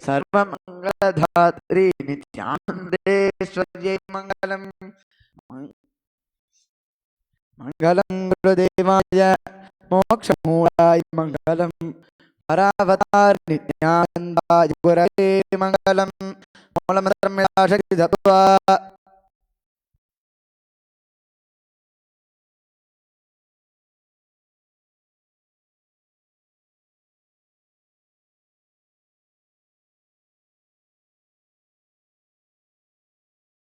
सर्वमङ्गलधात्री नित्यानन्देश्वर्यै मङ्गलम् मङ्गलं गुरुदेवाय मोक्षमूलाय मङ्गलं परावतार नित्यानन्दाय गुरवे मङ्गलं मूलमन्त्रं दत्वा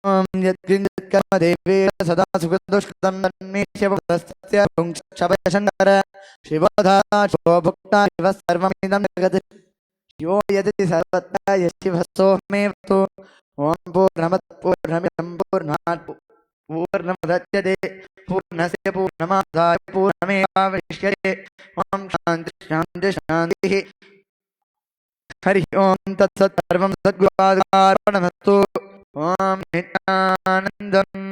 यत्किञ्चित् कर्म देवेन सदा सुखदुष्कृतं तन्मे शिवस्तस्य पुंक्षपयशङ्कर शिवोधा शिवोभुक्ता शिवः सर्वमिदं जगत् शिवो यदि सर्वत्र यशिवः सोमेवतु ॐ पूर्णमतः पूर्णमिदं पूर्णात् पूर्णमुदच्यते पूर्णस्य पूर्णमादाय पूर्णमेवावशिष्यते ॐ शान्तिः शान्तिः शान्तिः हरि ओम तत्सत् सर्वं सद्गुरुपादार्पणमस्तु ओम नित्यानन्दम्